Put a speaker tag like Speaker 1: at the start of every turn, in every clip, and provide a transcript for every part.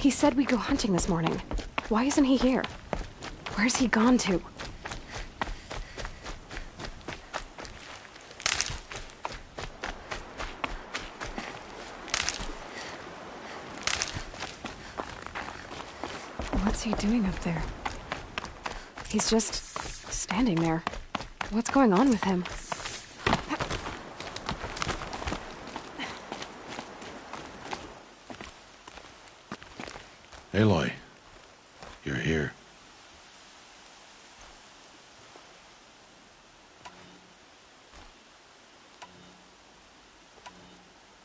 Speaker 1: He said we'd go hunting this morning. Why isn't he here? Where's he gone to? What's he doing up there? He's just standing there. What's going on with him?
Speaker 2: Aloy, you're here.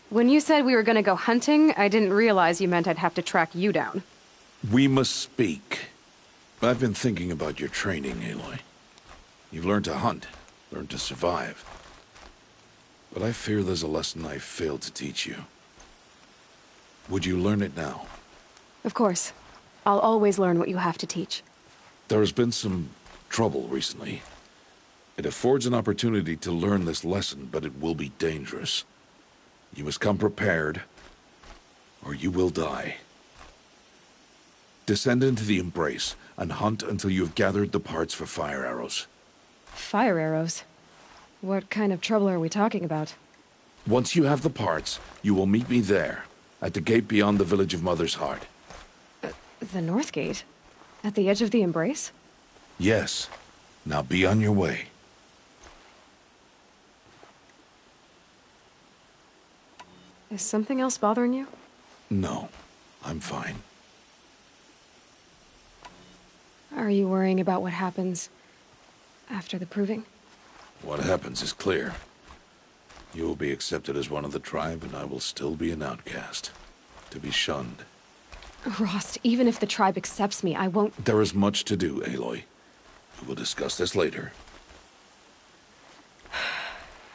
Speaker 1: When you said we were gonna go hunting, I didn't realize you meant I'd have to track you down.
Speaker 2: We must speak. I've been thinking about your training, Aloy. You've learned to hunt, learned to survive. But I fear there's a lesson I've failed to teach you. Would you learn it now?
Speaker 1: Of course. I'll always learn what you have to teach.
Speaker 2: There has been some trouble recently. It affords an opportunity to learn this lesson, but it will be dangerous. You must come prepared, or you will die. Descend into the Embrace, and hunt until you have gathered the parts for fire arrows.
Speaker 1: Fire arrows? What kind of trouble are we talking about?
Speaker 2: Once you have the parts, you will meet me there, at the gate beyond the village of Mother's Heart.
Speaker 1: The North Gate? At the edge of the Embrace?
Speaker 2: Yes. Now be on your way.
Speaker 1: Is something else bothering you?
Speaker 2: No, I'm fine.
Speaker 1: Are you worrying about what happens after the proving?
Speaker 2: What happens is clear. You will be accepted as one of the tribe, and I will still be an outcast. To be shunned.
Speaker 1: Rost, even if the tribe accepts me, I won't—
Speaker 2: There is much to do, Aloy. We will discuss this later.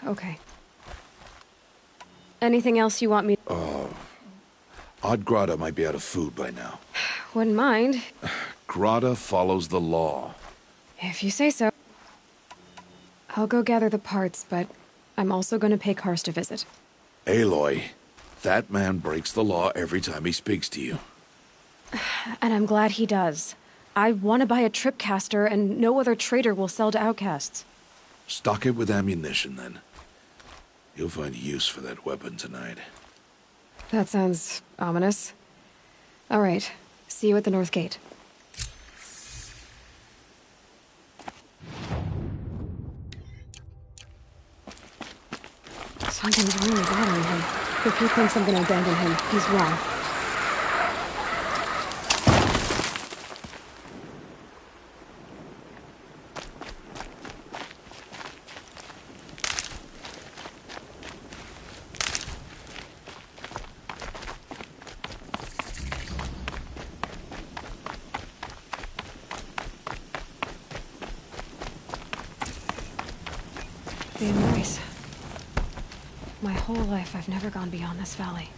Speaker 1: Okay. Anything else you want me—
Speaker 2: Odd Grata might be out of food by now.
Speaker 1: Wouldn't mind.
Speaker 2: Grata follows the law.
Speaker 1: If you say so. I'll go gather the parts, but I'm also going to pay Karst a visit.
Speaker 2: Aloy, that man breaks the law every time he speaks to you.
Speaker 1: And I'm glad he does. I want to buy a tripcaster, and no other trader will sell to outcasts.
Speaker 2: Stock it with ammunition, then. You'll find use for that weapon tonight.
Speaker 1: That sounds ominous. All right. See you at the North Gate. Something's really bothering him. If he thinks I'm gonna abandon him, he's wrong. The Embrace. My whole life, I've never gone beyond this valley.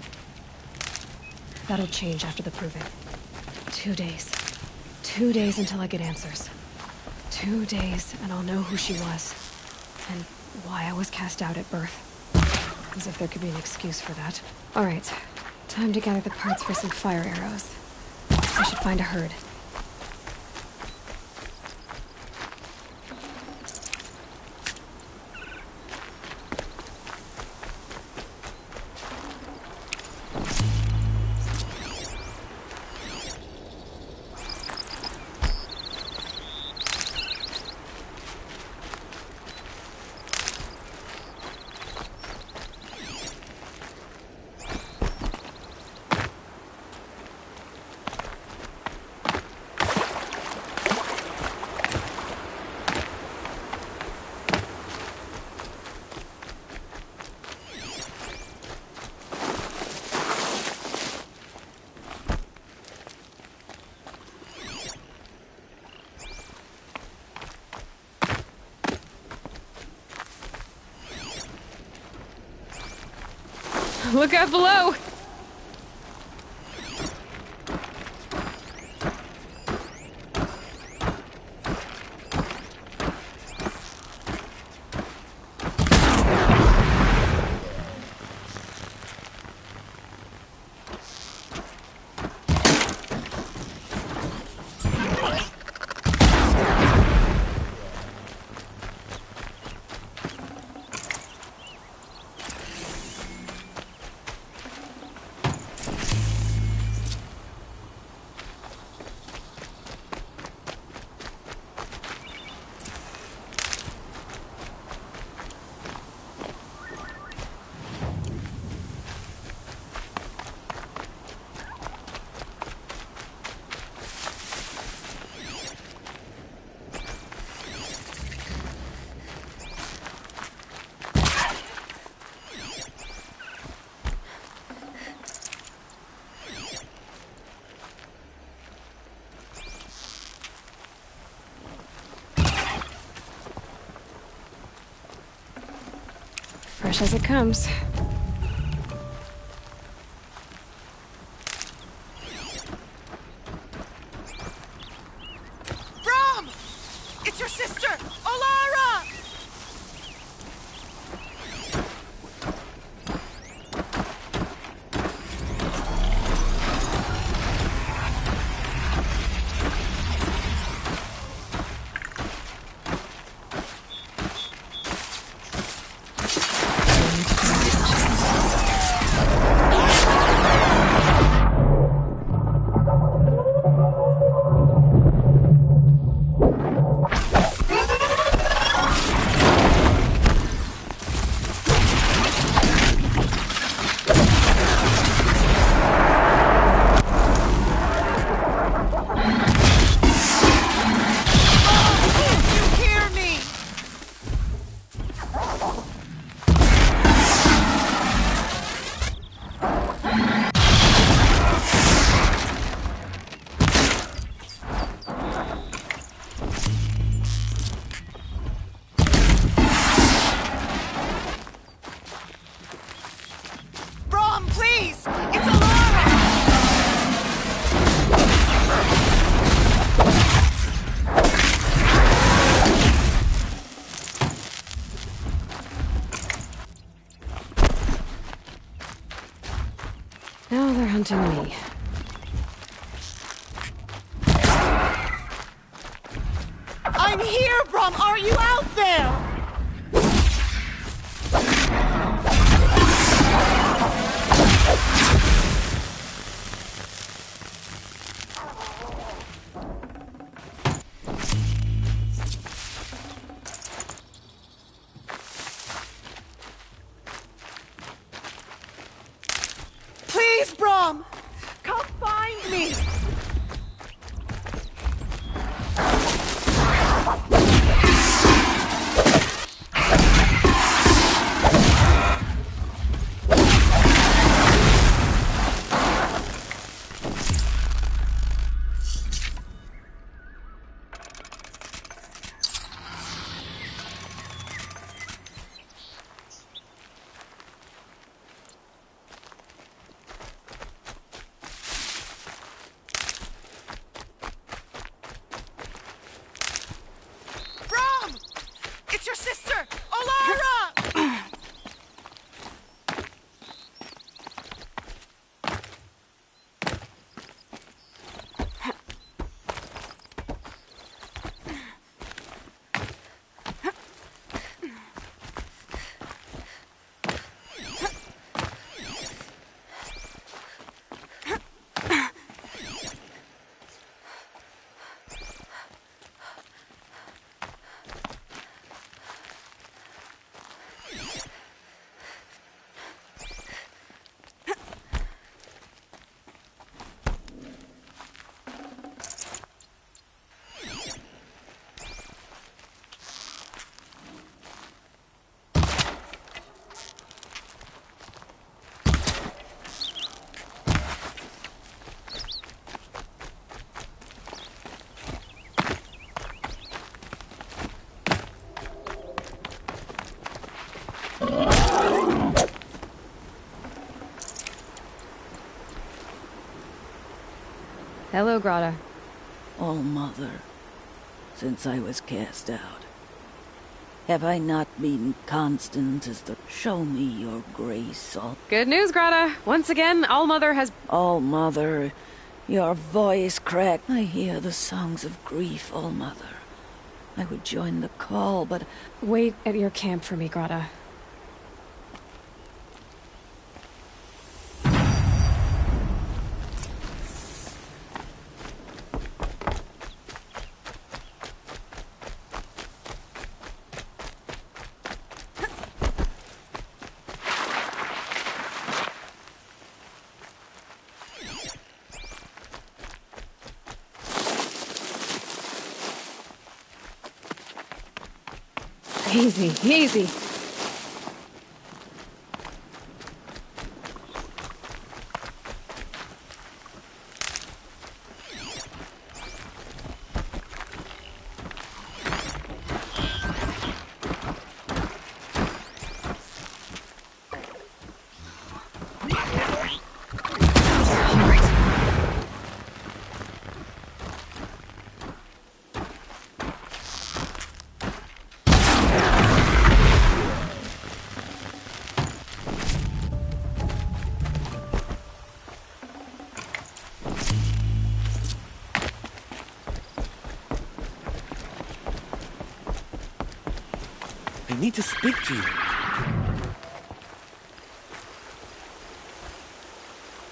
Speaker 1: That'll change after the proving. 2 days. 2 days until I get answers. 2 days, and I'll know who she was. And why I was cast out at birth. As if there could be an excuse for that. Alright. Time to gather the parts for some fire arrows. I should find a herd. Look out below! Fresh as it comes.
Speaker 3: Brom! It's your sister, Olara! You hear me? Brom, please! It's Olara!
Speaker 1: Now they're hunting me.
Speaker 3: I'm here, Brom! Are you out there? Please, Brom! Come find me! Brom! It's your sister, Olara!
Speaker 1: Hello, Grata.
Speaker 4: All Mother, since I was cast out, have I not been constant as the show me your grace?
Speaker 1: Good news, Grata. Once again, All-Mother has...
Speaker 4: All Mother, your voice cracked. I hear the songs of grief, All Mother. I would join the call, but
Speaker 1: Wait at your camp for me, Grata. Easy, easy.
Speaker 5: I need to speak to you.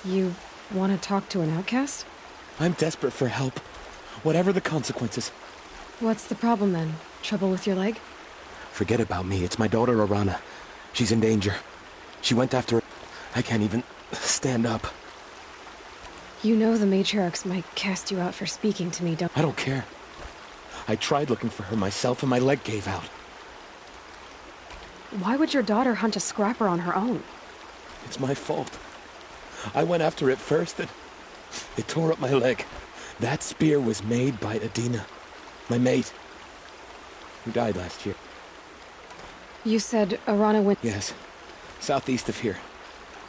Speaker 1: You want to talk to an outcast?
Speaker 5: I'm desperate for help. Whatever the consequences.
Speaker 1: What's the problem then? Trouble with your leg?
Speaker 5: Forget about me. It's my daughter, Arana. She's in danger. She went after... I can't even stand up.
Speaker 1: You know the matriarchs might cast you out for speaking to me, don't...
Speaker 5: I don't care. I tried looking for her myself and my leg gave out.
Speaker 1: Why would your daughter hunt a scrapper on her own?
Speaker 5: It's my fault. I went after it first and it tore up my leg. That spear was made by Adina, my mate, who died last year.
Speaker 1: You said Arana went...
Speaker 5: Yes, southeast of here.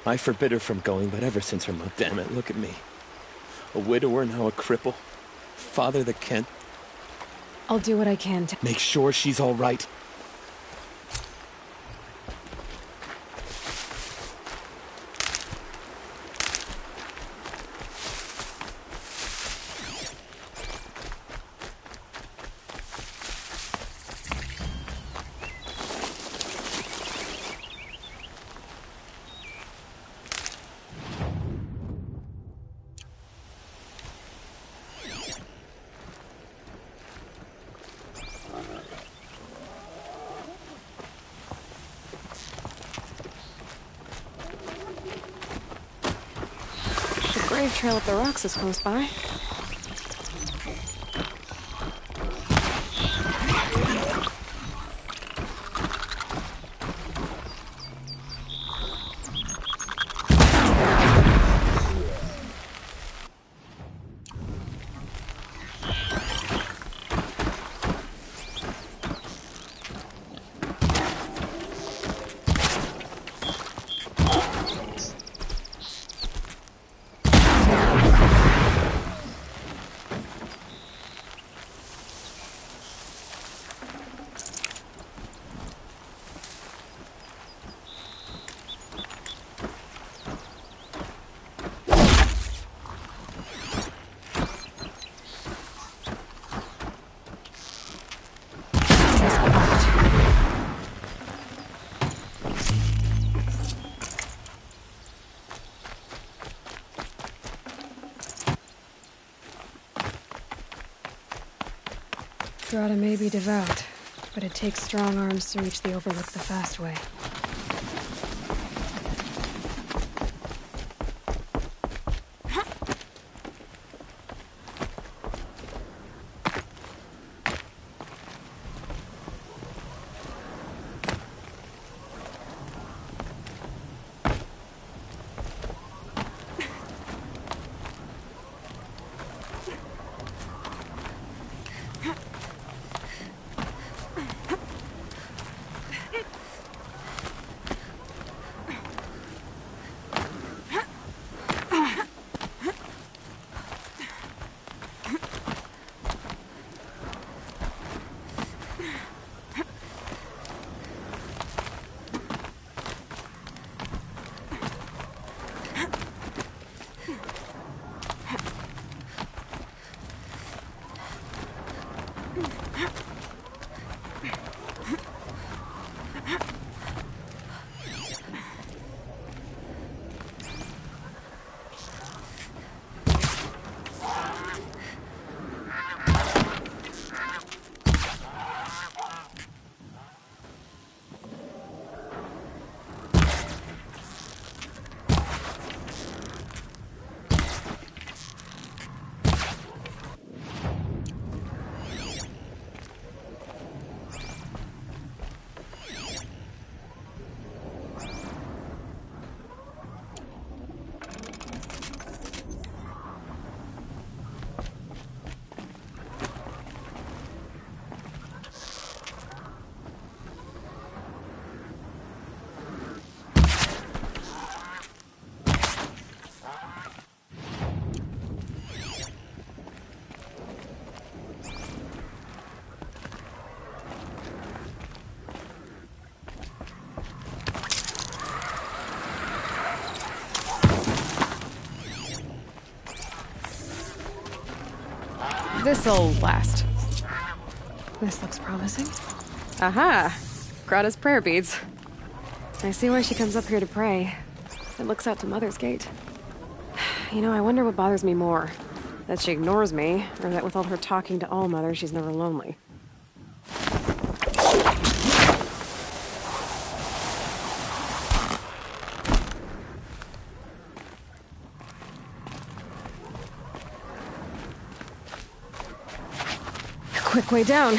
Speaker 5: I forbid her from going, but ever since her mother... Damn it, look at me. A widower, now a cripple. Father that can't...
Speaker 1: I'll do what I can to...
Speaker 5: Make sure she's all right.
Speaker 1: The grave trail up the rocks is close by. Grata may be devout, but it takes strong arms to reach the Overlook the fast way. This'll last. This looks promising.
Speaker 6: Aha!
Speaker 1: Grata's prayer beads. I see why she comes up here to pray. It looks out to Mother's Gate. You know, I wonder what bothers me more. That she ignores me, or that with all her talking to All Mother, she's never lonely. Quick way down.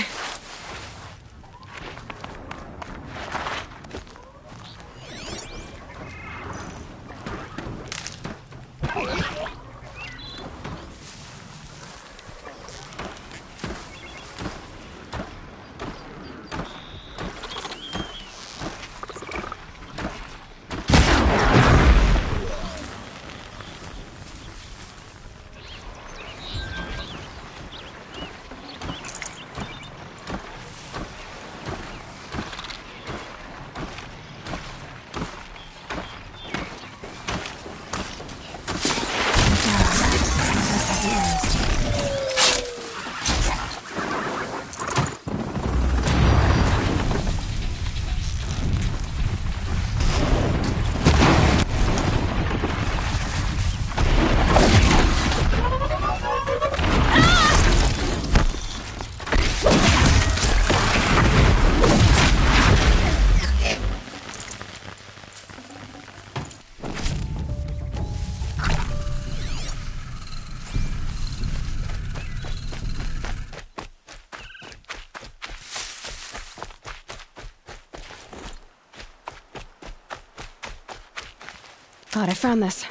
Speaker 1: God, I found this.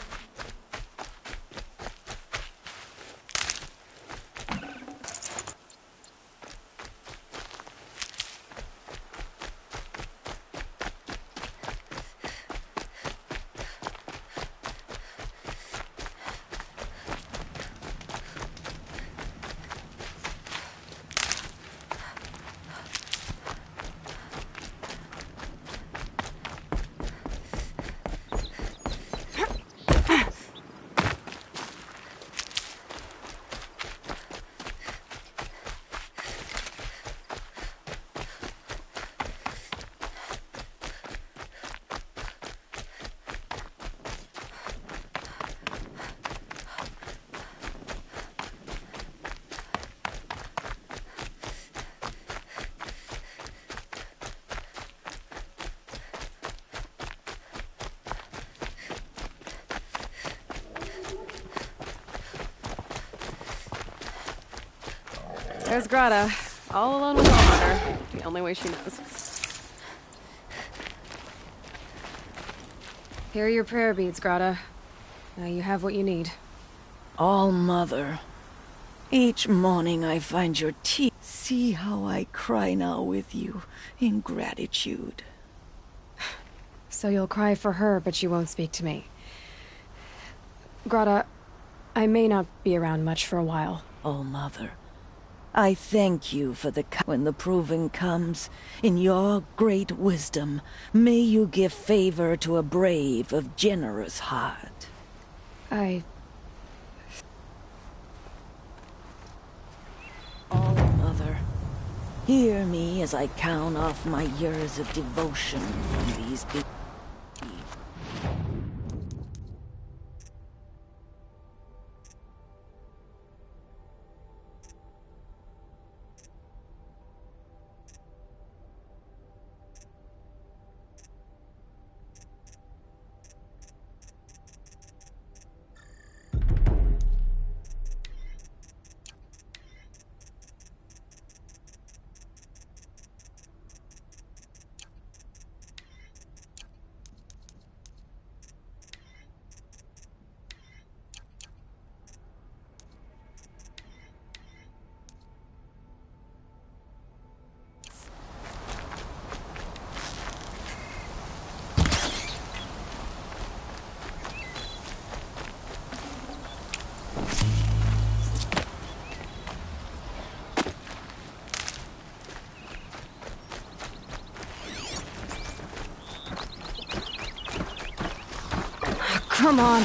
Speaker 1: There's Grata, all alone with All Mother, the only way she knows. Here are your prayer beads, Grata. Now you have what you need.
Speaker 4: All Mother, each morning I find your tears. See how I cry now with you in gratitude.
Speaker 1: So you'll cry for her, but you won't speak to me. Grata, I may not be around much for a while.
Speaker 4: All Mother, I thank you for when the proving comes. In your great wisdom, may you give favor to a brave of generous heart. All Mother, hear me as I count off my years of devotion from these people.
Speaker 1: Come on.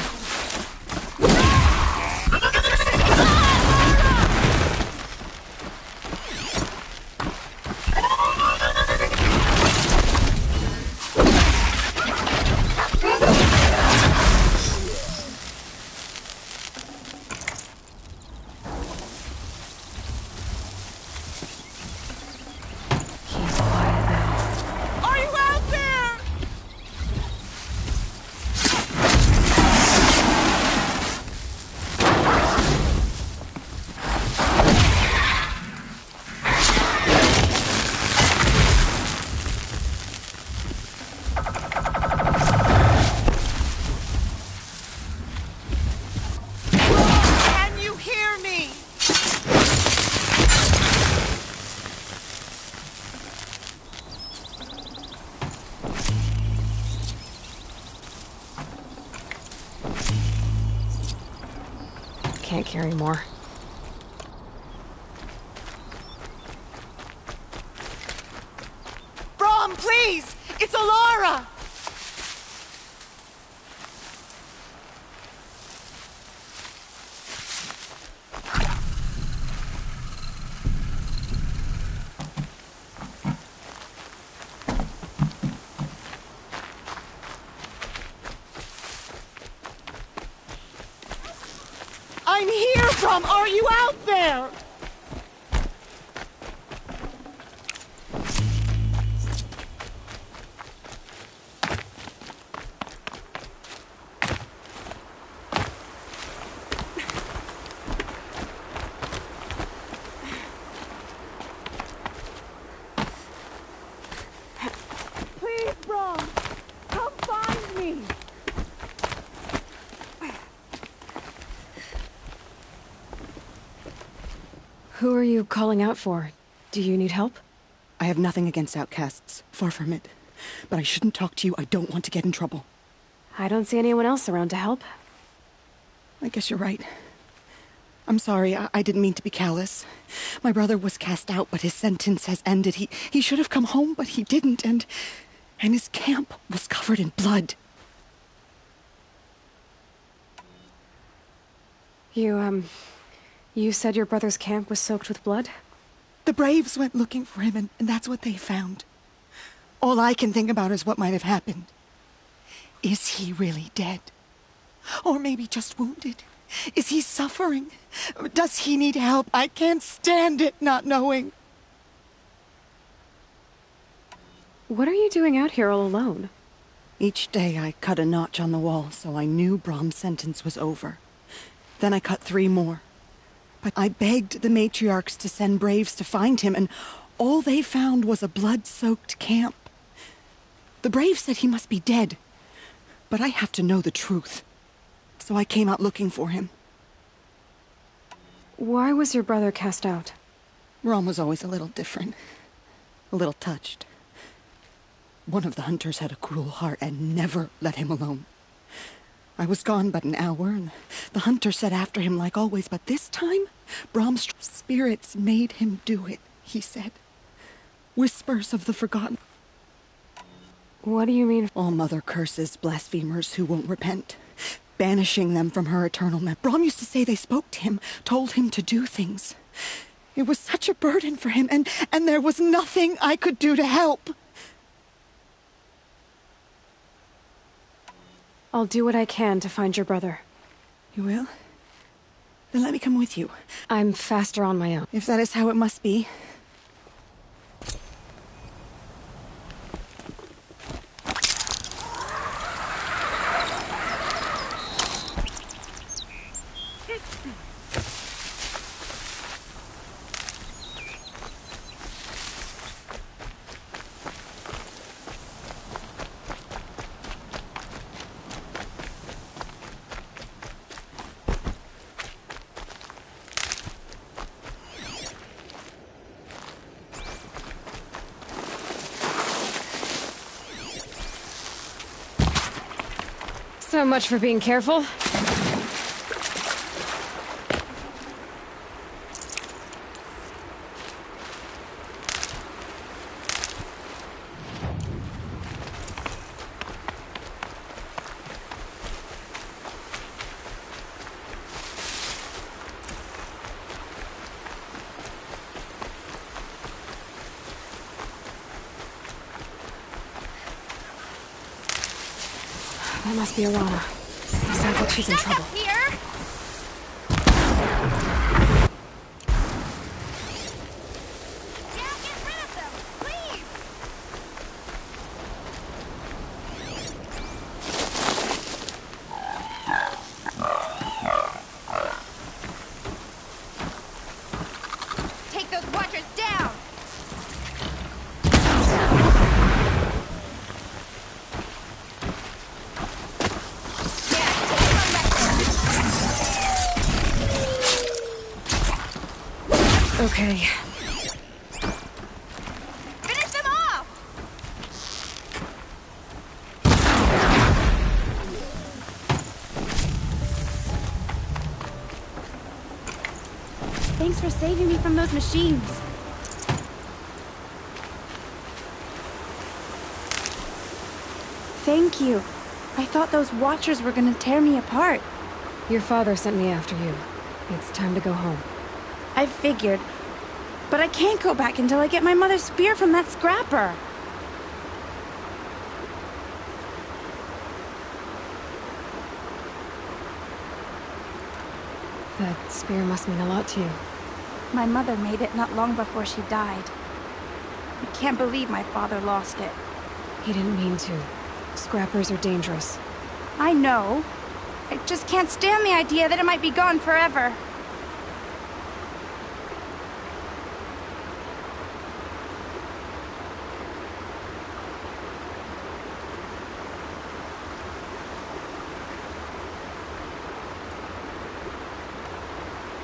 Speaker 1: can't carry more.
Speaker 3: Brom, please! It's Alara! I'm here, Brom! Are you out there? Please, Brom! Come find me!
Speaker 1: Who are you calling out for? Do you need help?
Speaker 6: I have nothing against outcasts. Far from it. But I shouldn't talk to you. I don't want to get in trouble.
Speaker 1: I don't see anyone else around to help.
Speaker 6: I guess you're right. I'm sorry. I didn't mean to be callous. My brother was cast out, but his sentence has ended. He should have come home, but he didn't, and his camp was covered in blood.
Speaker 1: You said your brother's camp was soaked with blood?
Speaker 6: The Braves went looking for him, and that's what they found. All I can think about is what might have happened. Is he really dead? Or maybe just wounded? Is he suffering? Does he need help? I can't stand it not knowing.
Speaker 1: What are you doing out here all alone?
Speaker 6: Each day I cut a notch on the wall so I knew Brom's sentence was over. Then I cut 3 more. But I begged the matriarchs to send Braves to find him, and all they found was a blood-soaked camp. The Braves said he must be dead, but I have to know the truth. So I came out looking for him.
Speaker 1: Why was your brother cast out?
Speaker 6: Brom was always a little different. A little touched. One of the hunters had a cruel heart and never let him alone. I was gone but an hour, and the hunter set after him like always, but this time, Brom's spirits made him do it, he said. Whispers of the forgotten.
Speaker 1: What do you mean?
Speaker 6: All-Mother curses blasphemers who won't repent, banishing them from her eternal memory. Brom used to say they spoke to him, told him to do things. It was such a burden for him, and there was nothing I could do to help.
Speaker 1: I'll do what I can to find your brother.
Speaker 6: You will? Then let me come with you.
Speaker 1: I'm faster on my own.
Speaker 6: If that is how it must be.
Speaker 1: So much for being careful. That must be Alana. Sounds like she's in trouble.
Speaker 7: Here? Yeah, get rid of them, please! Take those watchers down!
Speaker 1: Okay.
Speaker 7: Finish them off! Thanks for saving me from those machines. Thank you. I thought those Watchers were gonna tear me apart.
Speaker 1: Your father sent me after you. It's time to go home.
Speaker 7: I figured. But I can't go back until I get my mother's spear from that scrapper.
Speaker 1: That spear must mean a lot to you.
Speaker 7: My mother made it not long before she died. I can't believe my father lost it.
Speaker 1: He didn't mean to. Scrappers are dangerous.
Speaker 7: I know. I just can't stand the idea that it might be gone forever.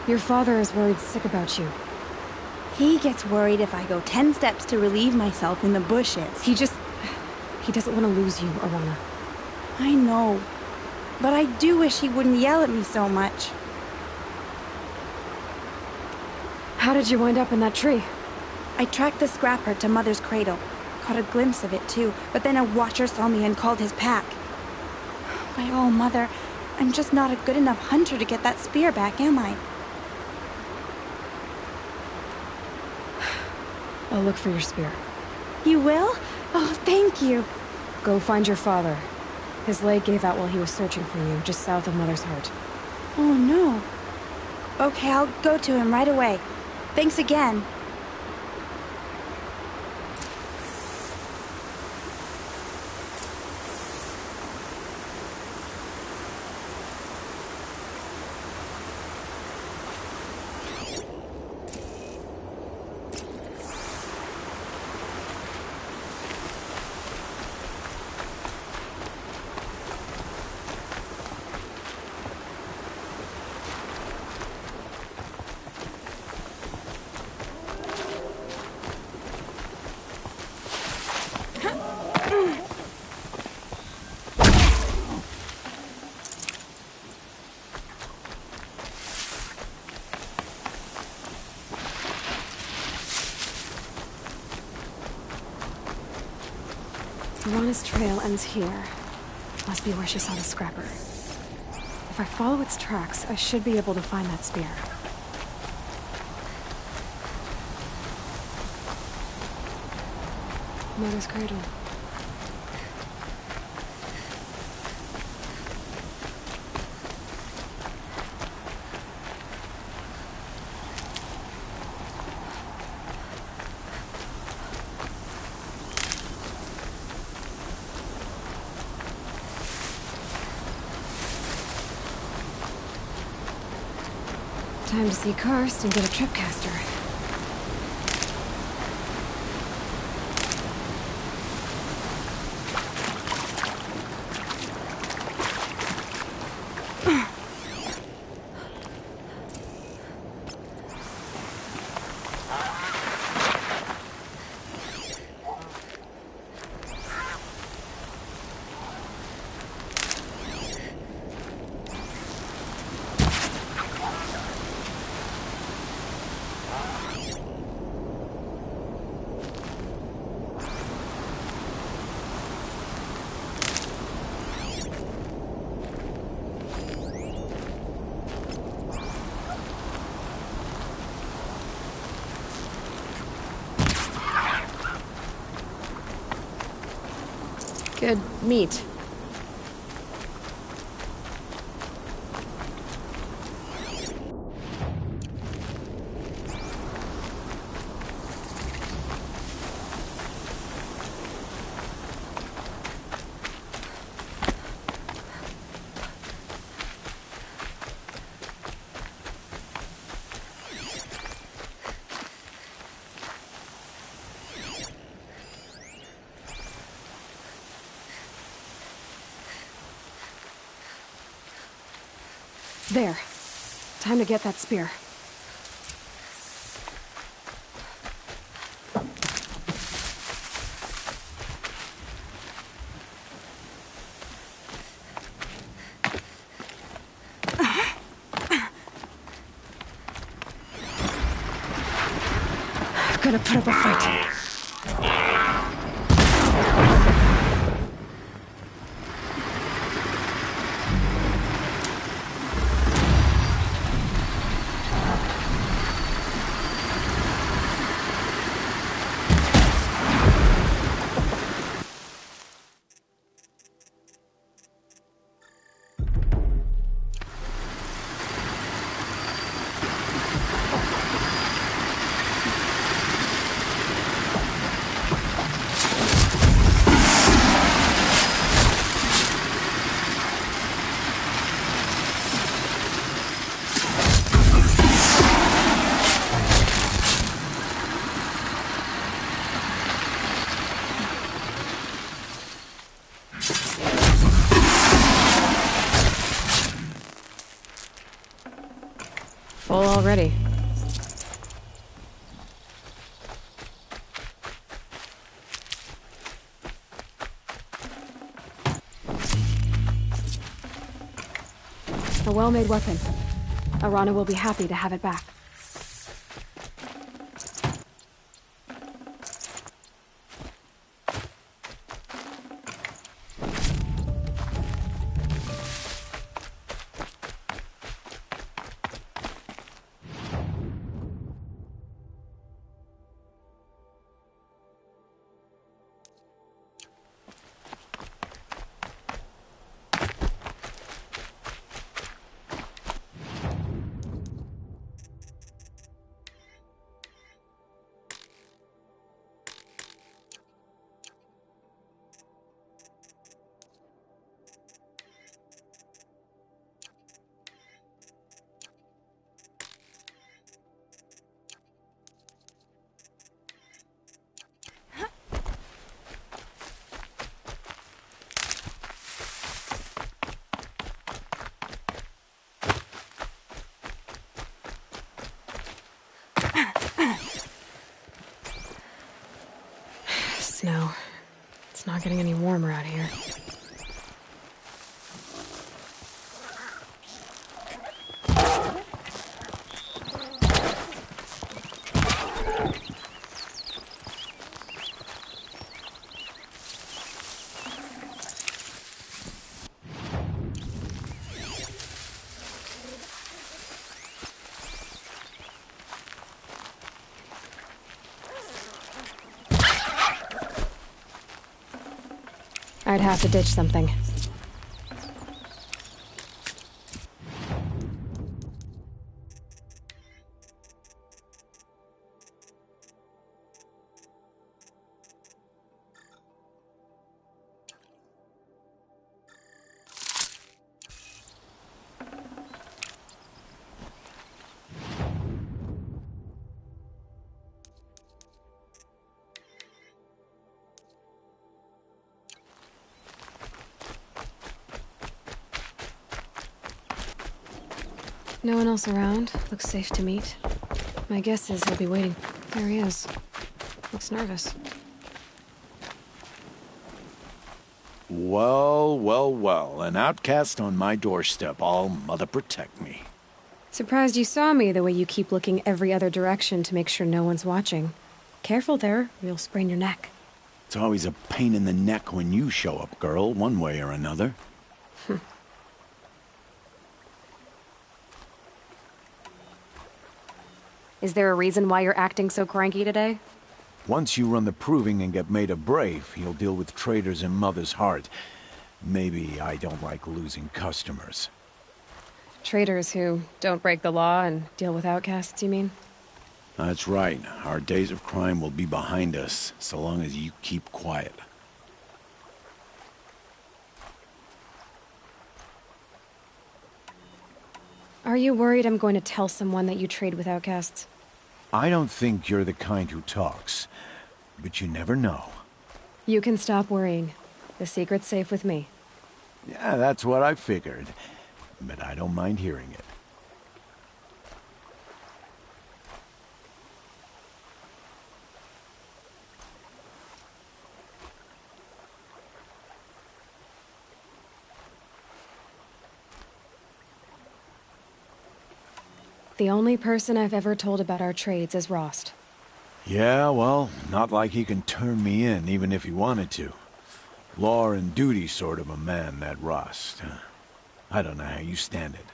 Speaker 1: Your father is worried sick about you.
Speaker 7: He gets worried if I go 10 steps to relieve myself in the bushes.
Speaker 1: He doesn't want to lose you, Awana.
Speaker 7: I know. But I do wish he wouldn't yell at me so much.
Speaker 1: How did you wind up in that tree?
Speaker 7: I tracked the scrapper to Mother's cradle. Caught a glimpse of it too, but then a Watcher saw me and called his pack. By all, Mother, I'm just not a good enough hunter to get that spear back, am I?
Speaker 1: I'll look for your spear.
Speaker 7: You will? Oh, thank you.
Speaker 1: Go find your father. His leg gave out while he was searching for you, just south of Mother's Heart.
Speaker 7: Oh, no. Okay, I'll go to him right away. Thanks again.
Speaker 1: Rana's trail ends here. Must be where she saw the scrapper. If I follow its tracks, I should be able to find that spear. Mother's cradle. Time to see Karst and get a tripcaster. Good meat. There. Time to get that spear. gonna put up a fight. Full already. A well-made weapon. Arana will be happy to have it back. Snow. It's not getting any warmer out here. I'd have to ditch something. No one else around. Looks safe to meet. My guess is he'll be waiting. There he is. Looks nervous.
Speaker 8: Well, well, well. An outcast on my doorstep. All mother protect me.
Speaker 1: Surprised you saw me the way you keep looking every other direction to make sure no one's watching. Careful there, or you'll sprain your neck.
Speaker 8: It's always a pain in the neck when you show up, girl, one way or another.
Speaker 1: Is there a reason why you're acting so cranky today?
Speaker 8: Once you run the proving and get made a brave, you'll deal with traitors in Mother's Heart. Maybe I don't like losing customers.
Speaker 1: Traitors who don't break the law and deal with outcasts, you mean?
Speaker 8: That's right. Our days of crime will be behind us, so long as you keep quiet.
Speaker 1: Are you worried I'm going to tell someone that you trade with outcasts?
Speaker 8: I don't think you're the kind who talks, but you never know.
Speaker 1: You can stop worrying. The secret's safe with me.
Speaker 8: Yeah, that's what I figured, but I don't mind hearing it.
Speaker 1: The only person I've ever told about our trades is Rost.
Speaker 8: Yeah, well, not like he can turn me in, even if he wanted to. Law and duty sort of a man, that Rost. I don't know how you stand it.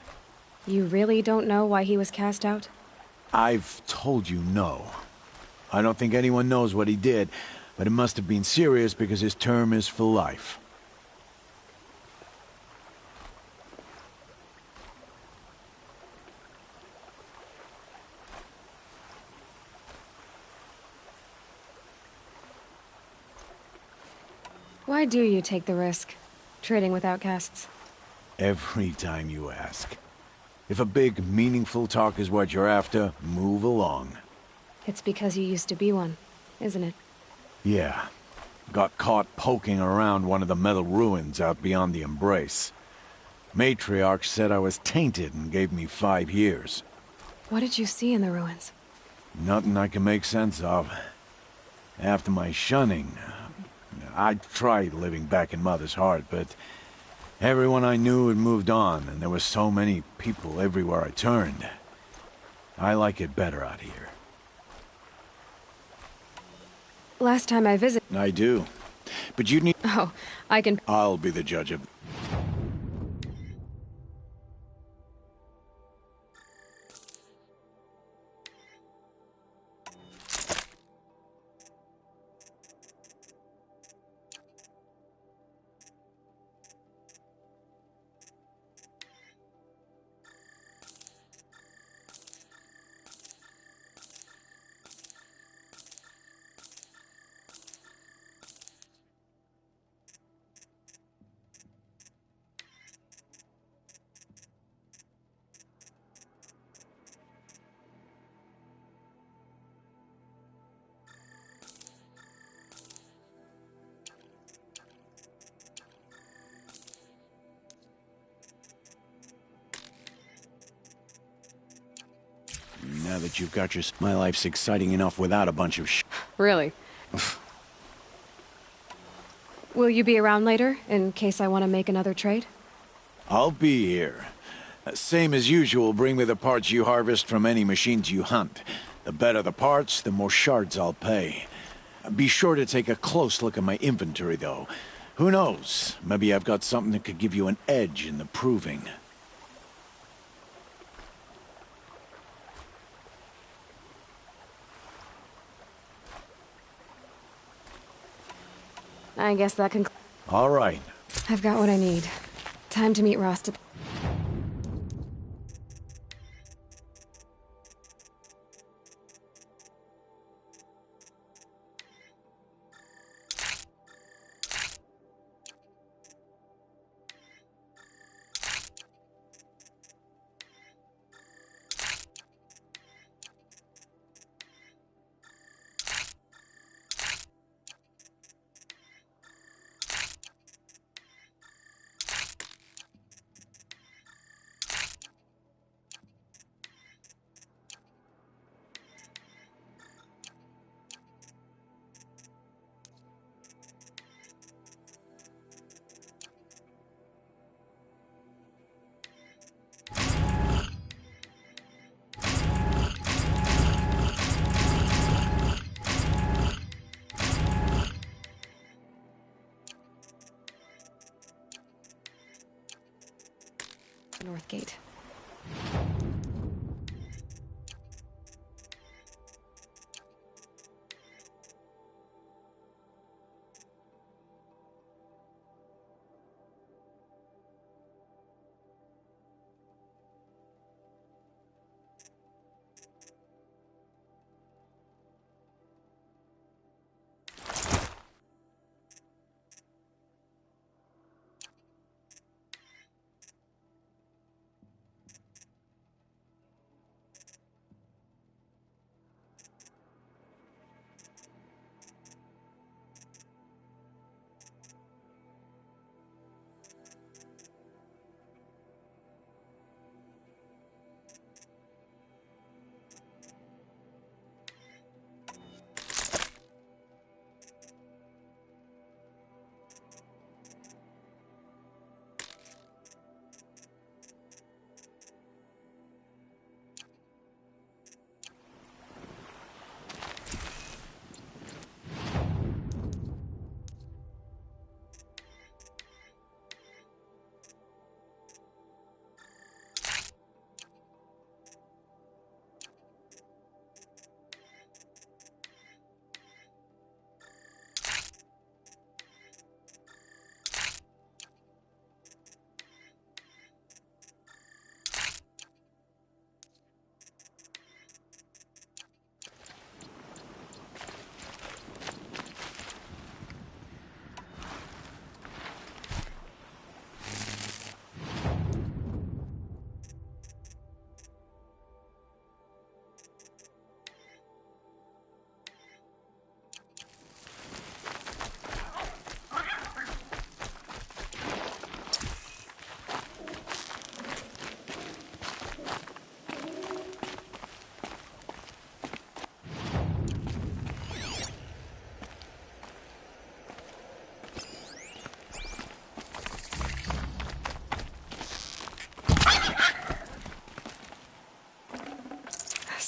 Speaker 1: You really don't know why he was cast out?
Speaker 8: I've told you no. I don't think anyone knows what he did, but it must have been serious because his term is for life.
Speaker 1: Why do you take the risk, trading with outcasts?
Speaker 8: Every time you ask. If a big, meaningful talk is what you're after, move along.
Speaker 1: It's because you used to be one, isn't it?
Speaker 8: Yeah. Got caught poking around one of the metal ruins out beyond the Embrace. Matriarch said I was tainted and gave me 5 years.
Speaker 1: What did you see in the ruins?
Speaker 8: Nothing I can make sense of. After my shunning, I tried living back in Mother's heart, but everyone I knew had moved on, and there were so many people everywhere I turned. I like it better out here.
Speaker 1: Last time I visited...
Speaker 8: I do. But you need...
Speaker 1: Oh, I can...
Speaker 8: I'll be the judge of... Now that you've got your... My life's exciting enough without a bunch of
Speaker 1: Really? Will you be around later, in case I want to make another trade?
Speaker 8: I'll be here. Same as usual, bring me the parts you harvest from any machines you hunt. The better the parts, the more shards I'll pay. Be sure to take a close look at my inventory, though. Who knows? Maybe I've got something that could give you an edge in the proving.
Speaker 1: I guess that can...
Speaker 8: All right.
Speaker 1: I've got what I need. Time to meet Rost at... Northgate.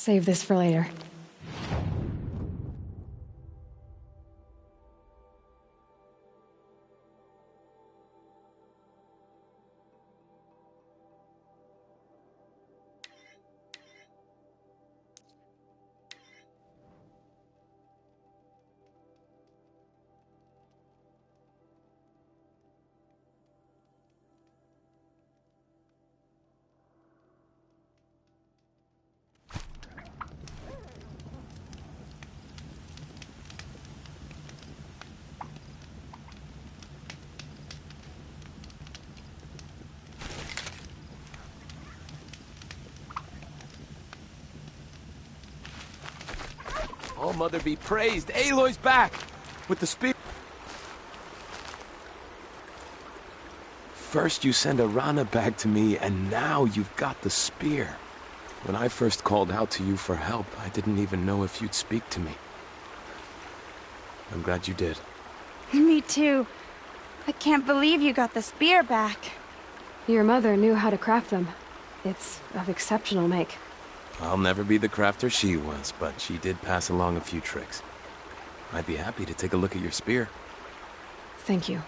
Speaker 1: save this for later.
Speaker 5: Oh, Mother be praised. Aloy's back! With the spear. First you send Arana back to me, and now you've got the spear. When I first called out to you for help, I didn't even know if you'd speak to me. I'm glad you did.
Speaker 7: Me too. I can't believe you got the spear back.
Speaker 1: Your mother knew how to craft them. It's of exceptional make.
Speaker 5: I'll never be the crafter she was, but she did pass along a few tricks. I'd be happy to take a look at your spear.
Speaker 1: Thank you.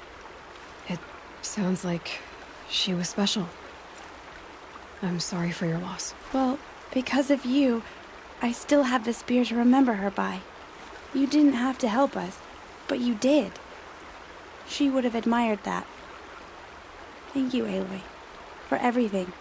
Speaker 1: It sounds like she was special. I'm sorry for your loss.
Speaker 7: Well, because of you, I still have the spear to remember her by. You didn't have to help us, but you did. She would have admired that. Thank you, Aloy, for everything.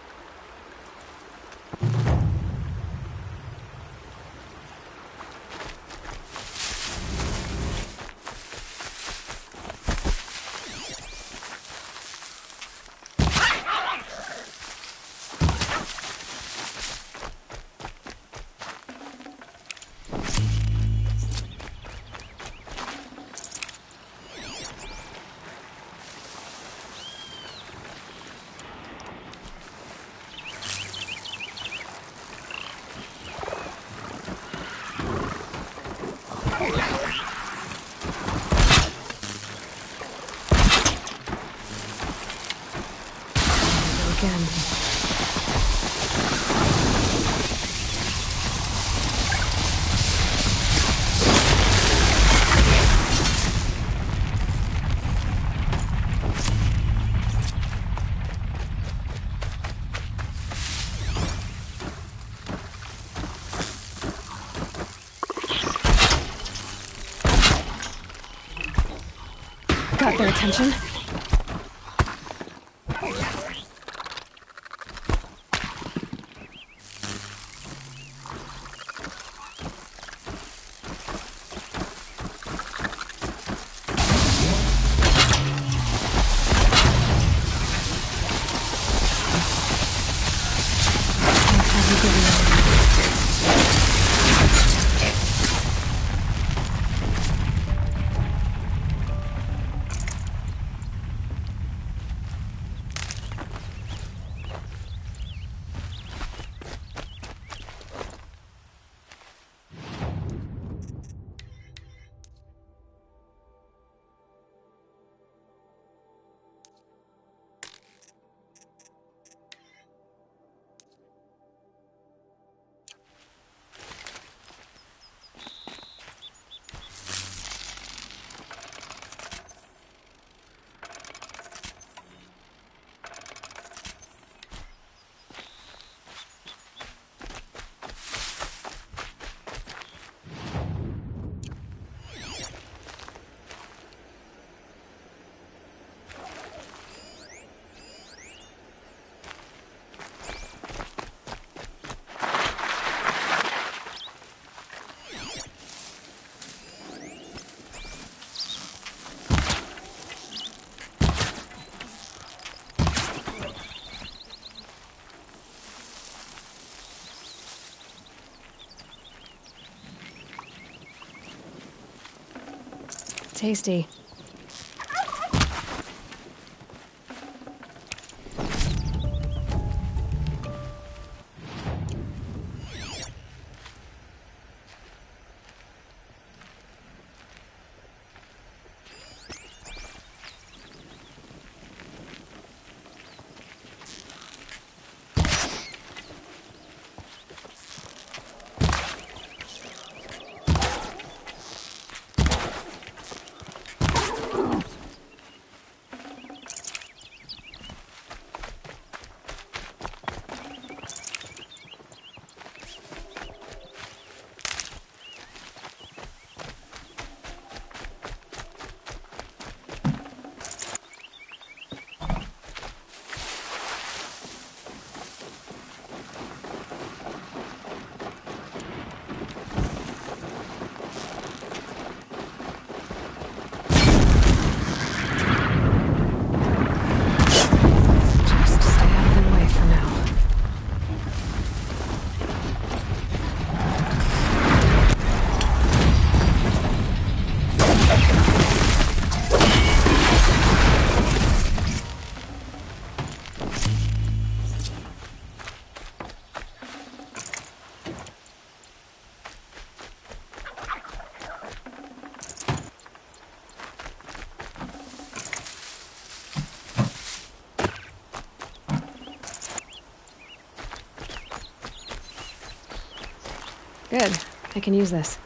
Speaker 1: Got their attention. Tasty. Good. I can use this.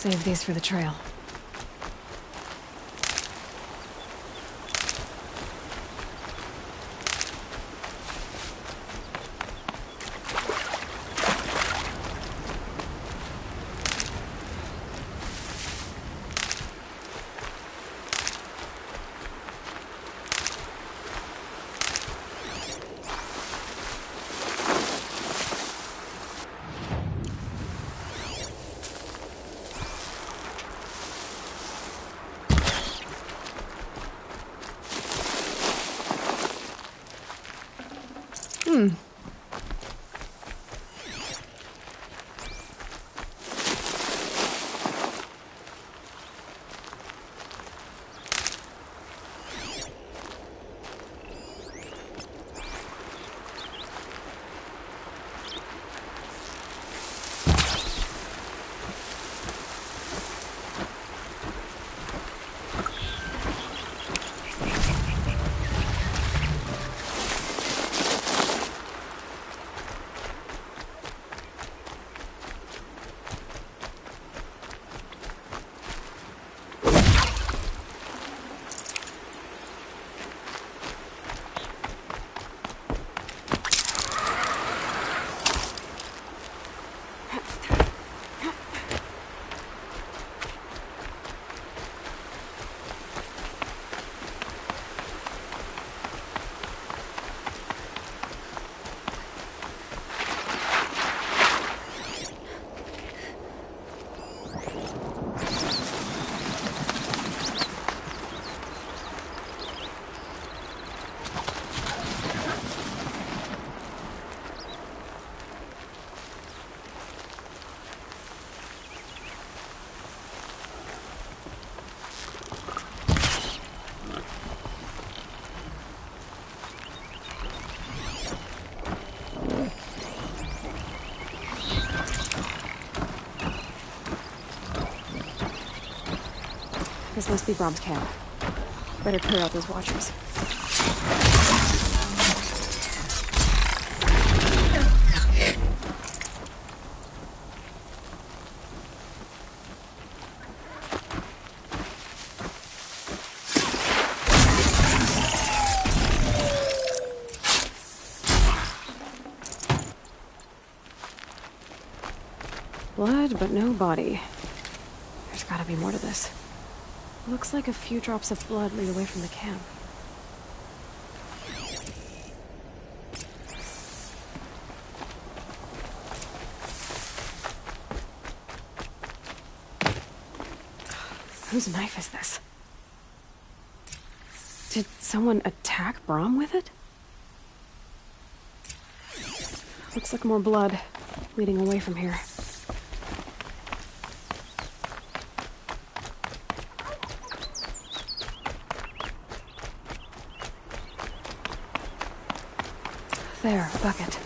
Speaker 1: Save these for the trail. This must be Brom's camp. Better clear out those watchers. Blood, but no body. There's gotta be more to this. Looks like a few drops of blood lead away from the camp. Whose knife is this? Did someone attack Brom with it? Looks like more blood leading away from here. There, a bucket.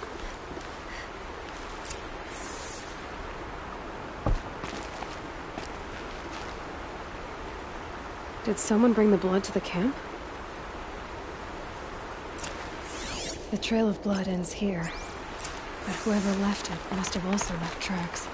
Speaker 1: Did someone bring the blood to the camp? The trail of blood ends here, but whoever left it must have also left tracks.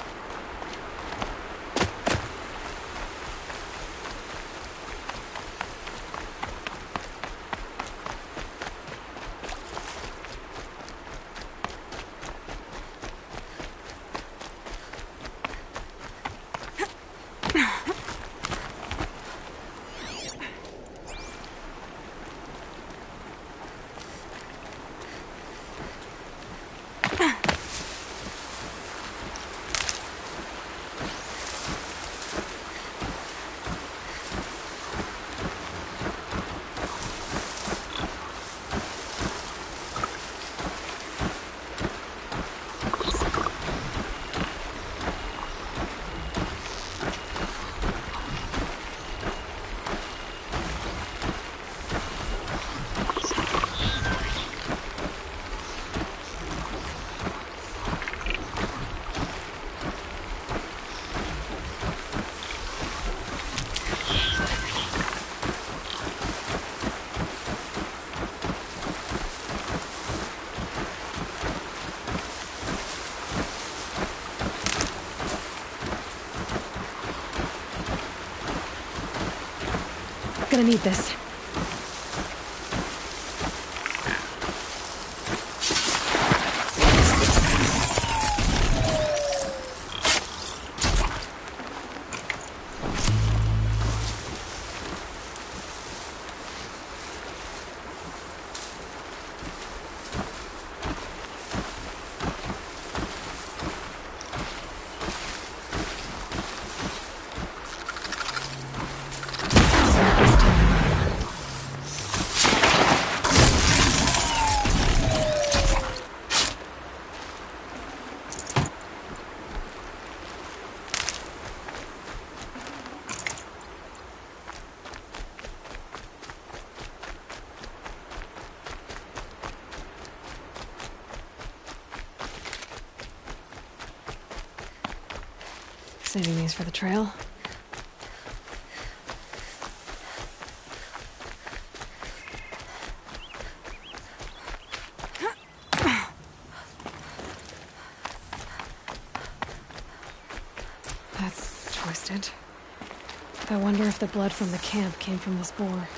Speaker 1: Gonna need this. Saving these for the trail. That's twisted. I wonder if the blood from the camp came from this boar.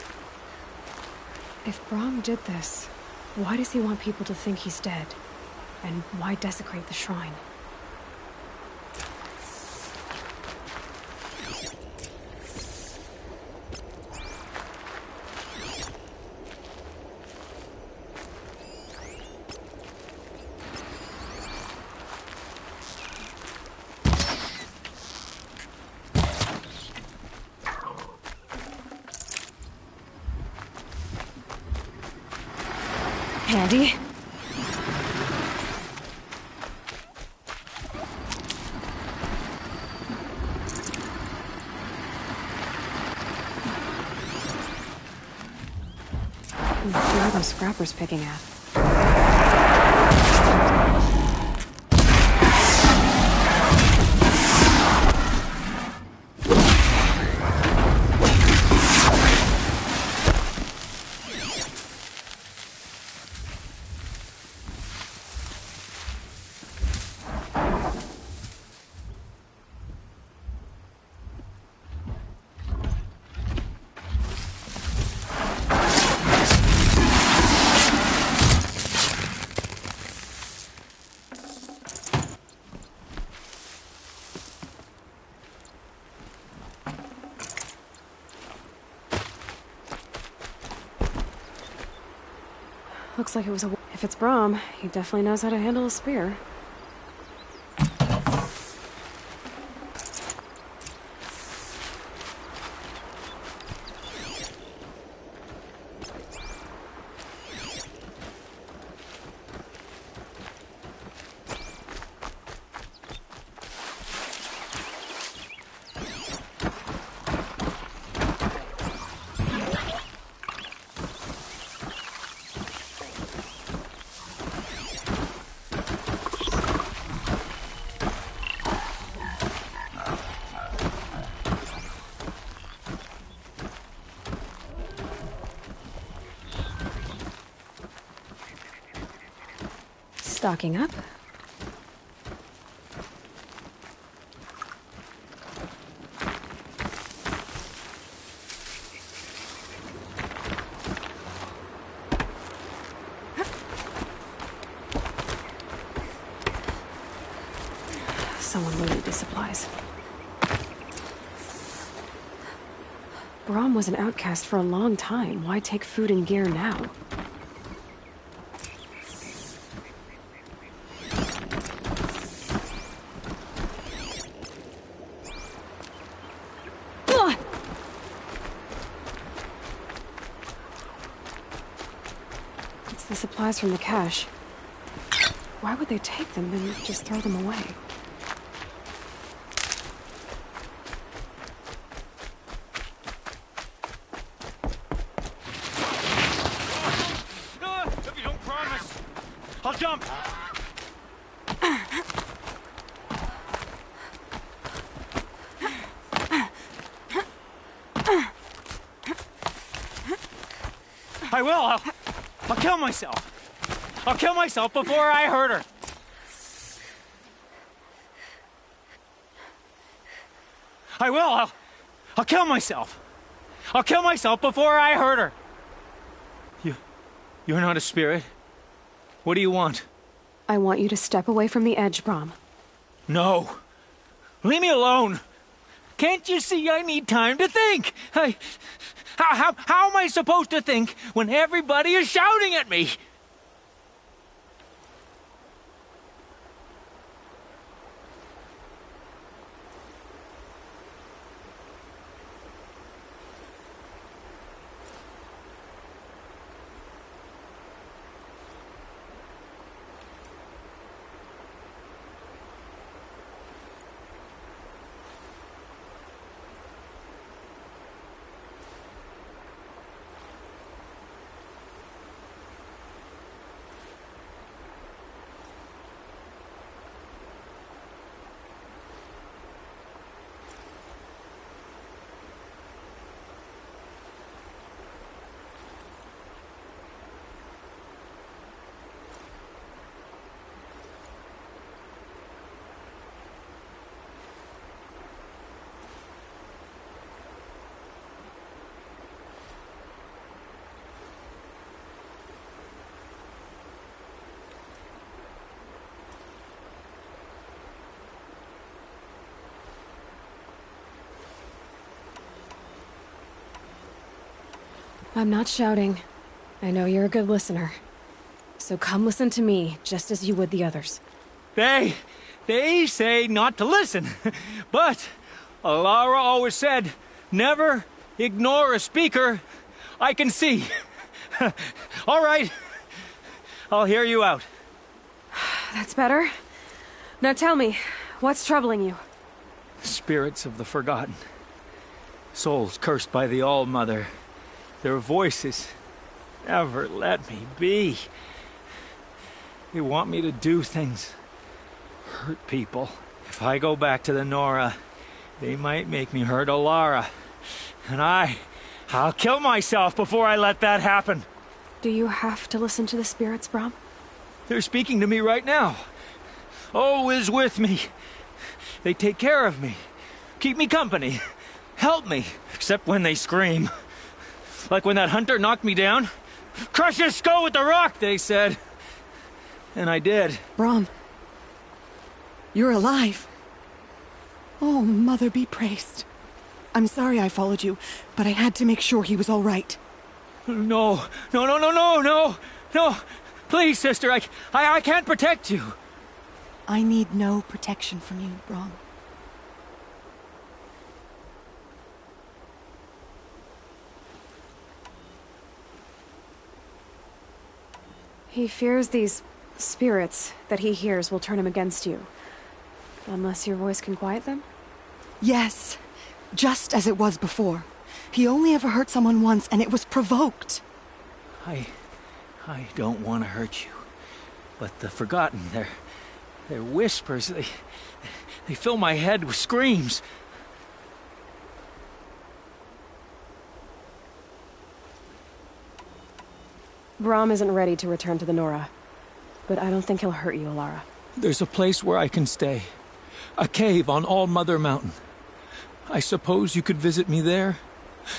Speaker 1: If Brom did this, why does he want people to think he's dead? And why desecrate the shrine? Handy. What are those scrappers picking at? Looks like it was a... If it's Brahm, he definitely knows how to handle a spear. Stocking up. Someone looted the supplies. Brahm was an outcast for a long time. Why take food and gear now? It's the supplies from the cache. Why would they take them and just throw them away?
Speaker 9: If you don't promise, I'll jump. I will. I'll kill myself. I'll kill myself before I hurt her. I will. I'll kill myself. I'll kill myself before I hurt her. You're not a spirit. What do you want?
Speaker 1: I want you to step away from the edge, Brahm.
Speaker 9: No. Leave me alone. Can't you see I need time to think? How am I supposed to think when everybody is shouting at me?
Speaker 1: I'm not shouting. I know you're a good listener. So come listen to me, just as you would the others.
Speaker 9: They say not to listen. But Alara always said, never ignore a speaker I can see. All right. I'll hear you out.
Speaker 1: That's better. Now tell me, what's troubling you?
Speaker 9: Spirits of the forgotten. Souls cursed by the All-Mother. Their voices never let me be. They want me to do things, hurt people. If I go back to the Nora, they might make me hurt Alara. And I'll kill myself before I let that happen.
Speaker 1: Do you have to listen to the spirits, Brahm?
Speaker 9: They're speaking to me right now. O is with me. They take care of me, keep me company, help me, except when they scream. Like when that hunter knocked me down. Crush his skull with the rock, they said. And I did.
Speaker 6: Brahm, you're alive. Oh, Mother be praised. I'm sorry I followed you, but I had to make sure he was all right.
Speaker 9: No. No! Please, sister, I can't protect you!
Speaker 6: I need no protection from you, Brom.
Speaker 1: He fears these spirits that he hears will turn him against you. Unless your voice can quiet them?
Speaker 6: Yes, just as it was before. He only ever hurt someone once, and it was provoked.
Speaker 9: I don't want to hurt you. But the Forgotten, their whispers, they fill my head with screams.
Speaker 1: Brom isn't ready to return to the Nora. But I don't think he'll hurt you, Alara.
Speaker 9: There's a place where I can stay. A cave on All Mother Mountain. I suppose you could visit me there?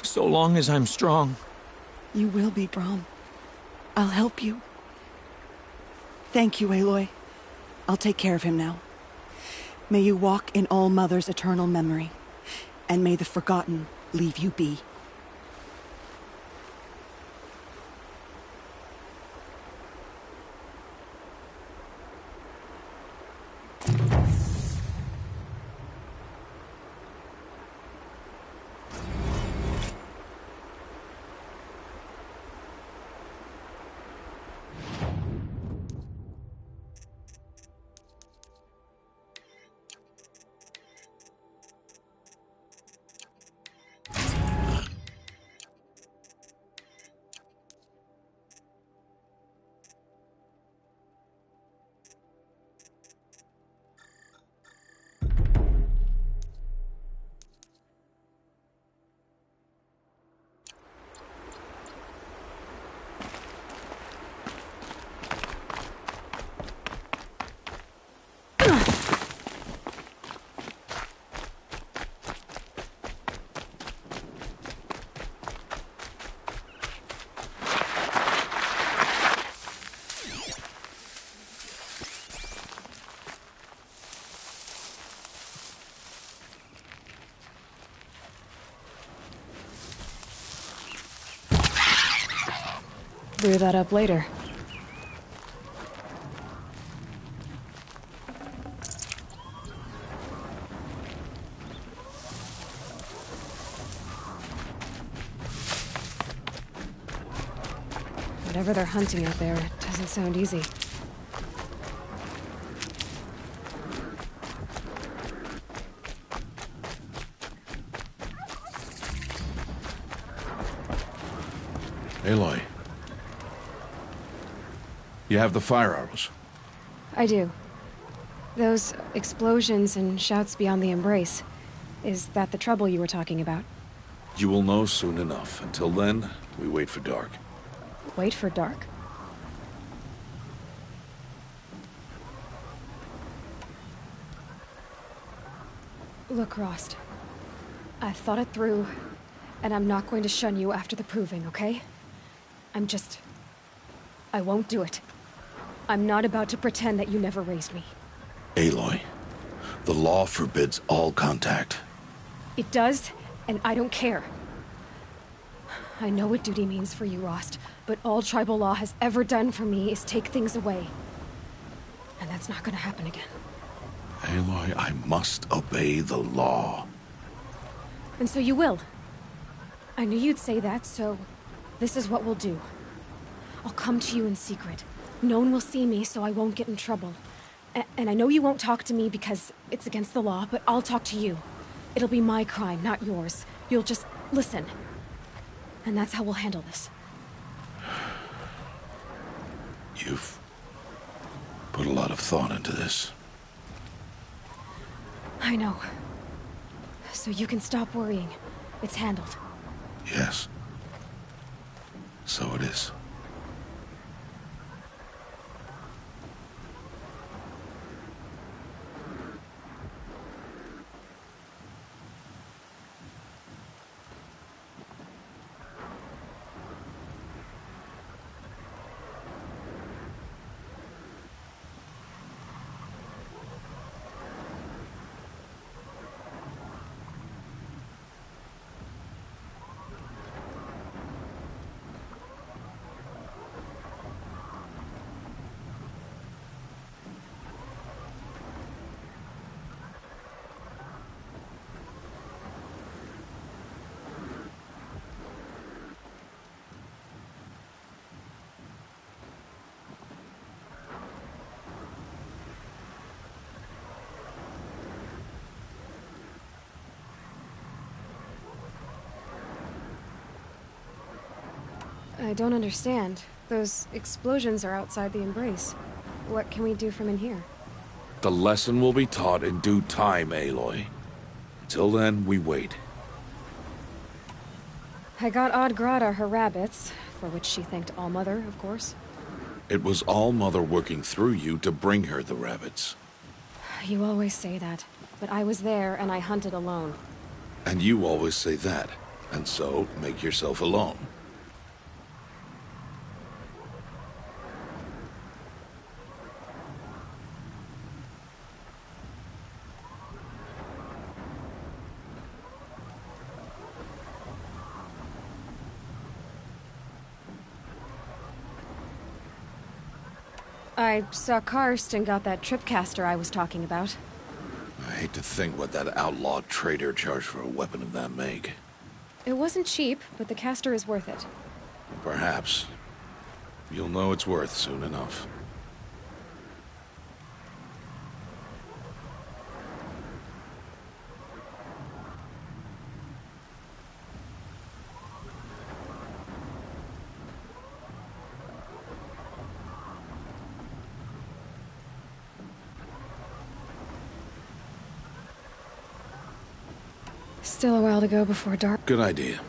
Speaker 9: So long as I'm strong.
Speaker 6: You will be, Brom. I'll help you. Thank you, Aloy. I'll take care of him now. May you walk in All Mother's eternal memory. And may the Forgotten leave you be.
Speaker 1: Brew that up later. Whatever they're hunting out there, it doesn't sound easy.
Speaker 2: Aloy. You have the fire arrows?
Speaker 1: I do. Those explosions and shouts beyond the embrace. Is that the trouble you were talking about?
Speaker 2: You will know soon enough. Until then, we wait for dark.
Speaker 1: Wait for dark? Look, Rost. I've thought it through, and I'm not going to shun you after the proving, okay? I won't do it. I'm not about to pretend that you never raised me.
Speaker 2: Aloy, the law forbids all contact.
Speaker 1: It does, and I don't care. I know what duty means for you, Rost, but all tribal law has ever done for me is take things away. And that's not gonna happen again.
Speaker 2: Aloy, I must obey the law.
Speaker 1: And so you will. I knew you'd say that, so this is what we'll do. I'll come to you in secret. No one will see me, so I won't get in trouble. And I know you won't talk to me because it's against the law, but I'll talk to you. It'll be my crime, not yours. You'll just listen. And that's how we'll handle this.
Speaker 2: You've put a lot of thought into this.
Speaker 1: I know. So you can stop worrying. It's handled.
Speaker 2: Yes. So it is.
Speaker 1: I don't understand. Those explosions are outside the Embrace. What can we do from in here?
Speaker 2: The lesson will be taught in due time, Aloy. Until then, we wait.
Speaker 1: I got Odd Grata her rabbits, for which she thanked Allmother, of course.
Speaker 2: It was Allmother working through you to bring her the rabbits.
Speaker 1: You always say that, but I was there and I hunted alone.
Speaker 2: And you always say that, and so make yourself alone.
Speaker 1: I saw Karst and got that tripcaster I was talking about.
Speaker 2: I hate to think what that outlaw trader charged for a weapon of that make.
Speaker 1: It wasn't cheap, but the caster is worth it.
Speaker 2: Perhaps. You'll know it's worth soon enough.
Speaker 1: Still a while to go before dark.
Speaker 2: Good idea.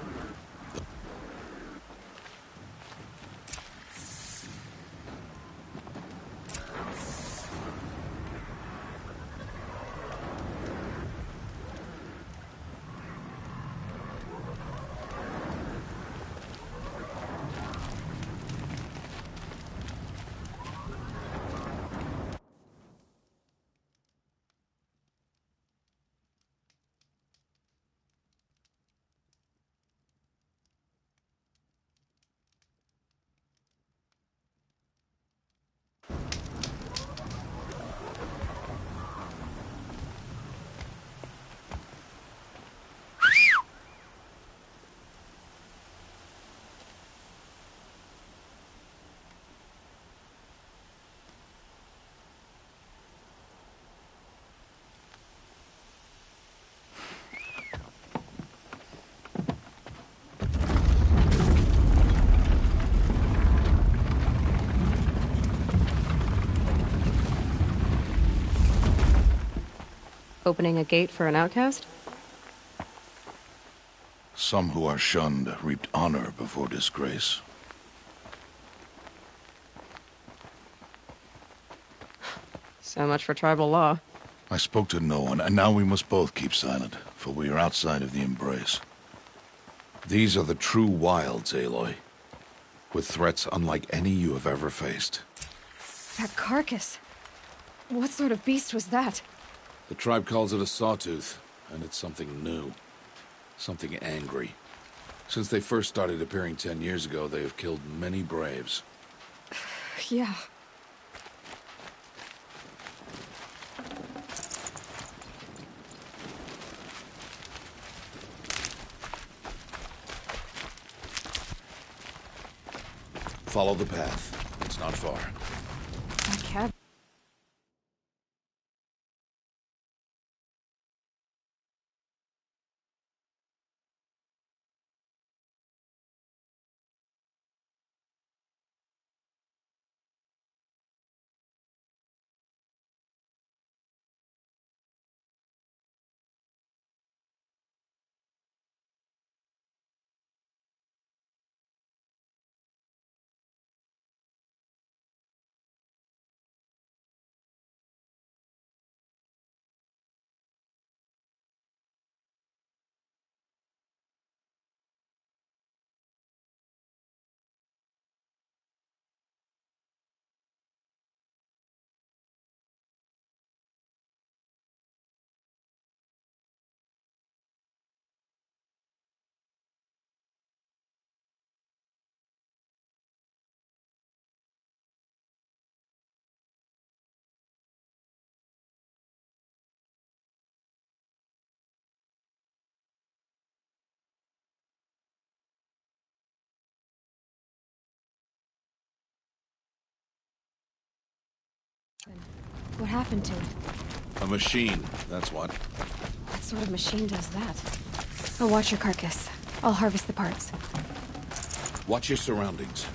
Speaker 1: Opening a gate for an outcast?
Speaker 2: Some who are shunned reaped honor before disgrace.
Speaker 1: So much for tribal law.
Speaker 2: I spoke to no one, and now we must both keep silent, for we are outside of the Embrace. These are the true wilds, Aloy, with threats unlike any you have ever faced.
Speaker 1: That carcass. What sort of beast was that?
Speaker 2: The tribe calls it a sawtooth, and it's something new. Something angry. Since they first started appearing 10 years ago, they have killed many braves.
Speaker 1: Yeah.
Speaker 2: Follow the path. It's not far.
Speaker 1: That cab. What happened to it?
Speaker 2: A machine, that's what.
Speaker 1: What sort of machine does that? I'll watch your carcass. I'll harvest the parts.
Speaker 2: Watch your surroundings.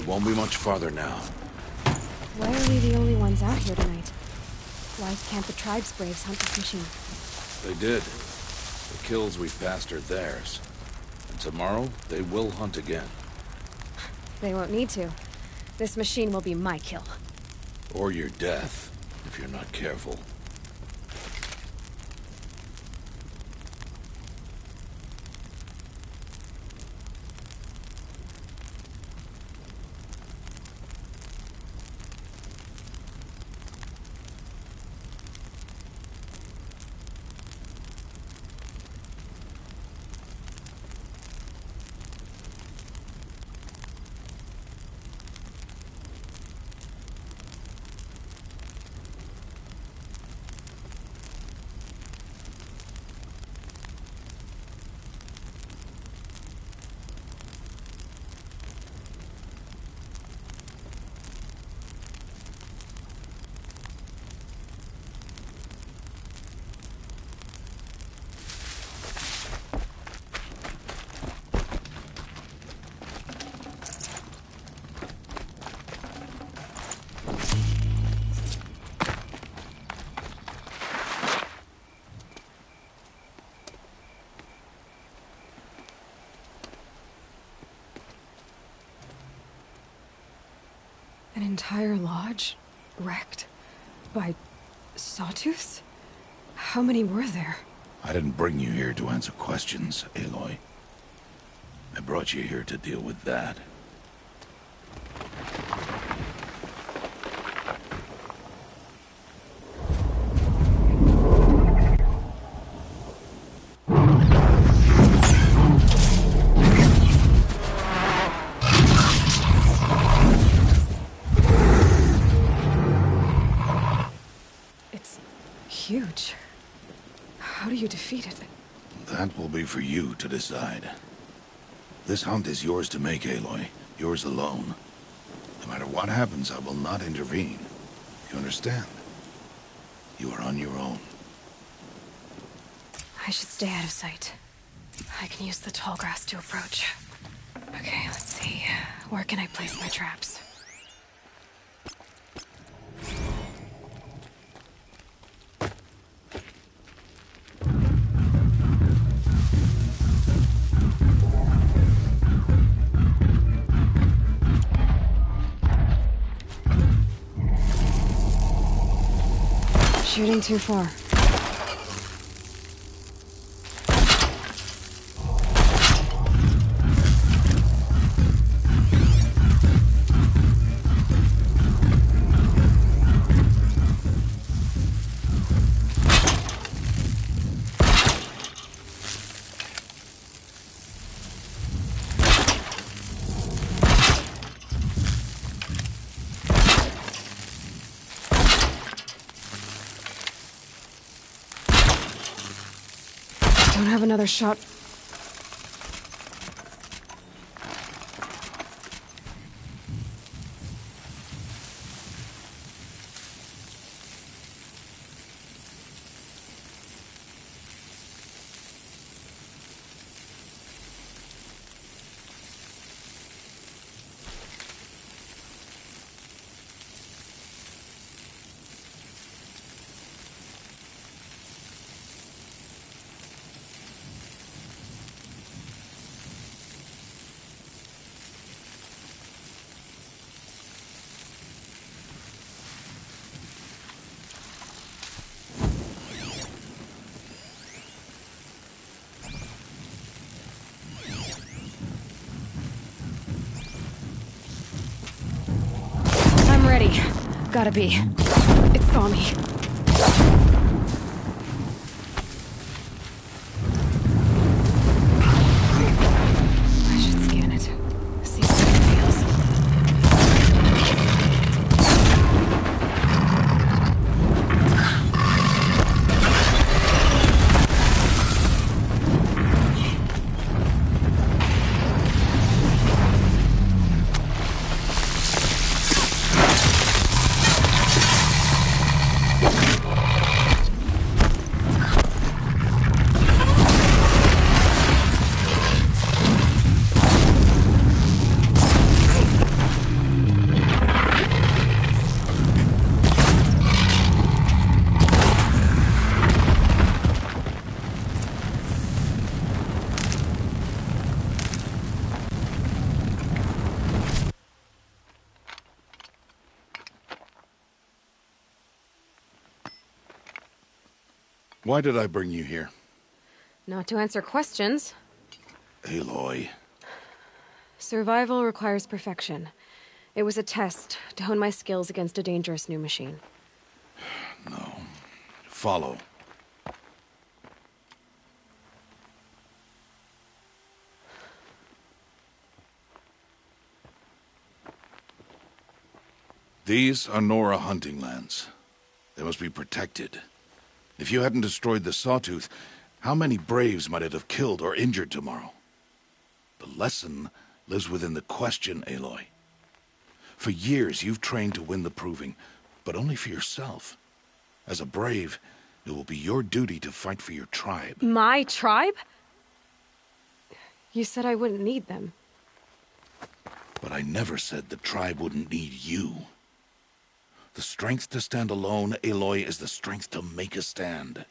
Speaker 2: Won't be much farther now.
Speaker 1: Why are we the only ones out here tonight? Why can't the tribe's braves hunt this machine?
Speaker 2: They did. The kills we passed are theirs. And tomorrow, they will hunt again.
Speaker 1: They won't need to. This machine will be my kill.
Speaker 2: Or your death, if you're not careful.
Speaker 1: An entire lodge? Wrecked? By sawtooths? How many were there?
Speaker 2: I didn't bring you here to answer questions, Aloy. I brought you here to deal with that.
Speaker 1: Huge. How do you defeat it?
Speaker 2: That will be for you to decide. This hunt is yours to make, Aloy. Yours alone. No matter what happens, I will not intervene. You understand? You are on your own.
Speaker 1: I should stay out of sight. I can use the tall grass to approach. Okay, let's see. Where can I place my traps? Shooting too far. Don't have another shot. Gotta be. It saw me. I should scan it. See how it feels.
Speaker 2: Why did I bring you here?
Speaker 1: Not to answer questions.
Speaker 2: Aloy.
Speaker 1: Survival requires perfection. It was a test to hone my skills against a dangerous new machine.
Speaker 2: No. Follow. These are Nora hunting lands. They must be protected. If you hadn't destroyed the Sawtooth, how many Braves might it have killed or injured tomorrow? The lesson lives within the question, Aloy. For years, you've trained to win the Proving, but only for yourself. As a Brave, it will be your duty to fight for your tribe.
Speaker 1: My tribe? You said I wouldn't need them.
Speaker 2: But I never said the tribe wouldn't need you. The strength to stand alone, Aloy, is the strength to make a stand.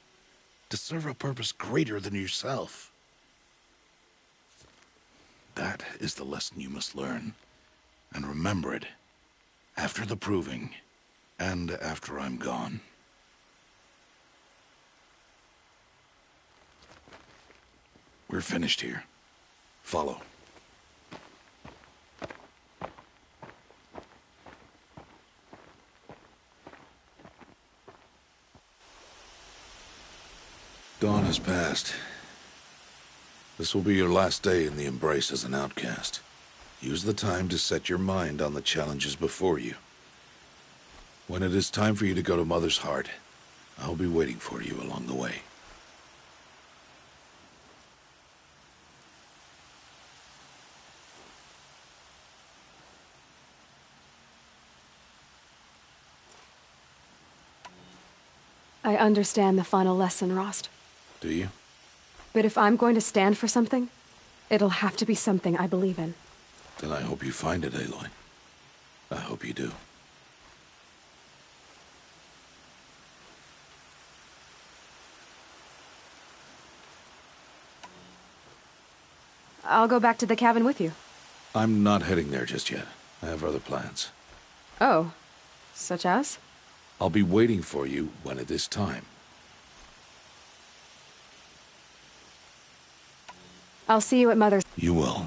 Speaker 2: To serve a purpose greater than yourself. That is the lesson you must learn. And remember it. After the Proving. And after I'm gone. We're finished here. Follow. Dawn has passed. This will be your last day in the Embrace as an outcast. Use the time to set your mind on the challenges before you. When it is time for you to go to Mother's Heart, I'll be waiting for you along the way.
Speaker 1: I understand the final lesson, Rost.
Speaker 2: Do you?
Speaker 1: But if I'm going to stand for something, it'll have to be something I believe in.
Speaker 2: Then I hope you find it, Aloy. I hope you do.
Speaker 1: I'll go back to the cabin with you.
Speaker 2: I'm not heading there just yet. I have other plans.
Speaker 1: Oh. Such as?
Speaker 2: I'll be waiting for you when it is time.
Speaker 1: I'll see you at Mother's.
Speaker 2: You will.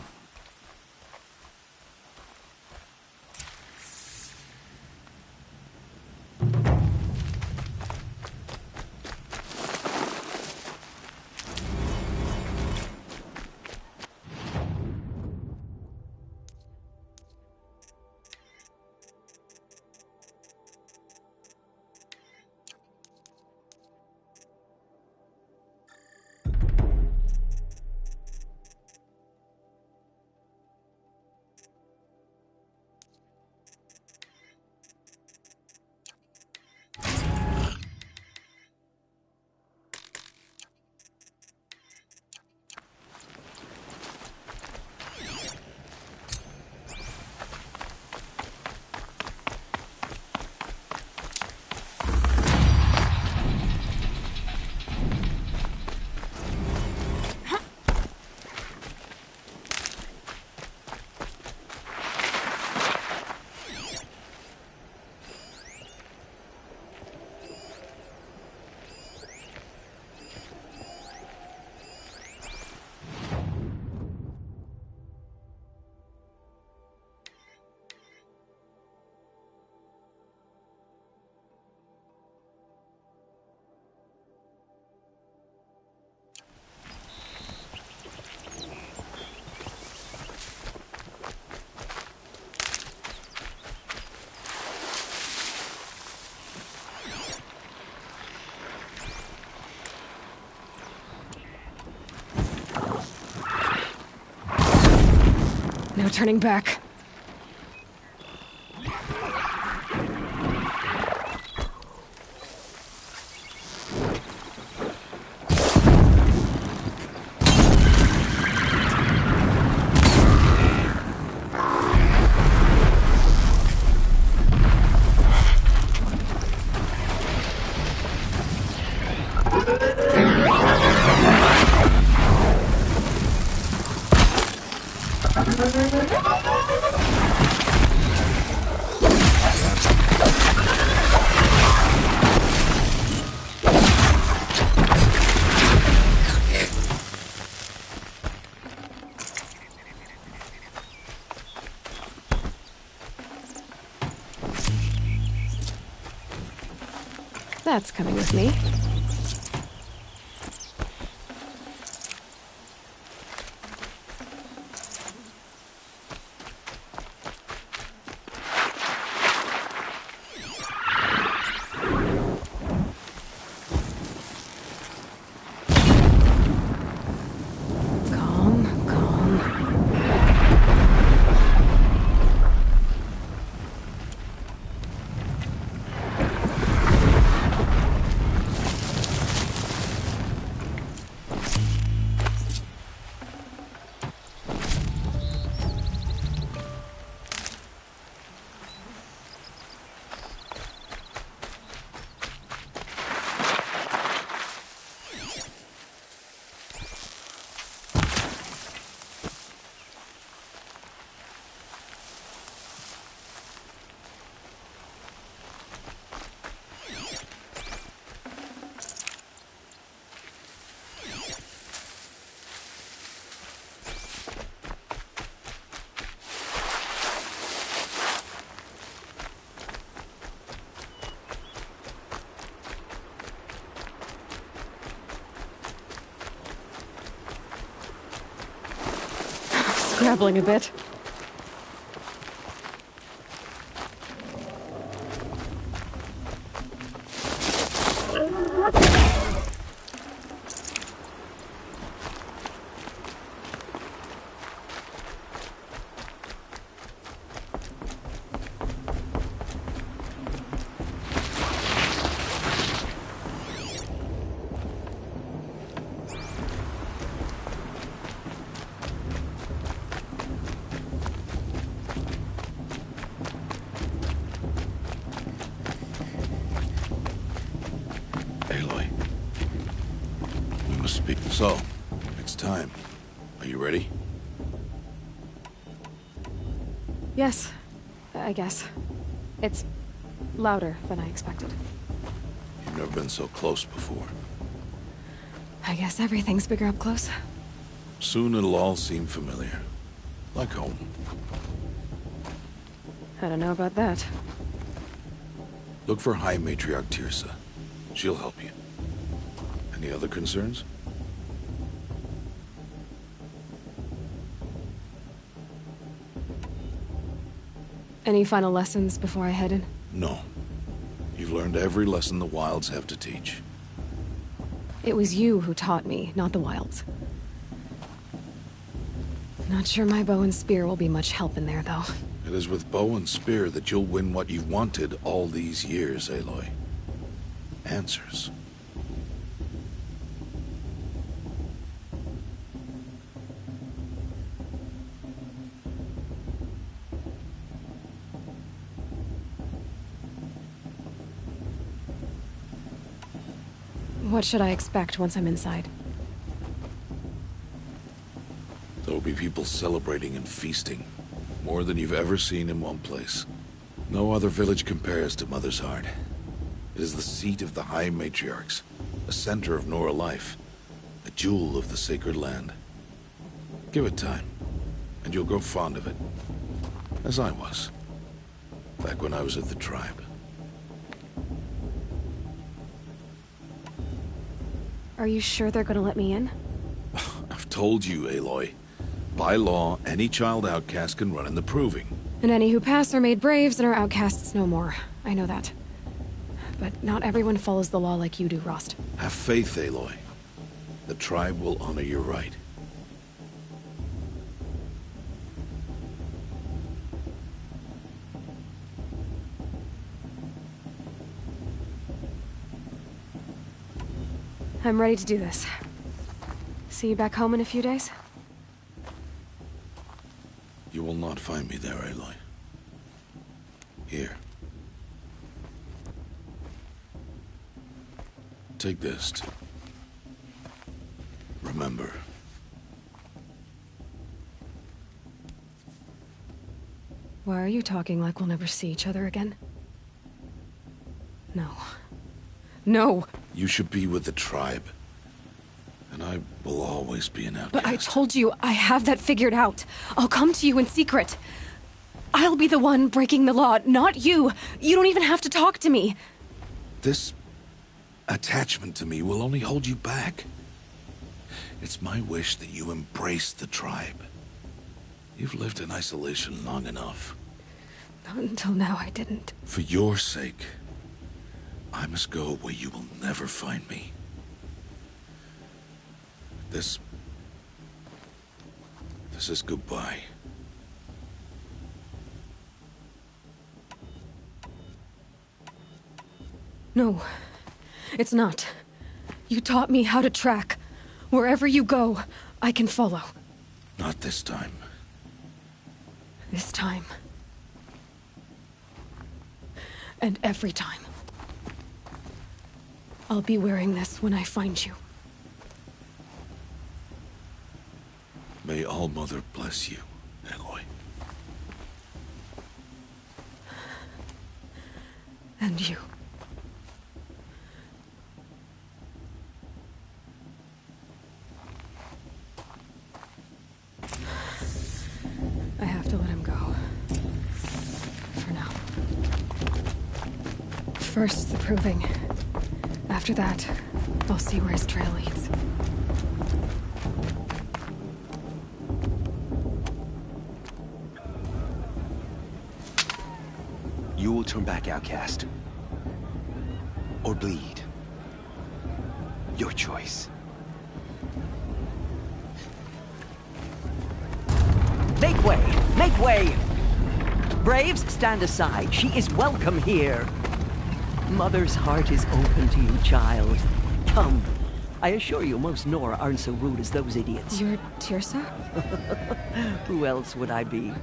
Speaker 1: no turning back. That's coming with me. Calm, calm. Scrabbling a bit.
Speaker 2: Aloy. We must speak. So, it's time. Are you ready?
Speaker 1: Yes, I guess. It's louder than I expected.
Speaker 2: You've never been so close before.
Speaker 1: I guess everything's bigger up close.
Speaker 2: Soon it'll all seem familiar. Like home.
Speaker 1: I don't know about that.
Speaker 2: Look for High Matriarch Teersa. She'll help you. Any other concerns?
Speaker 1: Any final lessons before I head in?
Speaker 2: No. You've learned every lesson the Wilds have to teach.
Speaker 1: It was you who taught me, not the Wilds. Not sure my bow and spear will be much help in there, though.
Speaker 2: It is with bow and spear that you'll win what you've wanted all these years, Aloy. Answers.
Speaker 1: What should I expect once I'm inside?
Speaker 2: There'll be people celebrating and feasting. More than you've ever seen in one place. No other village compares to Mother's Heart. It is the seat of the High Matriarchs, a center of Nora life, a jewel of the sacred land. Give it time, and you'll grow fond of it. As I was, back when I was at the tribe.
Speaker 1: Are you sure they're gonna let me in?
Speaker 2: I've told you, Aloy. By law, any child outcast can run in the Proving.
Speaker 1: And any who pass are made braves and are outcasts no more. I know that. But not everyone follows the law like you do, Rost.
Speaker 2: Have faith, Aloy. The tribe will honor your right.
Speaker 1: I'm ready to do this. See you back home in a few days?
Speaker 2: You will not find me there, Aloy. Here. Take this to remember.
Speaker 1: Why are you talking like we'll never see each other again? No. No!
Speaker 2: You should be with the tribe. And I will always be an outcast.
Speaker 1: But I told you, I have that figured out. I'll come to you in secret. I'll be the one breaking the law, not you. You don't even have to talk to me.
Speaker 2: This attachment to me will only hold you back. It's my wish that you embrace the tribe. You've lived in isolation long enough.
Speaker 1: Not until now, I didn't.
Speaker 2: For your sake, I must go where you will never find me. This is goodbye.
Speaker 1: No, it's not. You taught me how to track. Wherever you go, I can follow.
Speaker 2: Not this time.
Speaker 1: This time. And every time. I'll be wearing this when I find you.
Speaker 2: May All-Mother bless you, Aloy.
Speaker 1: And you. I have to let him go. For now. First, the proving. After that, I'll see where his trail leads.
Speaker 10: You will turn back, outcast. Or bleed. Your choice.
Speaker 11: Make way! Make way! Braves, stand aside. She is welcome here. Mother's heart is open to you, child. Come. I assure you, most Nora aren't so rude as those idiots.
Speaker 1: You're Teersa?
Speaker 11: Who else would I be?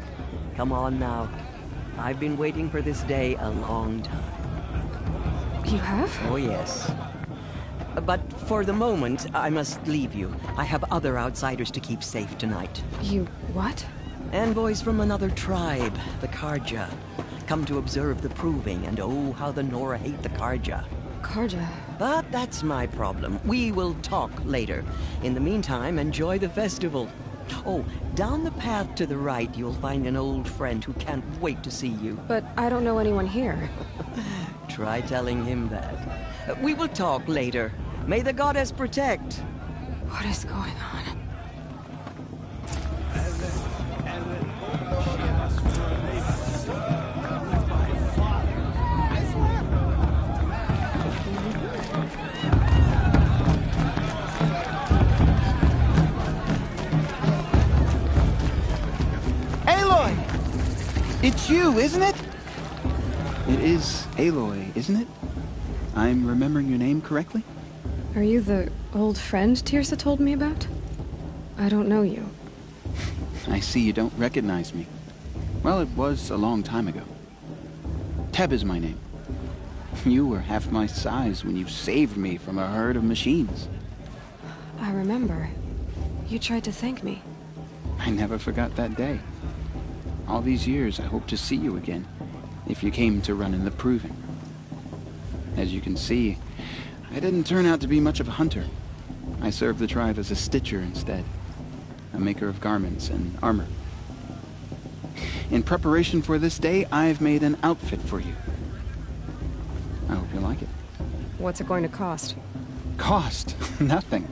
Speaker 11: Come on now. I've been waiting for this day a long time.
Speaker 1: You have?
Speaker 11: Oh, yes. But for the moment, I must leave you. I have other outsiders to keep safe tonight.
Speaker 1: You what?
Speaker 11: Envoys from another tribe, the Carja. Come to observe the proving, and oh, how the Nora hate the Carja.
Speaker 1: Carja?
Speaker 11: But that's my problem. We will talk later. In the meantime, enjoy the festival. Oh, down the path to the right, you'll find an old friend who can't wait to see you.
Speaker 1: But I don't know anyone here.
Speaker 11: Try telling him that. We will talk later. May the goddess protect.
Speaker 1: What is going on?
Speaker 12: It's you, isn't it? It is Aloy, isn't it? I'm remembering your name correctly?
Speaker 1: Are you the old friend Teersa told me about? I don't know you.
Speaker 12: I see you don't recognize me. Well, it was a long time ago. Teb is my name. You were half my size when you saved me from a herd of machines.
Speaker 1: I remember. You tried to thank me.
Speaker 12: I never forgot that day. All these years, I hope to see you again, if you came to run in the Proving. As you can see, I didn't turn out to be much of a hunter. I served the tribe as a stitcher instead, a maker of garments and armor. In preparation for this day, I've made an outfit for you. I hope you like it.
Speaker 1: What's it going to cost?
Speaker 12: Cost? Nothing.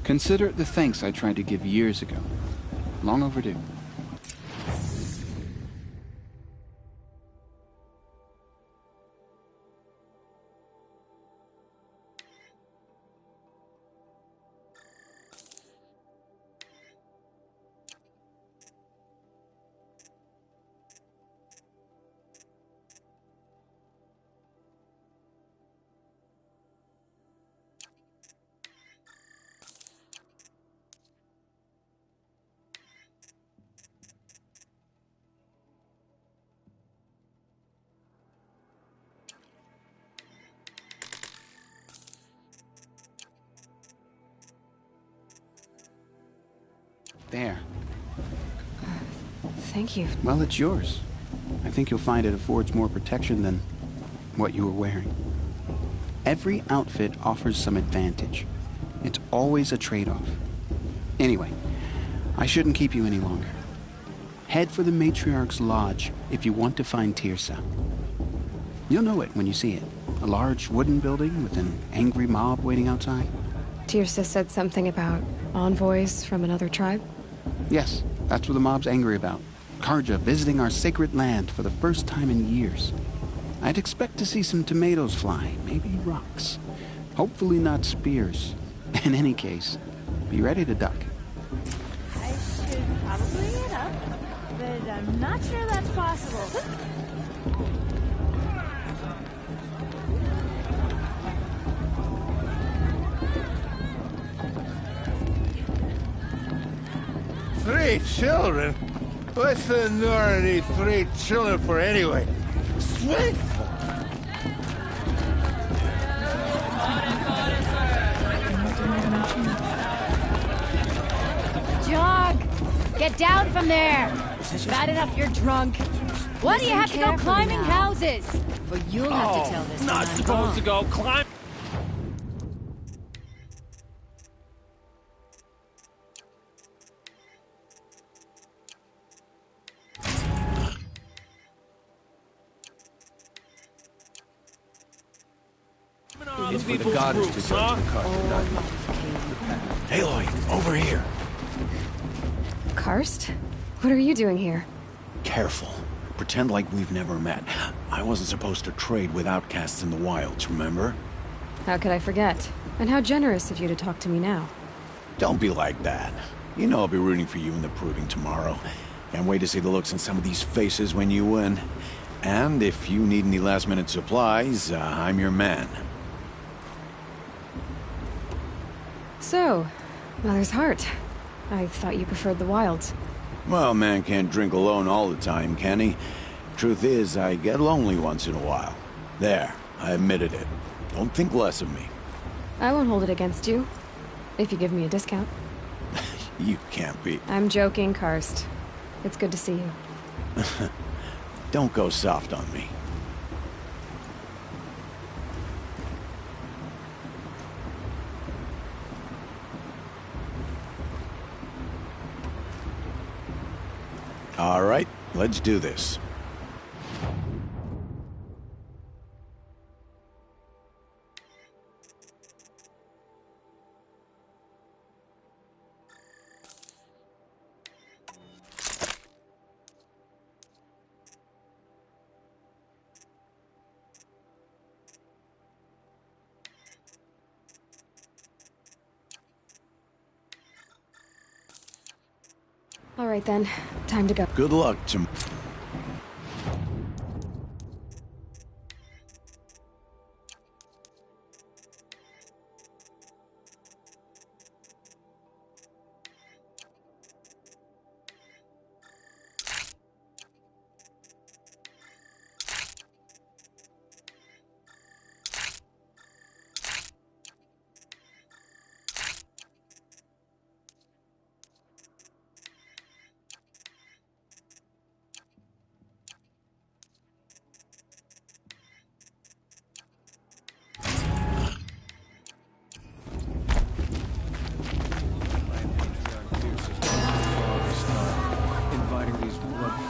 Speaker 12: Consider it the thanks I tried to give years ago. Long overdue. There.
Speaker 1: Thank you.
Speaker 12: Well, it's yours. I think you'll find it affords more protection than what you were wearing. Every outfit offers some advantage. It's always a trade-off. Anyway, I shouldn't keep you any longer. Head for the Matriarch's Lodge if you want to find Teersa. You'll know it when you see it. A large wooden building with an angry mob waiting outside.
Speaker 1: Teersa said something about envoys from another tribe?
Speaker 12: Yes, that's what the mob's angry about. Carja visiting our sacred land for the first time in years. I'd expect to see some tomatoes fly, maybe rocks. Hopefully not spears. In any case, be ready to duck.
Speaker 13: I should probably get up, but I'm not sure that's possible.
Speaker 14: Three children? What's the Nora need 3 children for anyway? Sweet!
Speaker 13: Jog! Get down from there! Bad enough you're drunk. Why do you have to go climbing houses?
Speaker 15: But you'll have to tell this.
Speaker 9: Not supposed to go climb.
Speaker 5: It's for the goddess to judge the Karst, not me.
Speaker 8: Aloy, over here.
Speaker 1: Karst? What are you doing here?
Speaker 8: Careful. Pretend like we've never met. I wasn't supposed to trade with outcasts in the wilds, remember?
Speaker 1: How could I forget? And how generous of you to talk to me now.
Speaker 8: Don't be like that. You know I'll be rooting for you in the proving tomorrow. Can't wait to see the looks on some of these faces when you win. And if you need any last-minute supplies, I'm your man.
Speaker 1: So, Mother's Heart. I thought you preferred the wilds.
Speaker 8: Well, man can't drink alone all the time, can he? Truth is, I get lonely once in a while. There, I admitted it. Don't think less of me.
Speaker 1: I won't hold it against you, if you give me a discount.
Speaker 8: You can't be.
Speaker 1: I'm joking, Karst. It's good to see you.
Speaker 8: Don't go soft on me. All right, let's do this.
Speaker 1: All right then, time to go.
Speaker 8: Good luck, Jim.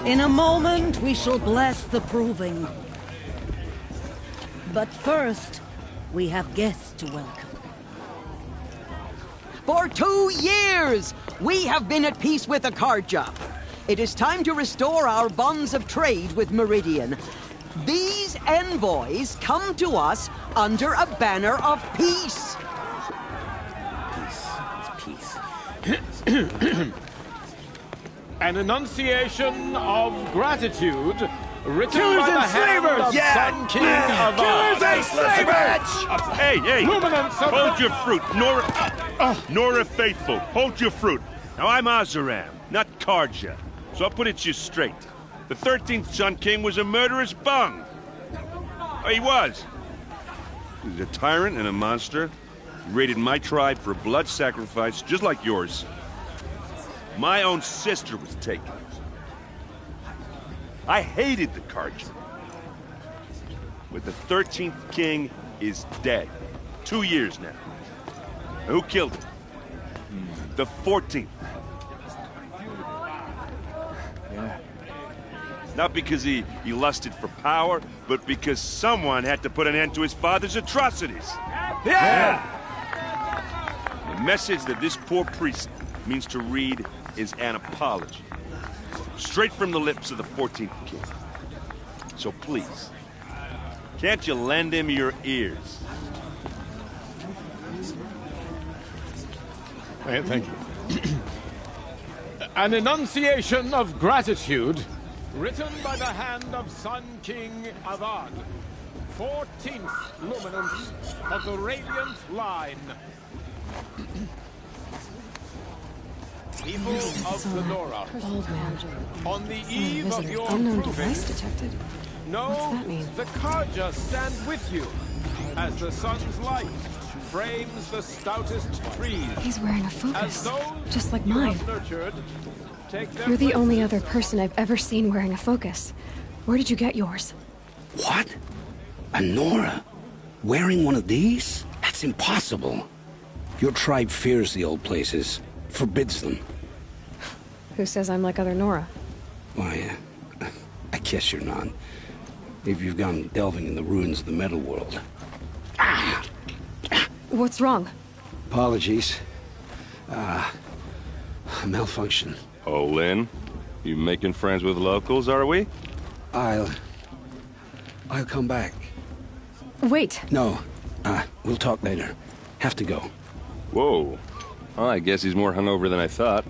Speaker 4: In a moment, we shall bless the proving. But first, we have guests to welcome.
Speaker 11: For 2 years, we have been at peace with the Carja. It is time to restore our bonds of trade with Meridian. These envoys come to us under a banner of peace.
Speaker 10: Peace. It's peace.
Speaker 16: An enunciation of gratitude written
Speaker 14: Killers
Speaker 16: by the
Speaker 14: and
Speaker 16: hand
Speaker 14: slavers!
Speaker 16: of
Speaker 14: Yeah!
Speaker 16: Sun King
Speaker 14: Yeah!
Speaker 16: of
Speaker 14: Killers and slavers!
Speaker 17: Hey, hey!
Speaker 16: Luminance of
Speaker 17: Hold your fruit, Nora Faithful. Hold your fruit. Now I'm Azaram, not Carja, so I'll put it to you straight. The 13th Sun King was a murderous bung. Oh, he was. He was a tyrant and a monster. He raided my tribe for blood sacrifice, just like yours. My own sister was taken. I hated the Carja. But the 13th king is dead. 2 years now. Who killed him? The 14th.
Speaker 9: Yeah.
Speaker 17: Not because he lusted for power, but because someone had to put an end to his father's atrocities.
Speaker 9: Yeah!
Speaker 17: The message that this poor priest means to read is an apology. Straight from the lips of the 14th king. So please, can't you lend him your ears?
Speaker 16: Thank you. An enunciation of gratitude written by the hand of Sun King Avad, 14th luminance of the Radiant Line. People of the Nora,
Speaker 1: Old man.
Speaker 16: on the eve of your
Speaker 1: Unknown
Speaker 16: proving,
Speaker 1: device detected.
Speaker 16: know
Speaker 1: What's that mean?
Speaker 16: the Carja stand with you as the sun's light frames the stoutest trees.
Speaker 1: He's wearing a
Speaker 16: As
Speaker 1: focus,
Speaker 16: those
Speaker 1: just like
Speaker 16: you
Speaker 1: mine.
Speaker 16: have nurtured, take their
Speaker 1: You're the only
Speaker 16: places.
Speaker 1: other person I've ever seen wearing a focus. Where did you get yours?
Speaker 10: What? A Nora? Wearing one of these? That's impossible. Your tribe fears the old places, forbids them.
Speaker 1: Who says I'm like other Nora?
Speaker 10: Why, I guess you're not. If you've gone delving in the ruins of the metal world.
Speaker 1: What's wrong?
Speaker 10: Apologies. Malfunction.
Speaker 17: Oh, Lynn, you making friends with locals, are we?
Speaker 10: I'll come back.
Speaker 1: Wait.
Speaker 10: No, we'll talk later. Have to go.
Speaker 17: Whoa. Well, I guess he's more hungover than I thought.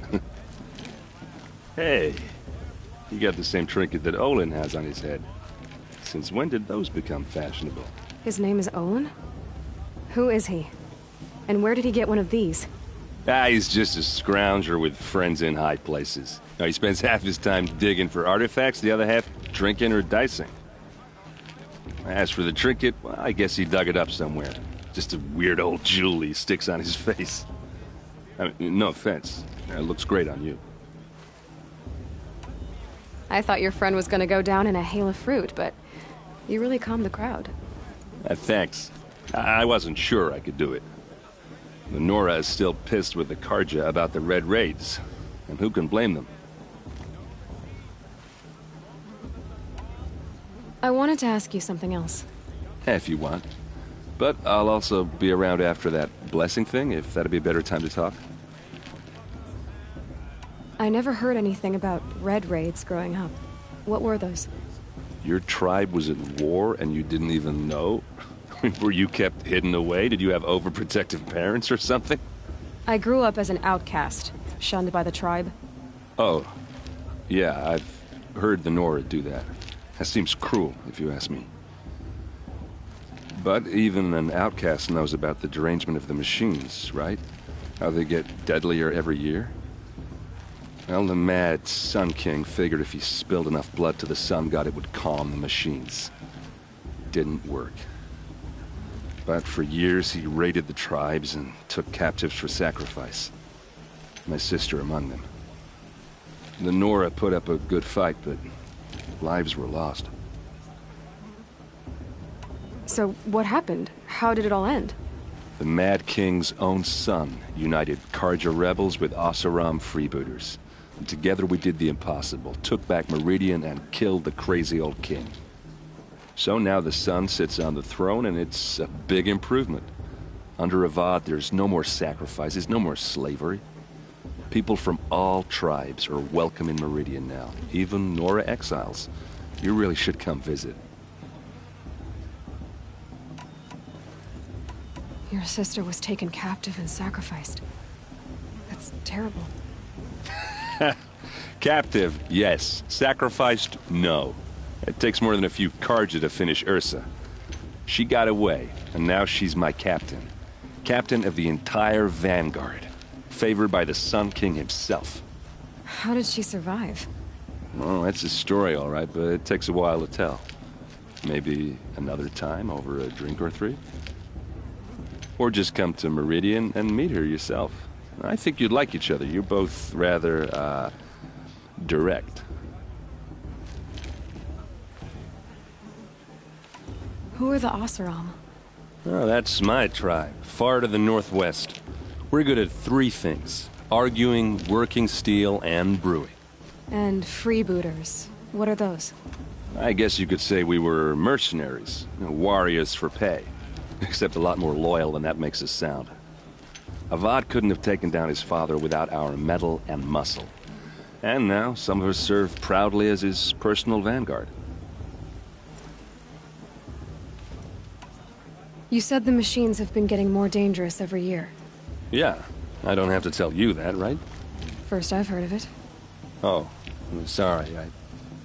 Speaker 17: Hey, you got the same trinket that Olin has on his head. Since when did those become fashionable?
Speaker 1: His name is Olin? Who is he? And where did he get one of these?
Speaker 17: He's just a scrounger with friends in high places. Now, he spends half his time digging for artifacts, the other half drinking or dicing. As for the trinket, well, I guess he dug it up somewhere. Just a weird old jewel he sticks on his face. I mean, no offense. It looks great on you.
Speaker 1: I thought your friend was gonna go down in a hail of fruit, but you really calmed the crowd.
Speaker 17: Thanks. I wasn't sure I could do it. The Nora is still pissed with the Carja about the Red Raids, and who can blame them?
Speaker 1: I wanted to ask you something else.
Speaker 17: If you want. But I'll also be around after that blessing thing, if that'd be a better time to talk.
Speaker 1: I never heard anything about Red Raids growing up. What were those?
Speaker 17: Your tribe was at war and you didn't even know? Were you kept hidden away? Did you have overprotective parents or something?
Speaker 1: I grew up as an outcast, shunned by the tribe.
Speaker 17: Oh, yeah, I've heard the Nora do that. That seems cruel, if you ask me. But even an outcast knows about the derangement of the machines, right? How they get deadlier every year? Well, the mad Sun King figured if he spilled enough blood to the Sun God, it would calm the machines. Didn't work. But for years, he raided the tribes and took captives for sacrifice. My sister among them. The Nora put up a good fight, but lives were lost.
Speaker 1: So what happened? How did it all end?
Speaker 17: The Mad King's own son united Carja rebels with Oseram freebooters. And together we did the impossible, took back Meridian and killed the crazy old king. So now the son sits on the throne and it's a big improvement. Under Avad, there's no more sacrifices, no more slavery. People from all tribes are welcome in Meridian now, even Nora exiles. You really should come visit.
Speaker 1: Your sister was taken captive and sacrificed. That's terrible.
Speaker 17: Captive, yes. Sacrificed, no. It takes more than a few Carja to finish Ursa. She got away, and now she's my captain. Captain of the entire Vanguard. Favored by the Sun King himself.
Speaker 1: How did she survive?
Speaker 17: Well, that's a story, all right, but it takes a while to tell. Maybe another time over a drink or three? Or just come to Meridian and meet her yourself.
Speaker 18: I think you'd like each other. You're both rather, direct.
Speaker 1: Who are the Oseram?
Speaker 18: Oh, that's my tribe, far to the northwest. We're good at three things: arguing, working steel, and brewing.
Speaker 1: And freebooters. What are those?
Speaker 18: I guess you could say we were mercenaries, warriors for pay. Except a lot more loyal than that makes us sound. Avad couldn't have taken down his father without our metal and muscle. And now, some of us serve proudly as his personal vanguard.
Speaker 1: You said the machines have been getting more dangerous every year.
Speaker 18: Yeah, I don't have to tell you that, right?
Speaker 1: First I've heard of it.
Speaker 18: Oh, I'm sorry, I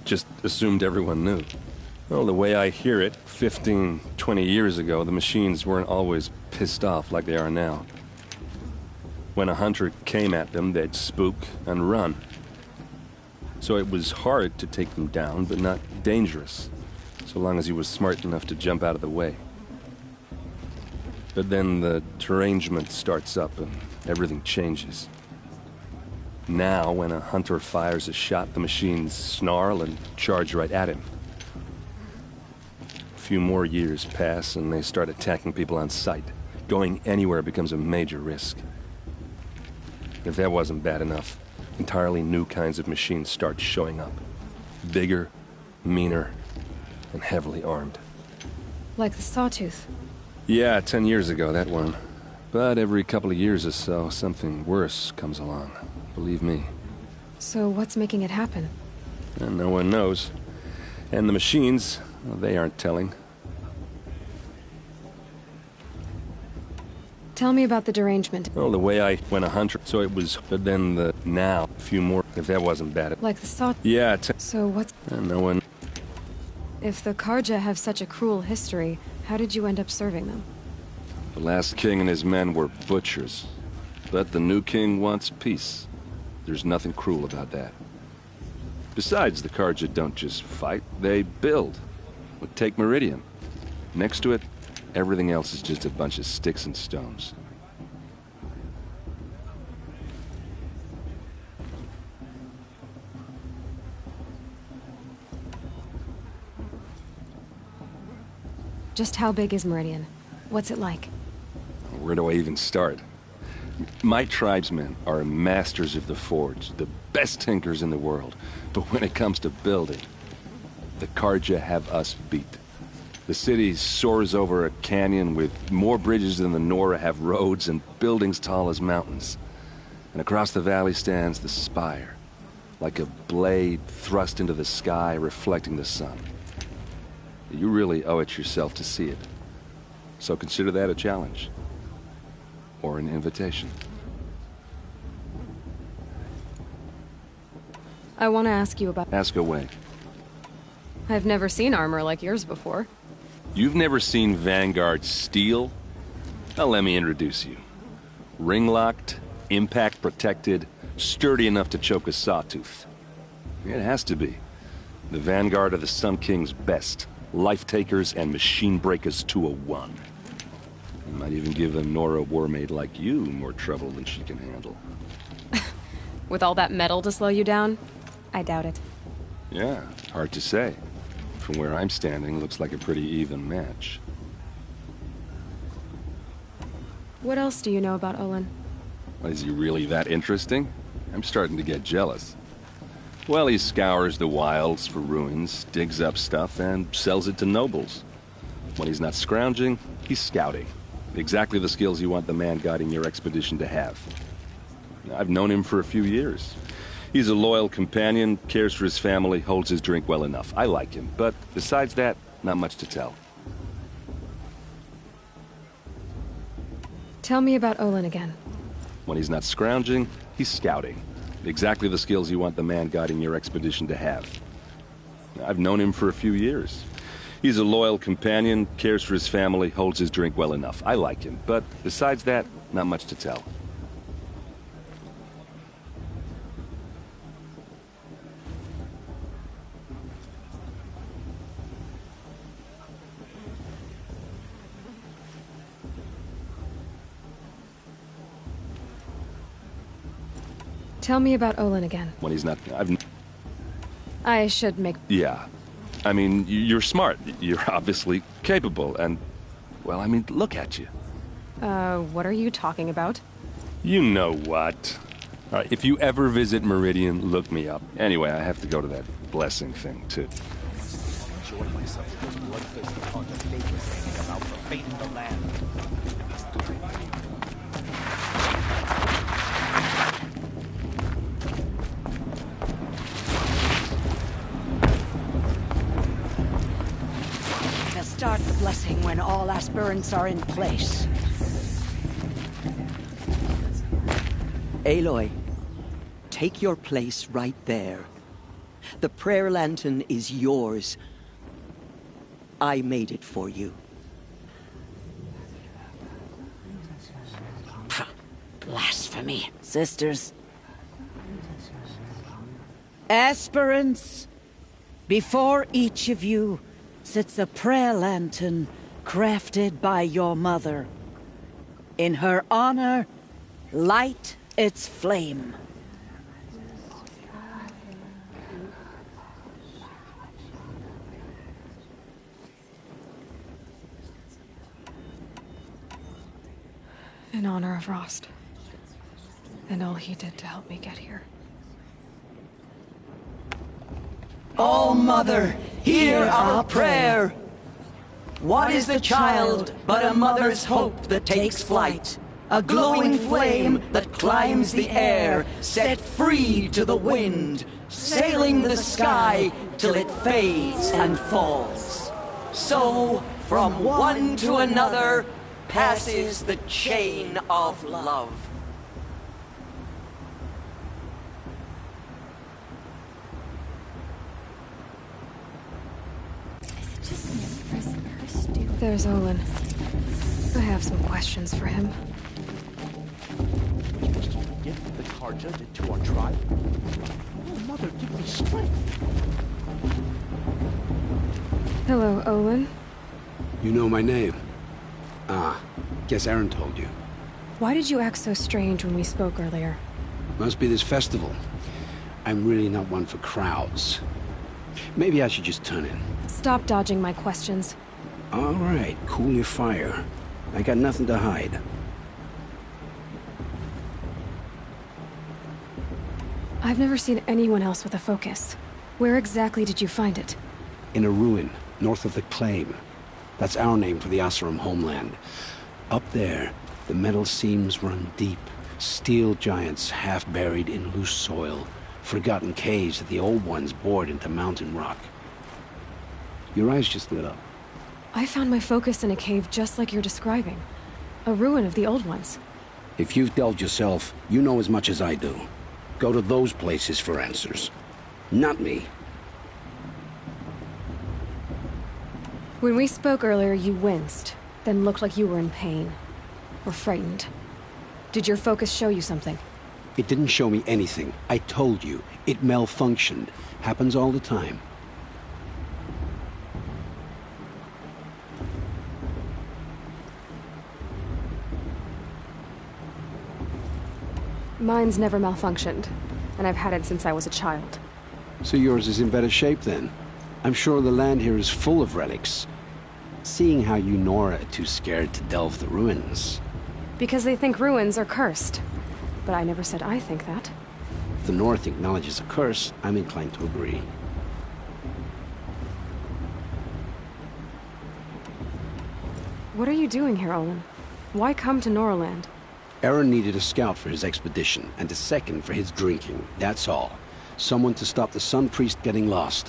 Speaker 18: just assumed everyone knew. Well, the way I hear it, 15, 20 years ago, the machines weren't always pissed off like they are now. When a hunter came at them, they'd spook and run. So it was hard to take them down, but not dangerous, so long as he was smart enough to jump out of the way. But then the derangement starts up and everything changes. Now, when a hunter fires a shot, the machines snarl and charge right at him. A few more years pass and they start attacking people on sight. Going anywhere becomes a major risk. If that wasn't bad enough, entirely new kinds of machines start showing up. Bigger, meaner, and heavily armed.
Speaker 1: Like the Sawtooth.
Speaker 18: Yeah, 10 years ago, that one. But every couple of years or so, something worse comes along. Believe me.
Speaker 1: So what's making it happen?
Speaker 18: And no one knows. And the machines, well, they aren't telling.
Speaker 1: Tell me about the derangement.
Speaker 18: Well, the way I went a hunter, so it was, but then now, a few more, if that wasn't bad.
Speaker 1: Like the Sawtooth?
Speaker 18: Yeah,
Speaker 1: so what's...
Speaker 18: And no one...
Speaker 1: If the Karja have such a cruel history, how did you end up serving them?
Speaker 18: The last king and his men were butchers. But the new king wants peace. There's nothing cruel about that. Besides, the Karja don't just fight, they build. But take Meridian. Next to it, everything else is just a bunch of sticks and stones.
Speaker 1: Just how big is Meridian? What's it like?
Speaker 18: Where do I even start? My tribesmen are masters of the forge, the best tinkers in the world. But when it comes to building, the Karja have us beat. The city soars over a canyon with more bridges than the Nora have roads and buildings tall as mountains. And across the valley stands the spire, like a blade thrust into the sky reflecting the sun. You really owe it yourself to see it. So consider that a challenge. Or an invitation.
Speaker 1: I want to ask you about...
Speaker 18: Ask away.
Speaker 1: I've never seen armor like yours before.
Speaker 18: You've never seen Vanguard steel? Well, let me introduce you. Ring-locked, impact-protected, sturdy enough to choke a sawtooth. It has to be. The Vanguard are the Sun King's best. Life-takers and machine breakers to a one. You might even give a Nora warmaid like you more trouble than she can handle.
Speaker 1: With all that metal to slow you down? I doubt it.
Speaker 18: Yeah, hard to say. From where I'm standing, looks like a pretty even match.
Speaker 1: What else do you know about Olin?
Speaker 18: Is he really that interesting? I'm starting to get jealous. Well, he scours the wilds for ruins, digs up stuff, and sells it to nobles. When he's not scrounging, he's scouting. Exactly the skills you want the man guiding your expedition to have. I've known him for a few years. He's a loyal companion, cares for his family, holds his drink well enough. I like him, but besides that, not much to tell.
Speaker 1: Tell me about Olin again.
Speaker 18: When he's not scrounging, he's scouting. Exactly the skills you want the man guiding your expedition to have. I've known him for a few years. He's a loyal companion, cares for his family, holds his drink well enough. I like him, but besides that, not much to tell.
Speaker 1: Tell me about Olin again.
Speaker 18: When he's not...
Speaker 1: I should make...
Speaker 18: Yeah. I mean, you're smart. You're obviously capable, and... Well, I mean, look at you.
Speaker 1: What are you talking about?
Speaker 18: You know what. All right, if you ever visit Meridian, look me up. Anyway, I have to go to that blessing thing, too.
Speaker 19: Enjoy myself with those bloodthirsty contemplation hanging about the fate of the land.
Speaker 11: Start the blessing when all aspirants are in place. Aloy, take your place right there. The prayer lantern is yours. I made it for you.
Speaker 4: Blasphemy. Sisters. Aspirants, before each of you sits a prayer lantern crafted by your mother. In her honor, light its flame.
Speaker 1: In honor of Rost. And all he did to help me get here.
Speaker 11: Oh, Mother, hear our prayer. What is the child but a mother's hope that takes flight? A glowing flame that climbs the air, set free to the wind, sailing the sky till it fades and falls. So, from one to another, passes the chain of love.
Speaker 1: There's Olin. I have some questions for him.
Speaker 19: Gift the Carja did to our tribe? Oh, Mother, give me strength.
Speaker 1: Hello, Olin.
Speaker 10: You know my name? Ah, guess Aaron told you.
Speaker 1: Why did you act so strange when we spoke earlier?
Speaker 10: Must be this festival. I'm really not one for crowds. Maybe I should just turn in.
Speaker 1: Stop dodging my questions.
Speaker 10: All right, cool your fire. I got nothing to hide.
Speaker 1: I've never seen anyone else with a focus. Where exactly did you find it?
Speaker 10: In a ruin, north of the Claim. That's our name for the Oseram homeland. Up there, the metal seams run deep. Steel giants half buried in loose soil. Forgotten caves that the old ones bored into mountain rock. Your eyes just lit up.
Speaker 1: I found my focus in a cave just like you're describing. A ruin of the old ones.
Speaker 10: If you've delved yourself, you know as much as I do. Go to those places for answers. Not me.
Speaker 1: When we spoke earlier, you winced, then looked like you were in pain. Or frightened. Did your focus show you something?
Speaker 10: It didn't show me anything. I told you. It malfunctioned. Happens all the time.
Speaker 1: Mine's never malfunctioned, and I've had it since I was a child.
Speaker 10: So yours is in better shape then? I'm sure the land here is full of relics. Seeing how you Nora are too scared to delve the ruins.
Speaker 1: Because they think ruins are cursed. But I never said I think that.
Speaker 10: If the North acknowledges a curse, I'm inclined to agree.
Speaker 1: What are you doing here, Olin? Why come to Noraland?
Speaker 10: Aaron needed a scout for his expedition, and a second for his drinking, that's all. Someone to stop the Sun Priest getting lost.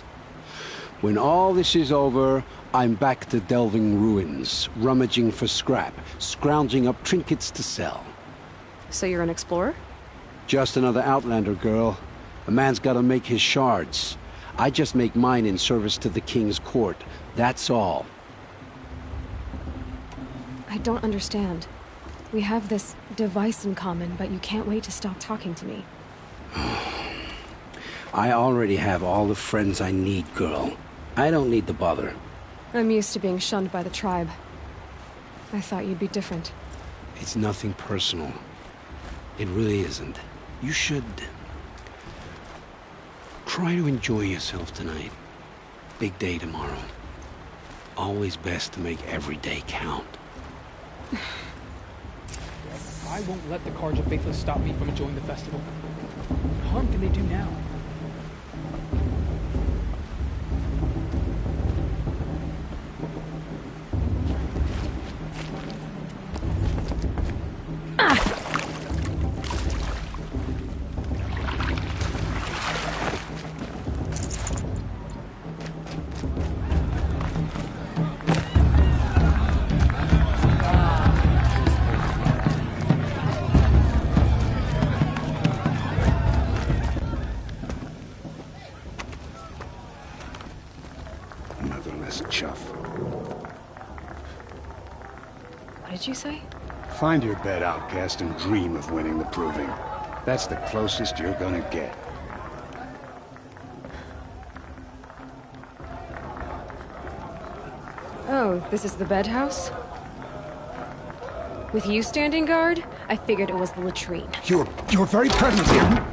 Speaker 10: When all this is over, I'm back to delving ruins, rummaging for scrap, scrounging up trinkets to sell.
Speaker 1: So you're an explorer?
Speaker 10: Just another Outlander, girl. A man's gotta make his shards. I just make mine in service to the King's court, that's all.
Speaker 1: I don't understand. We have this device in common, but you can't wait to stop talking to me.
Speaker 10: I already have all the friends I need, girl. I don't need the bother.
Speaker 1: I'm used to being shunned by the tribe. I thought you'd be different.
Speaker 10: It's nothing personal. It really isn't. You should Try to enjoy yourself tonight. Big day tomorrow. Always best to make every day count.
Speaker 20: I won't let the Carja Faithless stop me from enjoying the festival. What harm can they do now?
Speaker 10: Motherless chuff.
Speaker 1: What did you say?
Speaker 10: Find your bed, outcast, and dream of winning the Proving. That's the closest you're gonna get.
Speaker 1: Oh, this is the bed house? With you standing guard, I figured it was the latrine.
Speaker 10: Your very presence here.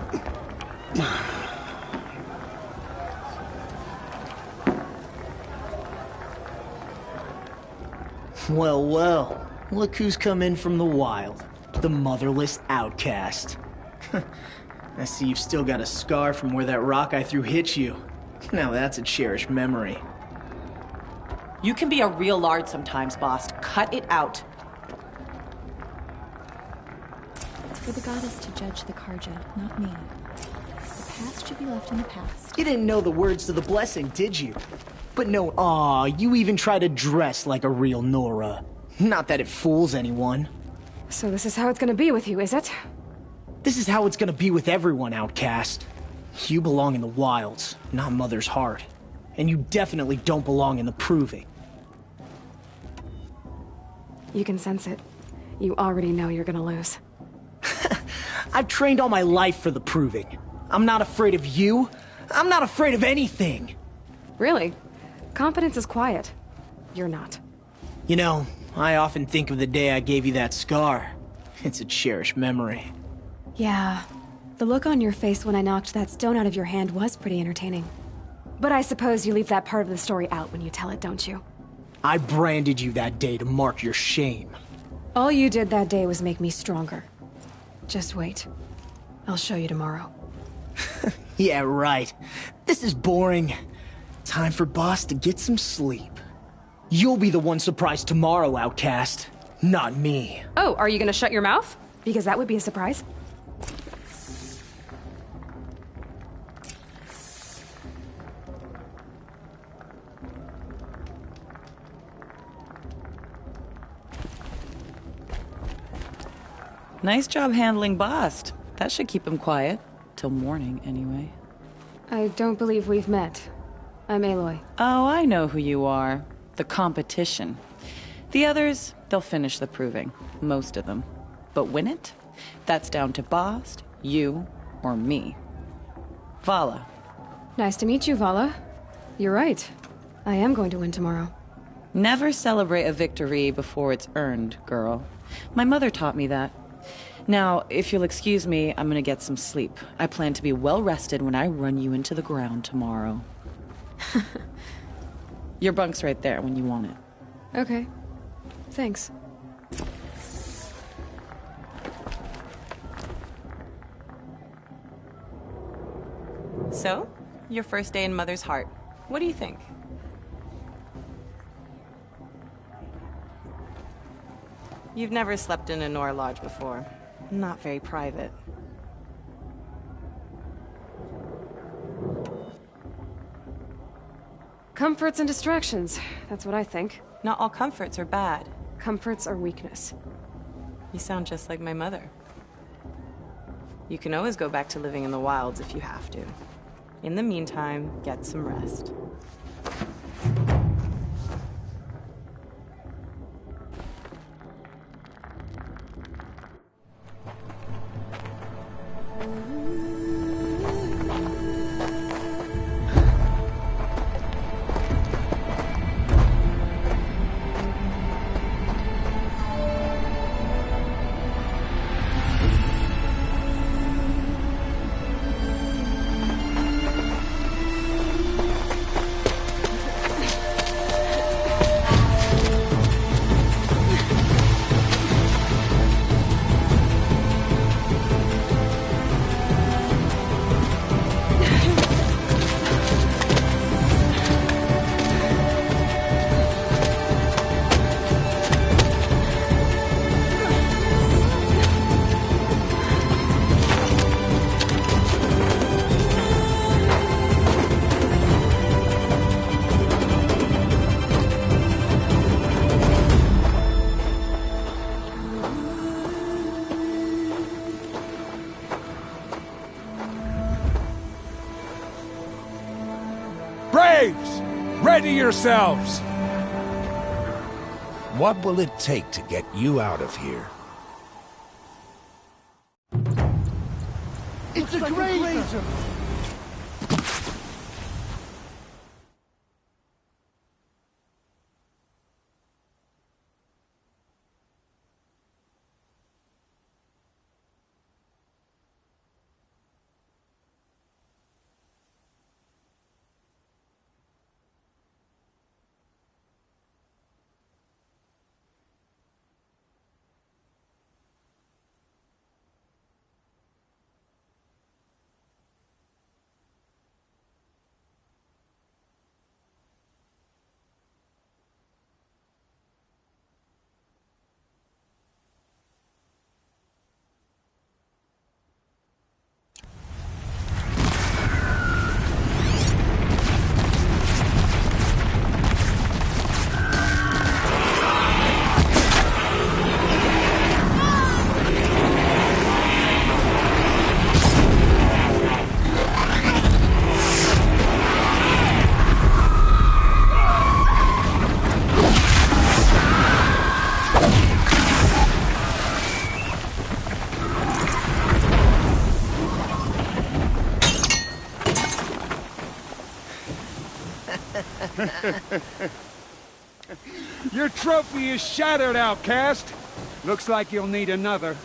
Speaker 21: Well, well. Look who's come in from the wild. The motherless outcast. I see you've still got a scar from where that rock I threw hit you. Now that's a cherished memory.
Speaker 3: You can be a real lard sometimes, boss. Cut it out.
Speaker 15: It's for the goddess to judge the Carja, not me. The past should be left in the past.
Speaker 21: You didn't know the words to the blessing, did you? But no, aw, you even try to dress like a real Nora. Not that it fools anyone.
Speaker 1: So this is how it's gonna be with you, is it?
Speaker 21: This is how it's gonna be with everyone, outcast. You belong in the wilds, not Mother's heart. And you definitely don't belong in the Proving.
Speaker 1: You can sense it. You already know you're gonna lose.
Speaker 21: I've trained all my life for the Proving. I'm not afraid of you. I'm not afraid of anything.
Speaker 1: Really? Confidence is quiet. You're not.
Speaker 21: You know, I often think of the day I gave you that scar. It's a cherished memory.
Speaker 1: Yeah. The look on your face when I knocked that stone out of your hand was pretty entertaining. But I suppose you leave that part of the story out when you tell it, don't you?
Speaker 21: I branded you that day to mark your shame.
Speaker 1: All you did that day was make me stronger. Just wait. I'll show you tomorrow.
Speaker 21: Yeah, right. This is boring. Time for Boss to get some sleep. You'll be the one surprised tomorrow, outcast. Not me.
Speaker 1: Oh, are you gonna shut your mouth? Because that would be a surprise.
Speaker 3: Nice job handling Bast. That should keep him quiet. Till morning, anyway.
Speaker 1: I don't believe we've met. I'm Aloy.
Speaker 3: Oh, I know who you are. The competition. The others, they'll finish the Proving. Most of them. But win it? That's down to Bast, you, or me. Vala.
Speaker 1: Nice to meet you, Vala. You're right. I am going to win tomorrow.
Speaker 3: Never celebrate a victory before it's earned, girl. My mother taught me that. Now, if you'll excuse me, I'm gonna get some sleep. I plan to be well rested when I run you into the ground tomorrow. Your bunk's right there when you want it.
Speaker 1: Okay. Thanks.
Speaker 3: So, your first day in Mother's heart. What do you think? You've never slept in a Nora lodge before. Not very private.
Speaker 1: Comforts and distractions. That's what I think.
Speaker 3: Not all comforts are bad.
Speaker 1: Comforts are weakness.
Speaker 3: You sound just like my mother. You can always go back to living in the wilds if you have to. In the meantime, get some rest.
Speaker 7: Braves! Ready yourselves!
Speaker 22: What will it take to get you out of here?
Speaker 23: It's a grazer!
Speaker 7: Your trophy is shattered, outcast. Looks like you'll need another.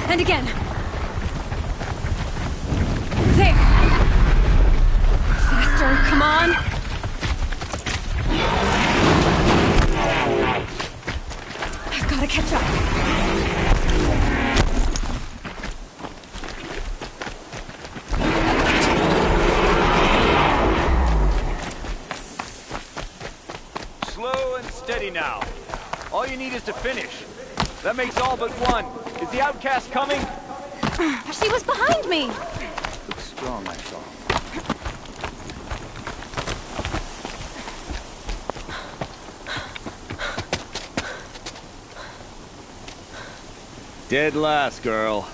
Speaker 1: And again. There. Faster, come on. I've got to catch up.
Speaker 24: Slow and steady now. All you need is to finish. That makes all but one. Is the outcast coming?
Speaker 1: She was behind me!
Speaker 24: Looks strong, I saw. Dead last, girl.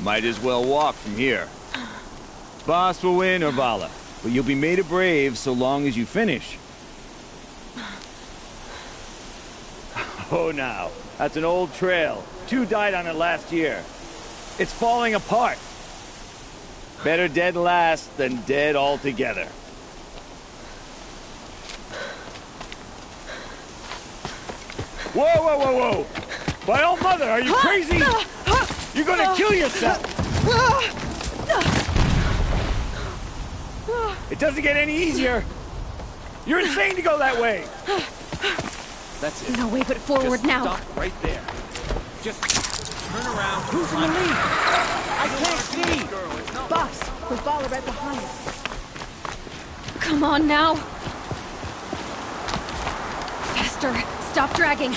Speaker 24: Might as well walk from here. Boss will win or Vala, but you'll be made a brave so long as you finish. Oh, now. That's an old trail. 2 died on it last year. It's falling apart. Better dead last than dead altogether. Whoa, whoa, whoa, whoa! My old mother, are you crazy? You're gonna kill yourself! It doesn't get any easier. You're insane to go that way. That's it.
Speaker 1: No way but forward
Speaker 24: Just
Speaker 1: now.
Speaker 24: Stop right there. Just turn around. Who's in the lead?
Speaker 21: I can't see! Boss, with Vala right behind us.
Speaker 1: Come on now. Faster. Stop dragging.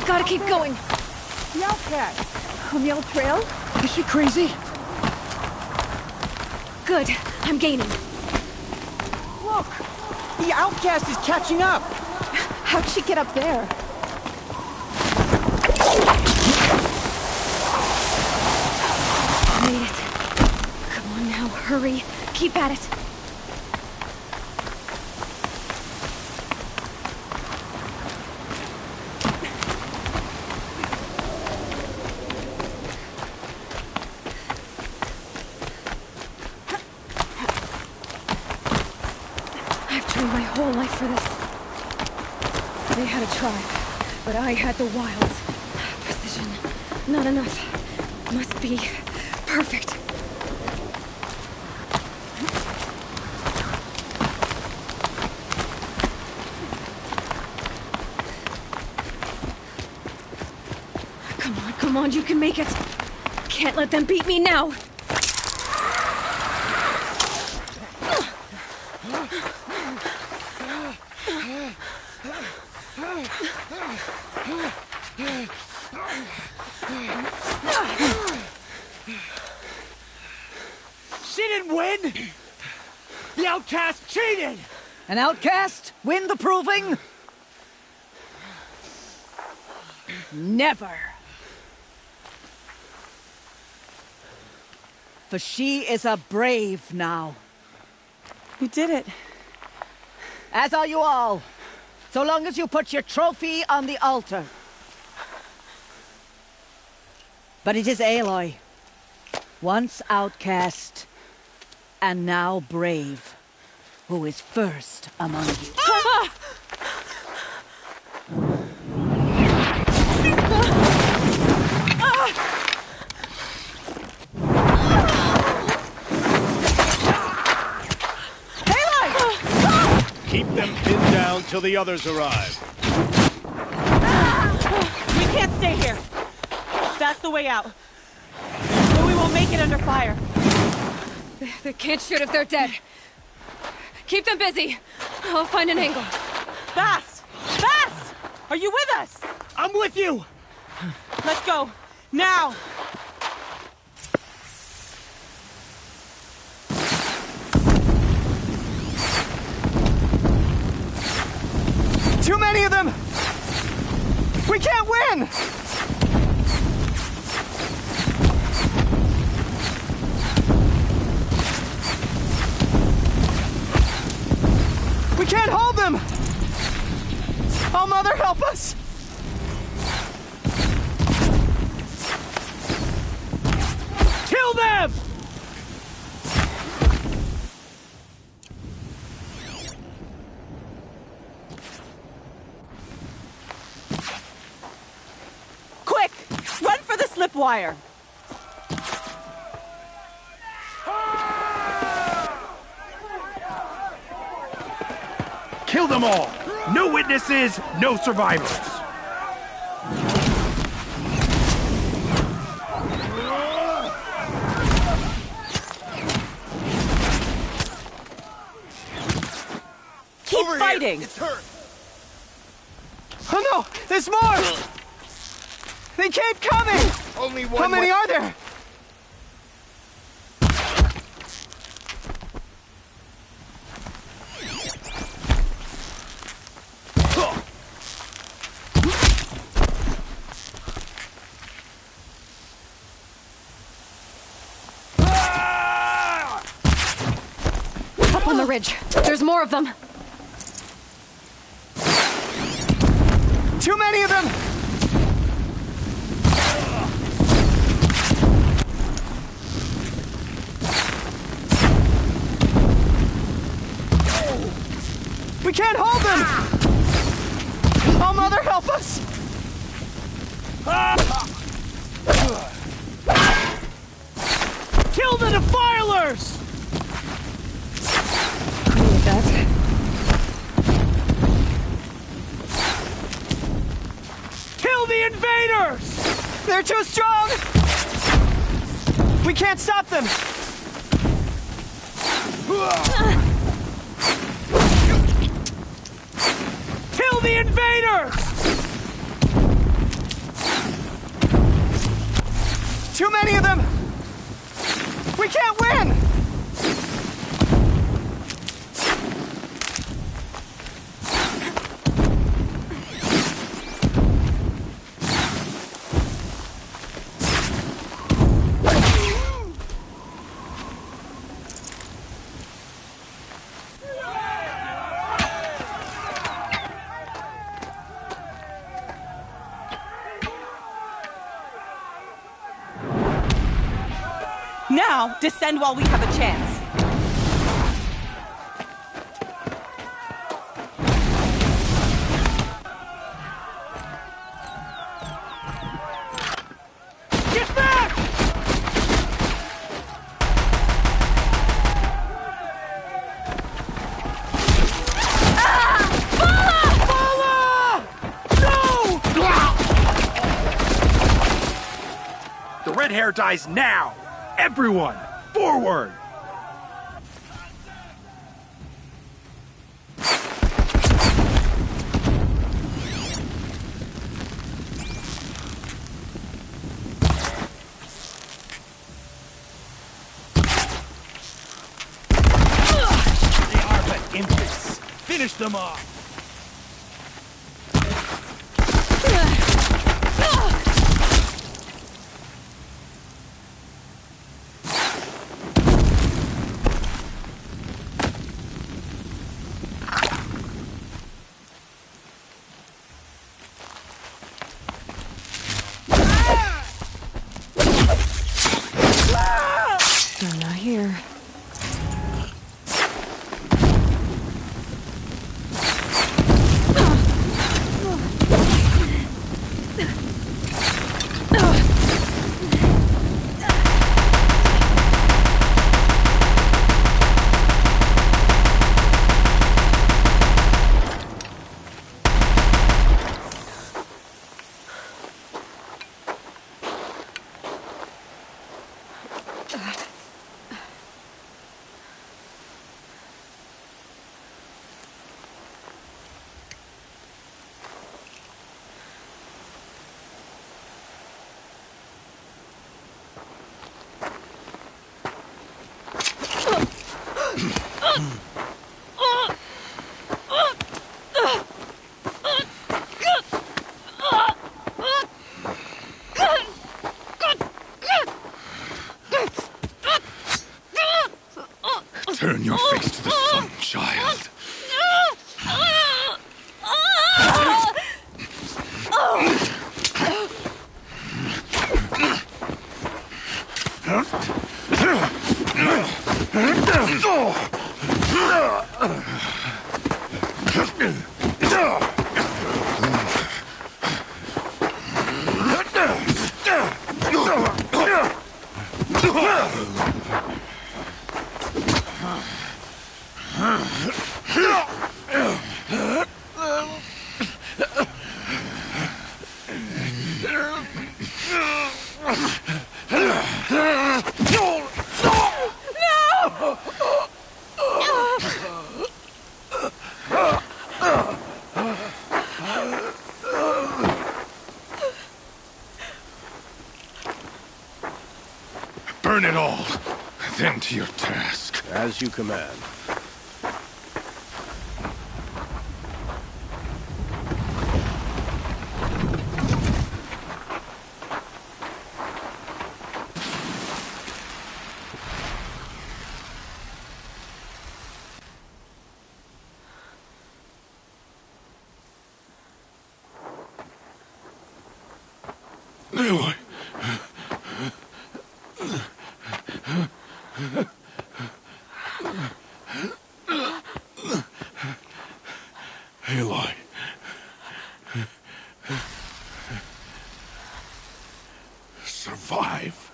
Speaker 1: Gotta keep going.
Speaker 21: The outcast. On the old trail? Is she crazy?
Speaker 1: Good. I'm gaining.
Speaker 21: Look! The outcast is catching up! How'd she get up there?
Speaker 1: Made it. Come on now, hurry. Keep at it. I've trained my whole life for this. They had a tribe, but I had the wilds. Precision. Not enough. Must be perfect. Come on, you can make it. Can't let them beat me now.
Speaker 21: She didn't win! outcast cheated!
Speaker 4: An outcast win the proving? Never. For she is a brave now.
Speaker 3: You did it.
Speaker 4: As are you all. So long as you put your trophy on the altar. But it is Aloy, once outcast, and now brave, who is first among you.
Speaker 1: Ah!
Speaker 16: Keep them pinned down till the others arrive.
Speaker 2: We can't stay here. That's the way out. But we won't make it under fire.
Speaker 1: They can't shoot if they're dead. Keep them busy. I'll find an angle.
Speaker 2: Fast! Fast! Are you with us?
Speaker 21: I'm with you!
Speaker 2: Let's go. Now!
Speaker 21: Too many of them! We can't win! We can't hold them! Oh, Mother, help us! Kill them!
Speaker 2: Quick! Run for the slip wire!
Speaker 6: Kill them all! No witnesses, no survivors!
Speaker 2: Keep fighting!
Speaker 21: It's her! Oh no! There's more! They keep coming!
Speaker 14: Only one.
Speaker 21: How many are there?
Speaker 1: Up on the ridge. There's more of them.
Speaker 21: Too many of them! We can't hold them! Oh, Mother, help us! Kill the defilers! Kill the invaders! They're too strong! We can't stop them! Kill the invaders! Too many of them! We can't win!
Speaker 2: Now, descend while we have a chance.
Speaker 21: Get back!
Speaker 6: The red hair dies now! Everyone, forward!
Speaker 14: Finish them off!
Speaker 1: They're not here.
Speaker 5: Turn your face to the sun, child. Burn it all, then to your task.
Speaker 16: As you command.
Speaker 5: Aloy. Aloy. Survive.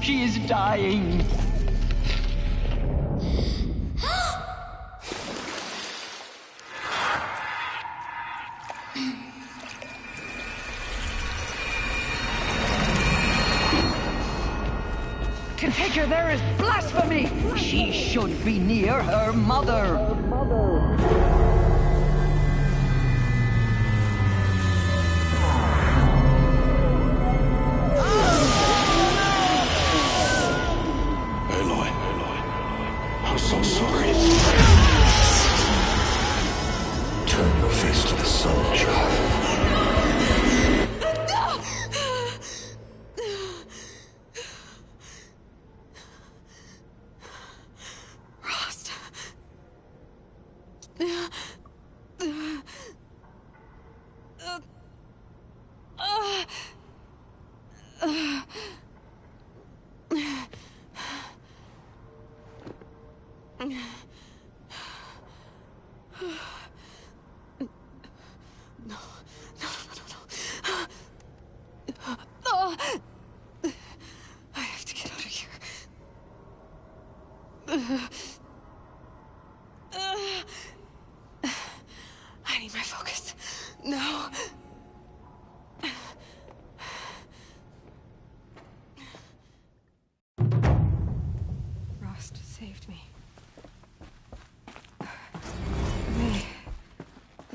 Speaker 11: She is dying. To take her there is blasphemy. She should be near her mother.
Speaker 5: I'm so sorry. Turn your face to the sun, child.
Speaker 1: Rost.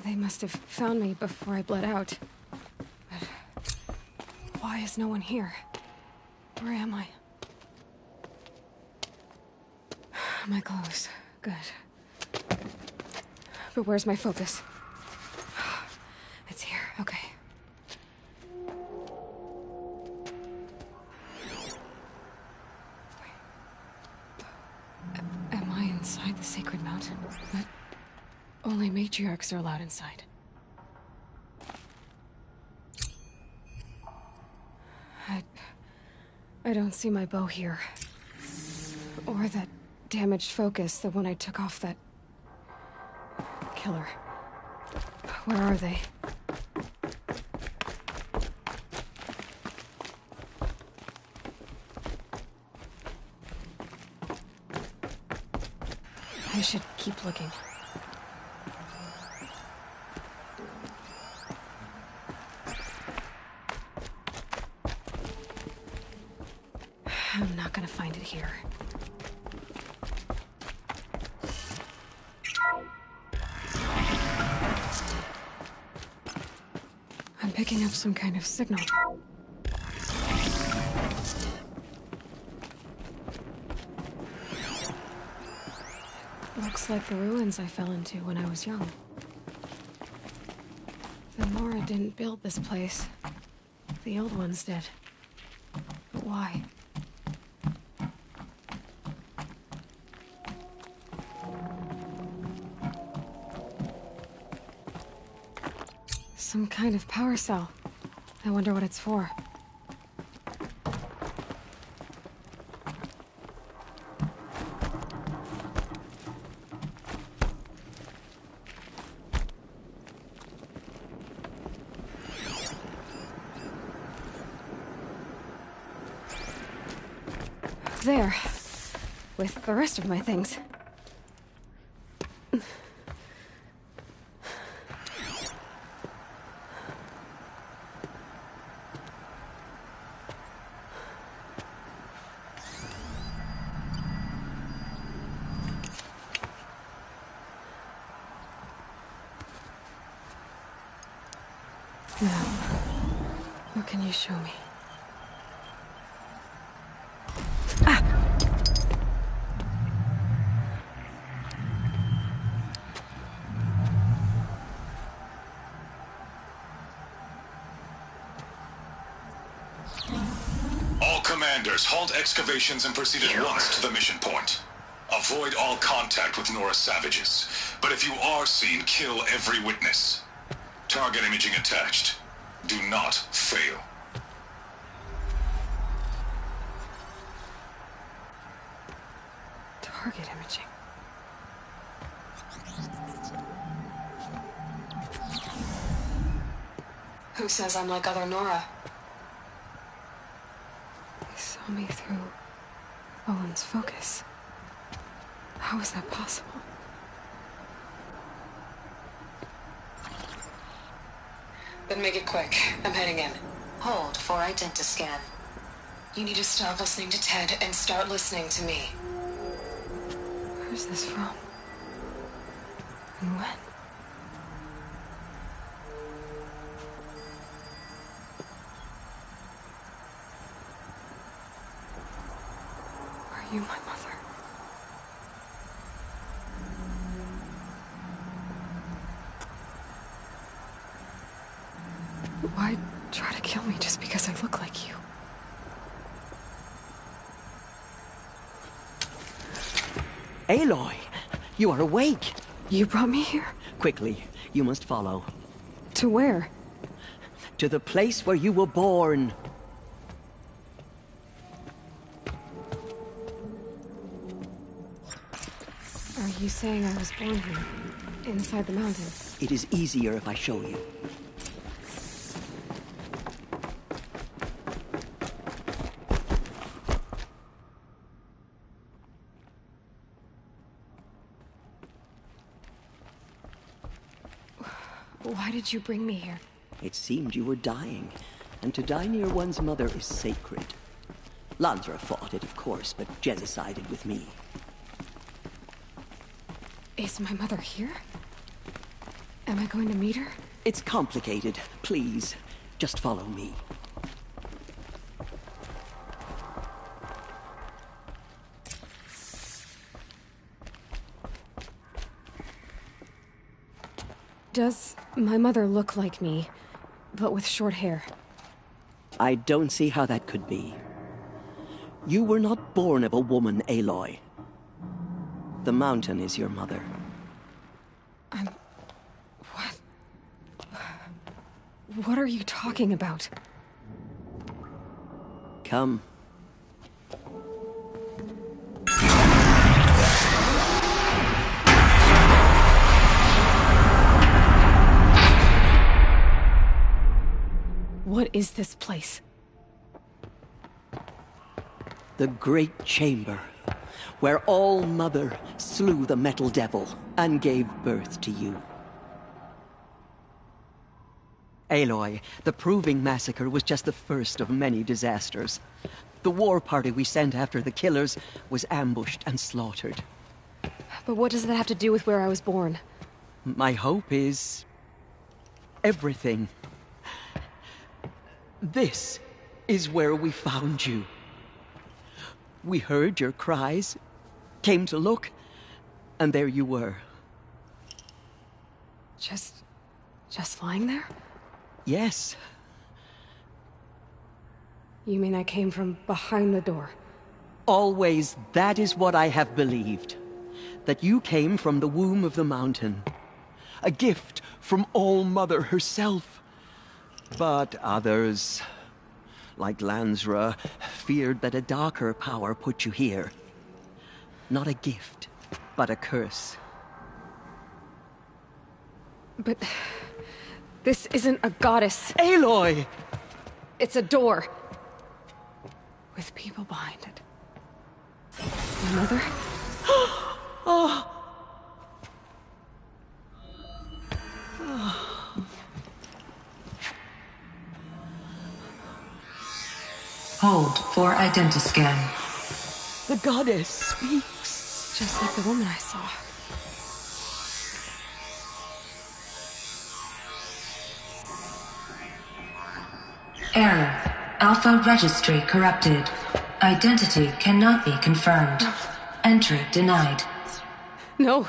Speaker 1: They must have found me before I bled out. But why is no one here? Where am I? My clothes. Good. But where's my focus? It's here. Okay. Am I inside the sacred mountain? But only matriarchs are allowed inside. I don't see my bow here. Or that damaged focus, the one I took off that killer. Where are they? I should keep looking. I'm not gonna find it here. I'm picking up some kind of signal. Looks like the ruins I fell into when I was young. The Nora didn't build this place. The old ones did. But why? Some kind of power cell. I wonder what it's for. There. With the rest of my things. Now, what can you show me?
Speaker 8: All commanders, halt excavations and proceed at once to the mission point. Avoid all contact with Nora savages. But if you are seen, kill every witness. Target imaging attached. Do not fail.
Speaker 1: Target imaging. Who says I'm like other Nora? He saw me through Owen's focus. How is that possible? Then make it quick. I'm heading in.
Speaker 12: Hold for identiscan.
Speaker 1: You need to stop listening to Ted and start listening to me. Where's this from? And when? Are you my mother? Why try to kill me just because I look like you?
Speaker 11: Aloy, you are awake.
Speaker 1: You brought me here?
Speaker 11: Quickly, you must follow.
Speaker 1: To where?
Speaker 11: To the place where you were born.
Speaker 1: Are you saying I was born here? Inside the mountain?
Speaker 11: It is easier if I show you.
Speaker 1: Why did you bring me here?
Speaker 11: It seemed you were dying, and to die near one's mother is sacred. Lansra fought it, of course, but Jezza sided with me.
Speaker 1: Is my mother here? Am I going to meet her?
Speaker 11: It's complicated. Please, just follow me.
Speaker 1: Does my mother look like me, but with short hair?
Speaker 11: I don't see how that could be. You were not born of a woman, Aloy. The mountain is your mother.
Speaker 1: What are you talking about?
Speaker 11: Come.
Speaker 1: What is this place?
Speaker 11: The Great Chamber, where All-Mother slew the Metal Devil and gave birth to you. Aloy, the Proving Massacre was just the first of many disasters. The war party we sent after the killers was ambushed and slaughtered.
Speaker 1: But what does that have to do with where I was born?
Speaker 11: My hope is... everything. This is where we found you. We heard your cries, came to look, and there you were.
Speaker 1: Just lying there?
Speaker 11: Yes.
Speaker 1: You mean I came from behind the door?
Speaker 11: Always, that is what I have believed. That you came from the womb of the mountain. A gift from All-Mother herself. But others, like Lansra, feared that a darker power put you here. Not a gift, but a curse.
Speaker 1: But... this isn't a goddess.
Speaker 11: Aloy!
Speaker 1: It's a door. With people behind it. My mother?
Speaker 11: Oh!
Speaker 12: Hold for identiscan.
Speaker 11: The goddess speaks.
Speaker 1: Just like the woman I saw.
Speaker 12: Error. Alpha registry corrupted. Identity cannot be confirmed. Entry denied.
Speaker 1: No.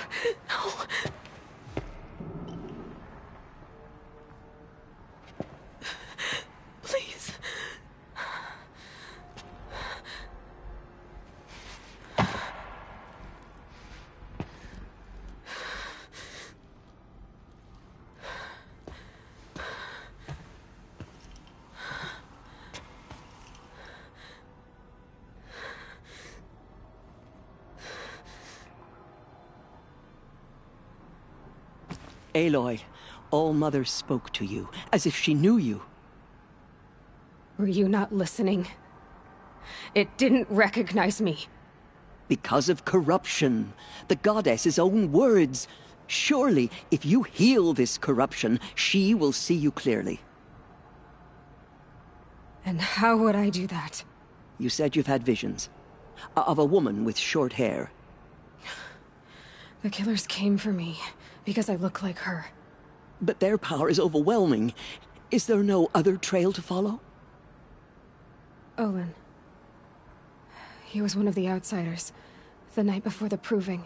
Speaker 1: Please.
Speaker 11: Aloy, All-Mother spoke to you, as if she knew you.
Speaker 1: Were you not listening? It didn't recognize me.
Speaker 11: Because of corruption. The goddess's own words. Surely, if you heal this corruption, she will see you clearly.
Speaker 1: And how would I do that?
Speaker 11: You said you've had visions. Of a woman with short hair.
Speaker 1: The killers came for me, because I look like her.
Speaker 11: But their power is overwhelming. Is there no other trail to follow?
Speaker 1: Olin. He was one of the outsiders, the night before the Proving.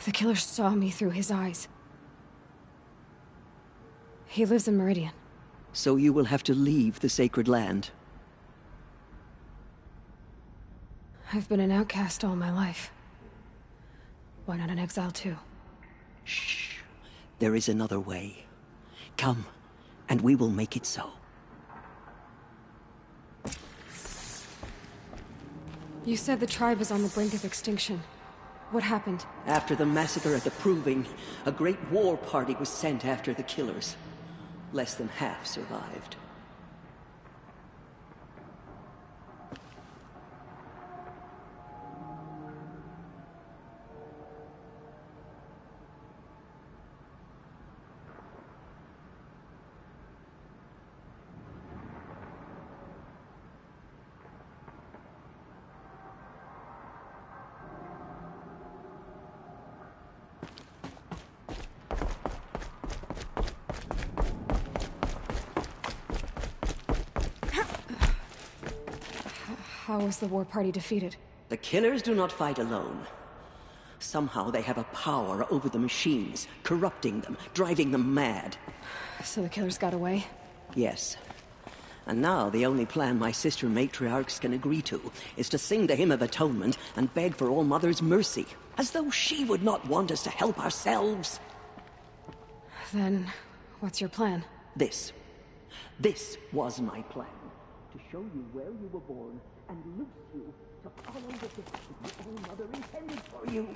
Speaker 1: The killers saw me through his eyes. He lives in Meridian.
Speaker 11: So you will have to leave the sacred land.
Speaker 1: I've been an outcast all my life. Why not an exile too?
Speaker 11: Shh. There is another way. Come, and we will make it so.
Speaker 1: You said the tribe was on the brink of extinction. What happened?
Speaker 11: After the massacre at the Proving, a great war party was sent after the killers. Less than half survived.
Speaker 1: How was the war party defeated?
Speaker 11: The killers do not fight alone. Somehow they have a power over the machines, corrupting them, driving them mad.
Speaker 1: So the killers got away?
Speaker 11: Yes. And now the only plan my sister matriarchs can agree to is to sing the Hymn of Atonement and beg for All Mother's mercy, as though she would not want us to help ourselves.
Speaker 1: Then, what's your plan?
Speaker 11: This. This was my plan. To show you where you were born and loose you to follow the destiny All Mother intended for you.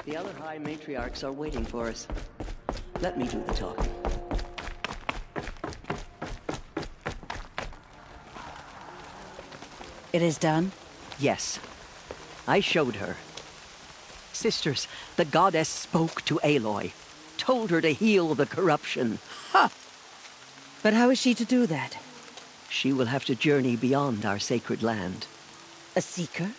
Speaker 11: The other High Matriarchs are waiting for us. Let me do the talking.
Speaker 4: It is done?
Speaker 11: Yes. I showed her. Sisters, the goddess spoke to Aloy. Told her to heal the corruption.
Speaker 4: Ha! But how is she to do that?
Speaker 11: She will have to journey beyond our sacred land.
Speaker 4: A seeker?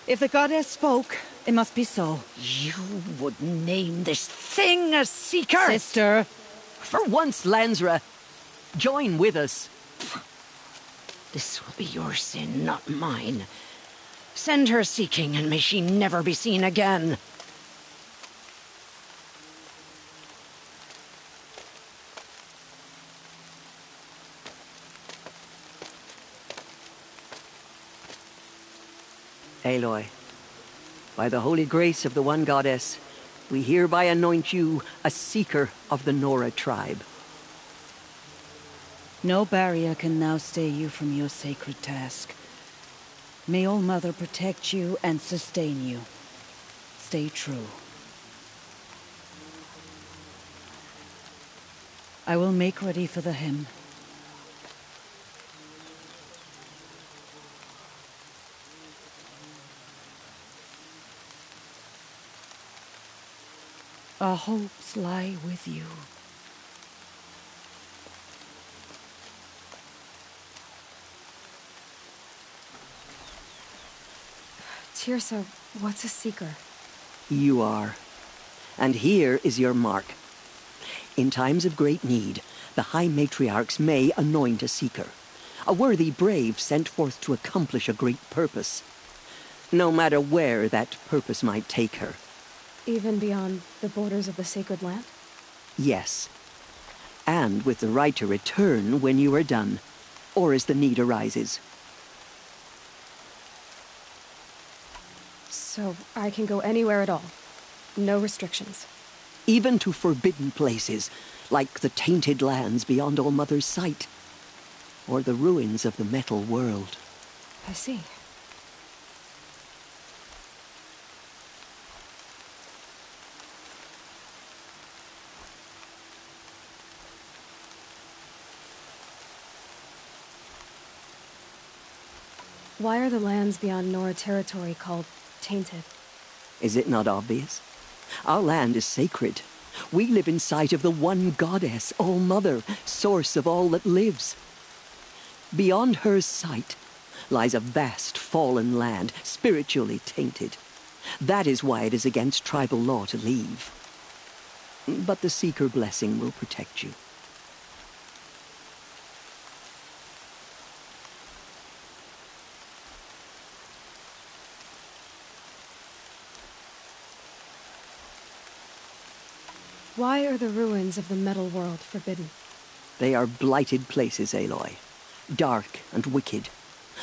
Speaker 4: If the goddess spoke, it must be so.
Speaker 11: You would name this thing a seeker?
Speaker 4: Sister!
Speaker 11: For once, Lansra, join with us. This will be your sin, not mine. Send her seeking, and may she never be seen again. Aloy, by the holy grace of the One Goddess, we hereby anoint you a seeker of the Nora tribe.
Speaker 4: No barrier can now stay you from your sacred task. May All Mother protect you and sustain you. Stay true. I will make ready for the hymn. Our hopes lie with you.
Speaker 1: Teersa, what's a seeker?
Speaker 11: You are. And here is your mark. In times of great need, the High Matriarchs may anoint a seeker. A worthy brave sent forth to accomplish a great purpose. No matter where that purpose might take her.
Speaker 1: Even beyond the borders of the sacred land?
Speaker 11: Yes. And with the right to return when you are done, or as the need arises.
Speaker 1: So I can go anywhere at all? No restrictions?
Speaker 11: Even to forbidden places, like the tainted lands beyond All Mother's sight. Or the ruins of the metal world.
Speaker 1: I see. Why are the lands beyond Nora territory called tainted?
Speaker 11: Is it not obvious? Our land is sacred. We live in sight of the One Goddess, All Mother, source of all that lives. Beyond her sight lies a vast fallen land, spiritually tainted. That is why it is against tribal law to leave. But the Seeker blessing will protect you.
Speaker 1: Why are the ruins of the metal world forbidden?
Speaker 11: They are blighted places, Aloy. Dark and wicked,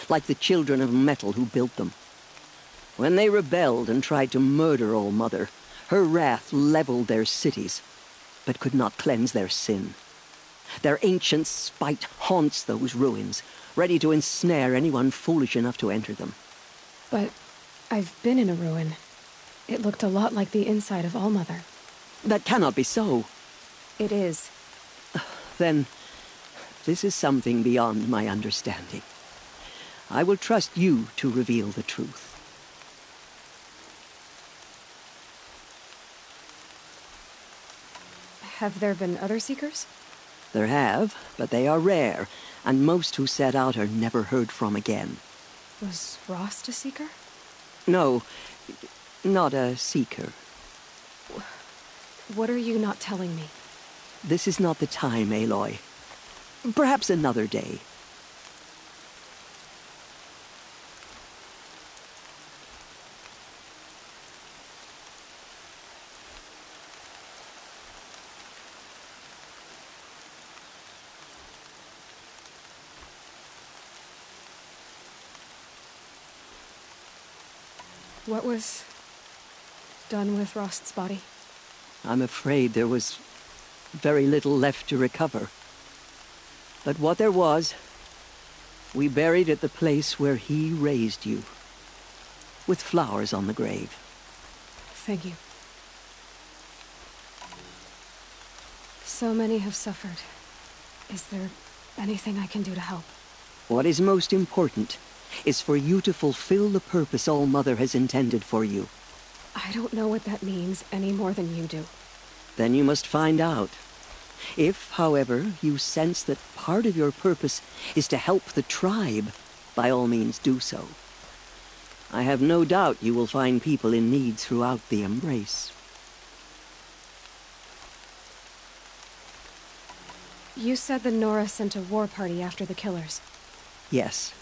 Speaker 11: like the children of metal who built them. When they rebelled and tried to murder All Mother, her wrath leveled their cities, but could not cleanse their sin. Their ancient spite haunts those ruins, ready to ensnare anyone foolish enough to enter them.
Speaker 1: But I've been in a ruin. It looked a lot like the inside of All Mother.
Speaker 11: That cannot be so.
Speaker 1: It is.
Speaker 11: Then, this is something beyond my understanding. I will trust you to reveal the truth.
Speaker 1: Have there been other Seekers?
Speaker 11: There have, but they are rare, and most who set out are never heard from again.
Speaker 1: Was Rost a Seeker?
Speaker 11: No, not a Seeker.
Speaker 1: What are you not telling me?
Speaker 11: This is not the time, Aloy. Perhaps another day.
Speaker 1: What was done with Rost's body?
Speaker 11: I'm afraid there was very little left to recover. But what there was, we buried at the place where he raised you, with flowers on the grave.
Speaker 1: Thank you. So many have suffered. Is there anything I can do to help?
Speaker 11: What is most important is for you to fulfill the purpose All-Mother has intended for you.
Speaker 1: I don't know what that means any more than you do.
Speaker 11: Then you must find out. If, however, you sense that part of your purpose is to help the tribe, by all means do so. I have no doubt you will find people in need throughout the Embrace.
Speaker 1: You said the Nora sent a war party after the killers.
Speaker 11: Yes.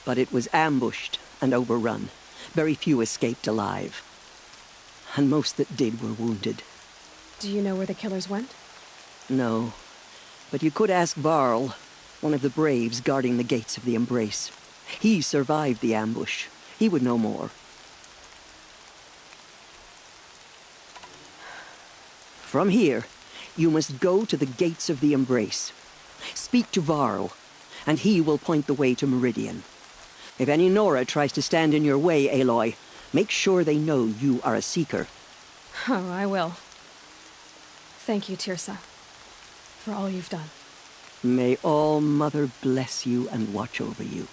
Speaker 11: But it was ambushed and overrun. Very few escaped alive. And most that did were wounded.
Speaker 1: Do you know where the killers went?
Speaker 11: No. But you could ask Varl, one of the braves guarding the gates of the Embrace. He survived the ambush. He would know more. From here, you must go to the gates of the Embrace. Speak to Varl, and he will point the way to Meridian. If any Nora tries to stand in your way, Aloy, make sure they know you are a Seeker.
Speaker 1: Oh, I will. Thank you, Teersa, for all you've done.
Speaker 11: May All-Mother bless you and watch over you.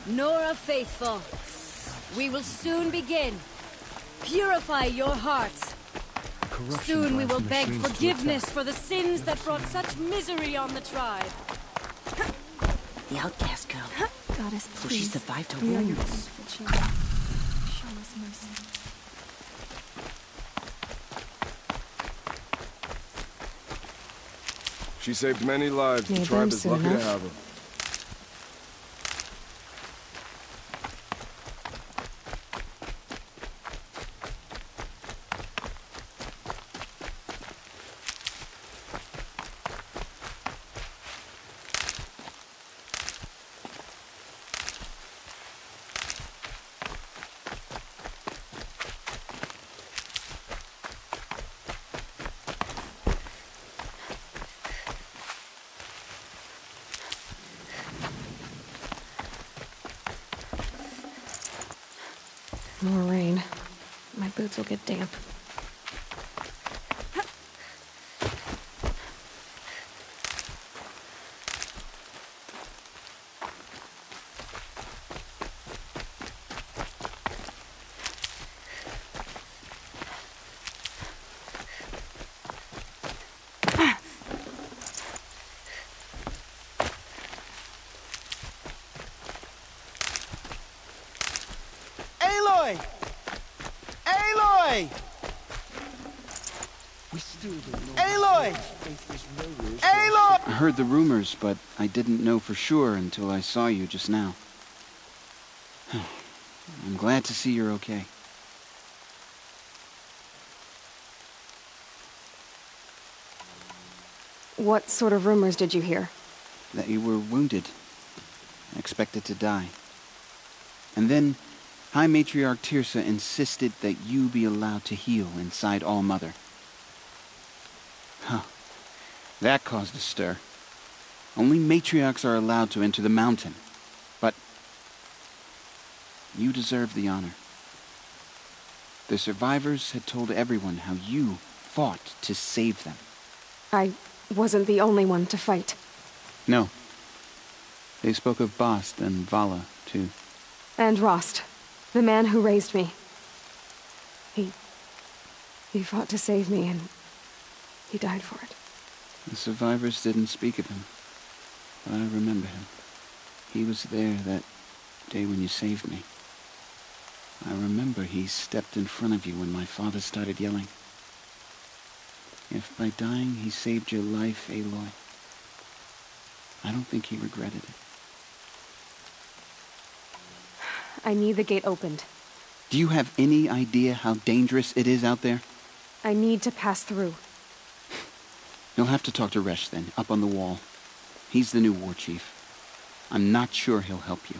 Speaker 9: Nora faithful, we will soon begin. Purify your hearts. Soon we will beg forgiveness for the sins that brought such misery on the tribe.
Speaker 13: The outcast girl.
Speaker 1: Goddess,
Speaker 13: please. So she survived her
Speaker 1: We are your
Speaker 13: wounds.
Speaker 1: faithful children. Show us mercy.
Speaker 17: She saved many lives. The
Speaker 1: Made
Speaker 17: tribe
Speaker 1: them
Speaker 17: is
Speaker 1: soon
Speaker 17: lucky to
Speaker 1: enough.
Speaker 17: have her.
Speaker 1: More rain. My boots will get damp.
Speaker 21: Aloy! Aloy!
Speaker 10: We still don't know.
Speaker 21: Aloy! Aloy!
Speaker 23: I heard the rumors, but I didn't know for sure until I saw you just now. I'm glad to see you're okay.
Speaker 1: What sort of rumors did you hear?
Speaker 23: That you were wounded. Expected to die. And then High Matriarch Teersa insisted that you be allowed to heal inside All-Mother. Huh. That caused a stir. Only matriarchs are allowed to enter the mountain. But you deserve the honor. The survivors had told everyone how you fought to save them.
Speaker 1: I wasn't the only one to fight.
Speaker 23: No. They spoke of Bast and Vala, too.
Speaker 1: And Rost, the man who raised me. He fought to save me, and he died for it.
Speaker 23: The survivors didn't speak of him, but I remember him. He was there that day when you saved me. I remember he stepped in front of you when my father started yelling. If by dying he saved your life, Aloy, I don't think he regretted it.
Speaker 1: I need the gate opened.
Speaker 23: Do you have any idea how dangerous it is out there?
Speaker 1: I need to pass through.
Speaker 23: You'll have to talk to Resh then, up on the wall. He's the new war chief. I'm not sure he'll help you.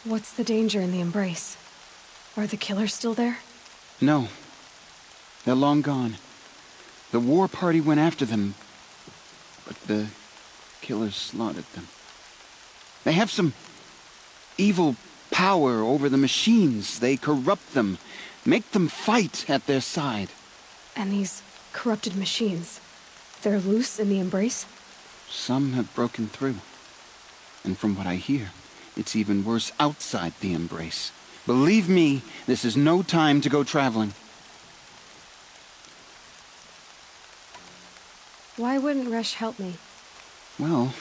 Speaker 1: What's the danger in the Embrace? Are the killers still there?
Speaker 23: No. They're long gone. The war party went after them, but the killers slaughtered them. They have some evil power over the machines. They corrupt them, make them fight at their side.
Speaker 1: And these corrupted machines, they're loose in the Embrace?
Speaker 23: Some have broken through. And from what I hear, it's even worse outside the Embrace. Believe me, this is no time to go traveling.
Speaker 1: Why wouldn't Resh help me?
Speaker 23: Well,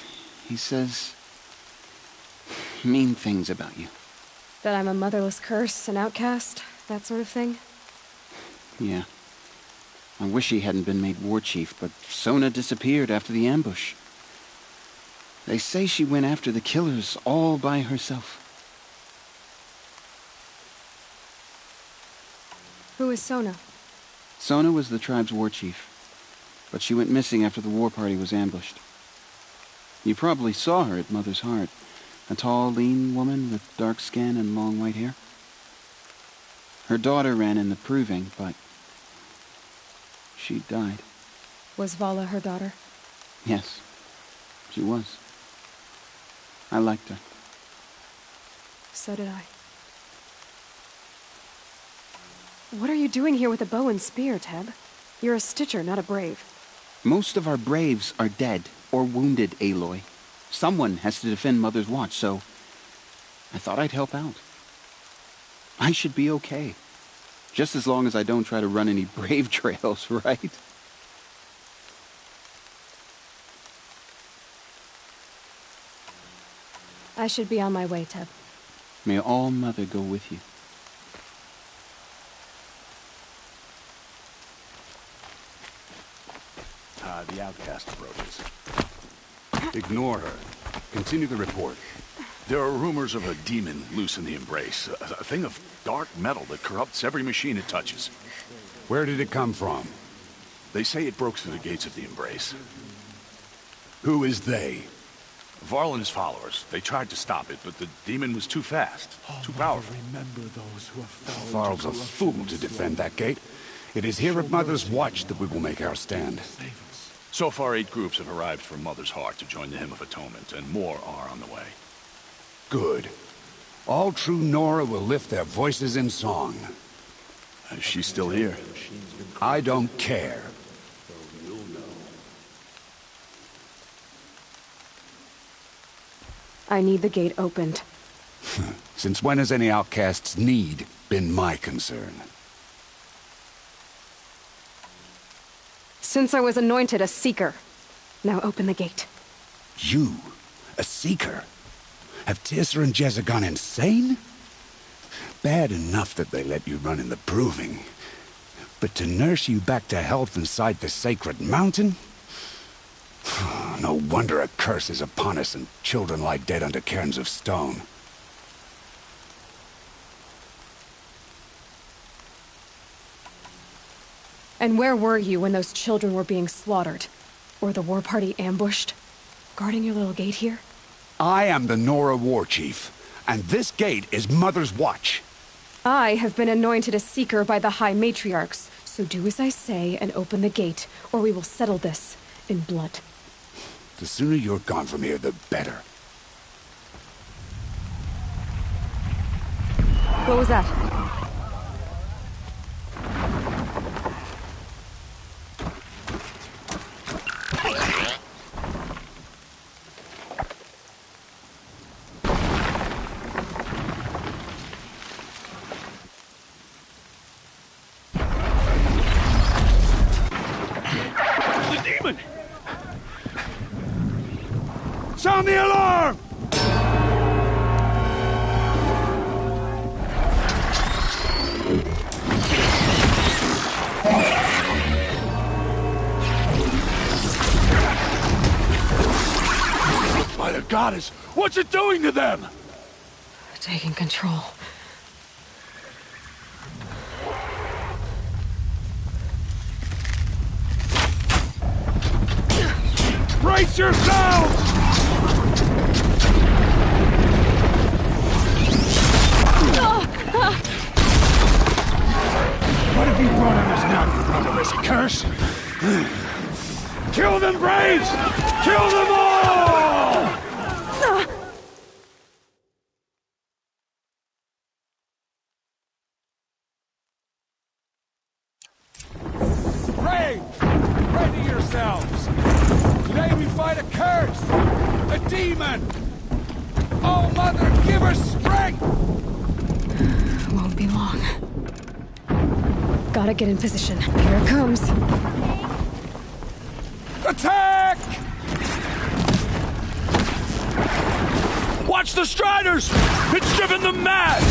Speaker 23: he says mean things about you.
Speaker 1: That I'm a motherless curse, an outcast, that sort of thing?
Speaker 23: Yeah. I wish he hadn't been made war chief, but Sona disappeared after the ambush. They say she went after the killers all by herself.
Speaker 1: Who is Sona?
Speaker 23: Sona was the tribe's war chief, but she went missing after the war party was ambushed. You probably saw her at Mother's Heart. A tall, lean woman with dark skin and long white hair. Her daughter ran in the proving, but she died.
Speaker 1: Was Vala her daughter?
Speaker 23: Yes, she was. I liked her.
Speaker 1: So did I. What are you doing here with a bow and spear, Teb? You're a Stitcher, not a Brave.
Speaker 23: Most of our Braves are dead or wounded, Aloy. Someone has to defend Mother's Watch, so I thought I'd help out. I should be okay. Just as long as I don't try to run any Brave trails, right?
Speaker 1: I should be on my way, Teb.
Speaker 23: May All Mother go with you.
Speaker 10: The outcast approaches. Ignore her. Continue the report.
Speaker 5: There are rumors of a demon loose in the Embrace. A thing of dark metal that corrupts every machine it touches.
Speaker 10: Where did it come from?
Speaker 5: They say it broke through the gates of the Embrace.
Speaker 10: Who is they?
Speaker 5: Varl and his followers. They tried to stop it, but the demon was too fast, too powerful.
Speaker 10: Remember those who have fallen. Varl's a fool to defend that gate. It is here at Mother's Watch that we will make our stand.
Speaker 5: So far, 8 groups have arrived from Mother's Heart to join the Hymn of Atonement, and more are on the way.
Speaker 10: Good. All true Nora will lift their voices in song.
Speaker 5: Is she still here?
Speaker 10: I don't care.
Speaker 1: I need the gate opened.
Speaker 10: Since when has any outcast's need been my concern?
Speaker 1: Since I was anointed a Seeker. Now open the gate.
Speaker 10: You? A Seeker? Have Teersa and Jezza gone insane? Bad enough that they let you run in the Proving. But to nurse you back to health inside the sacred mountain? No wonder a curse is upon us and children lie dead under cairns of stone.
Speaker 1: And where were you when those children were being slaughtered? Or the war party ambushed? Guarding your little gate here?
Speaker 10: I am the Nora War Chief, and this gate is Mother's Watch.
Speaker 1: I have been anointed a Seeker by the High Matriarchs, so do as I say and open the gate, or we will settle this in blood.
Speaker 10: The sooner you're gone from here, the better.
Speaker 1: What was that?
Speaker 10: Sound the alarm!
Speaker 5: goddess! What's it doing to them?
Speaker 1: Taking control.
Speaker 5: Brace yourselves!
Speaker 7: What have you brought on us now, you motherless curse?
Speaker 5: Kill them, Braves! Kill them all!
Speaker 7: Braves! Ready yourselves! Today we fight a curse! A demon! Oh, Mother, give her strength!
Speaker 1: Won't be long. Gotta get in position. Here it comes.
Speaker 7: Attack!
Speaker 5: Watch the Striders! It's driven them mad!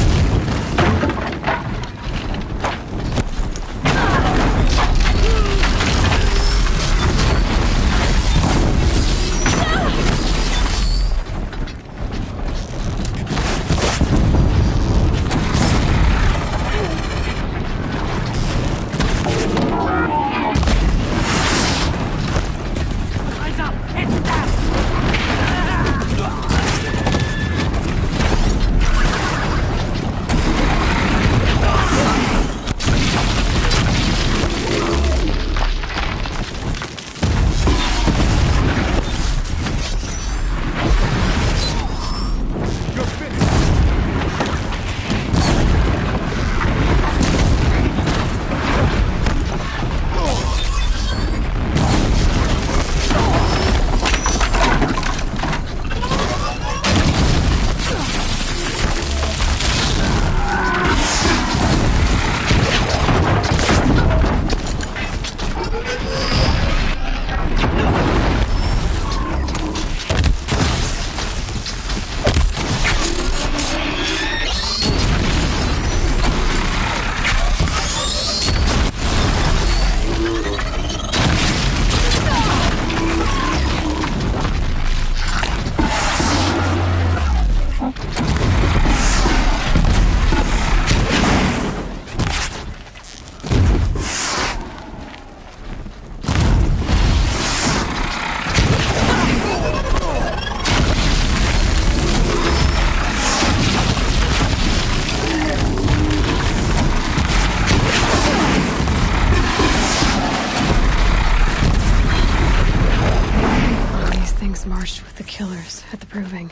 Speaker 1: Marched with the killers at the Proving.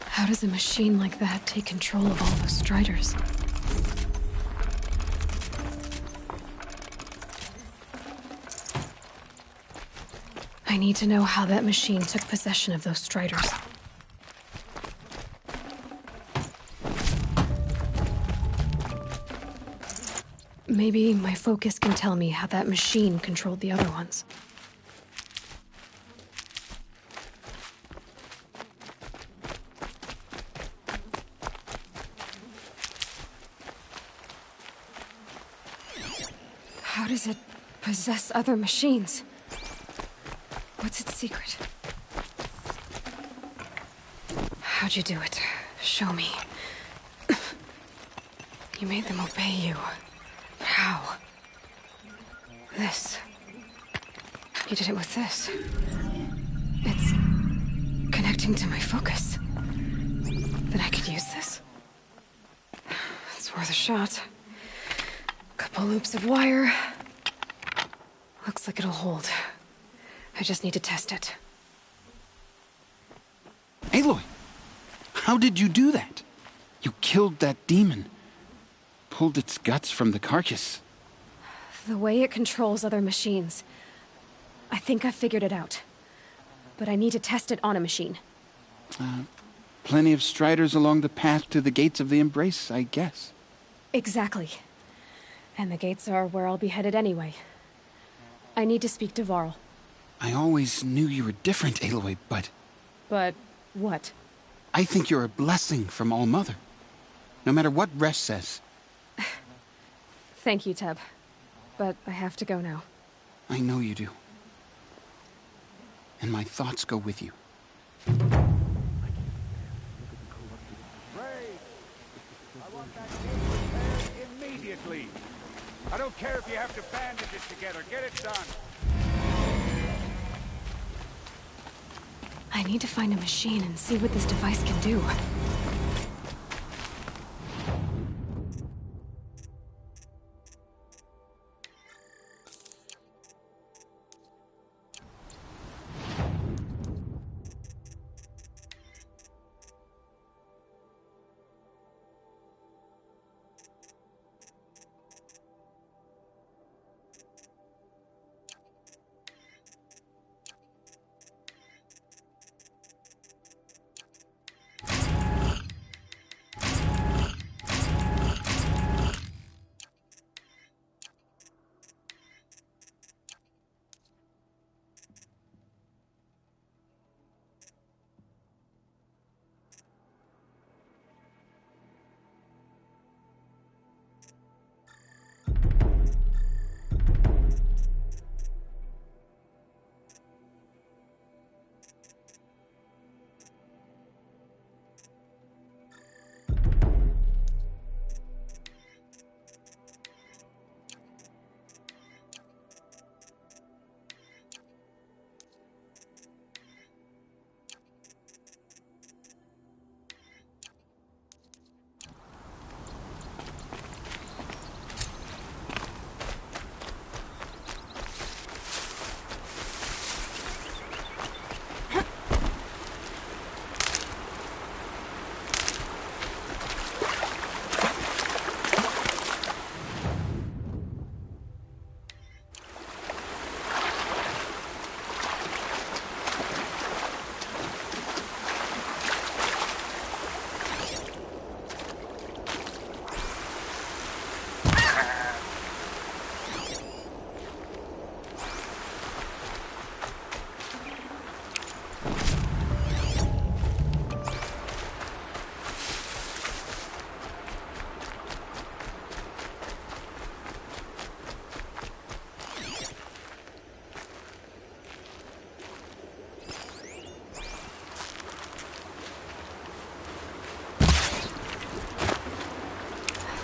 Speaker 1: How does a machine like that take control of all those Striders? I need to know how that machine took possession of those Striders. Maybe my focus can tell me how that machine controlled the other ones. How does it possess other machines? What's its secret? How'd you do it? Show me. You made them obey you. How? This. You did it with this. It's connecting to my focus. Then I could use this. It's worth a shot. Couple loops of wire. Looks like it'll hold. I just need to test it.
Speaker 23: Aloy! How did you do that? You killed that demon. Pulled its guts from the carcass.
Speaker 1: The way it controls other machines. I think I figured it out. But I need to test it on a machine.
Speaker 23: Plenty of Striders along the path to the gates of the Embrace, I guess.
Speaker 1: Exactly. And the gates are where I'll be headed anyway. I need to speak to Varl.
Speaker 23: I always knew you were different, Aloy, but...
Speaker 1: But what?
Speaker 23: I think you're a blessing from All-Mother. No matter what Resh says.
Speaker 1: Thank you, Teb. But I have to go now.
Speaker 23: I know you do. And my thoughts go with you.
Speaker 7: Immediately. I don't care if you have to bandage it together. Get it done.
Speaker 1: I need to find a machine and see what this device can do.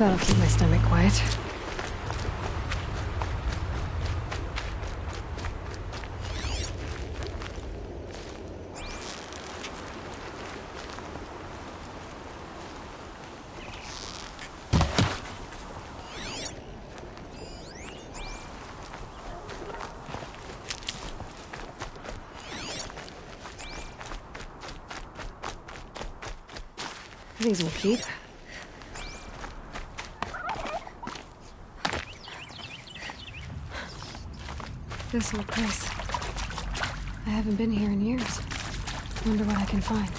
Speaker 1: That'll keep my stomach quiet. These will keep. This old place. I haven't been here in years. Wonder what I can find.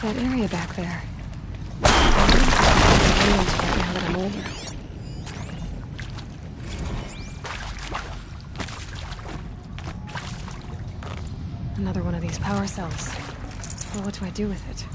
Speaker 1: That area back there. I'm into it now that I'm older. Another one of these power cells. Well, what do I do with it?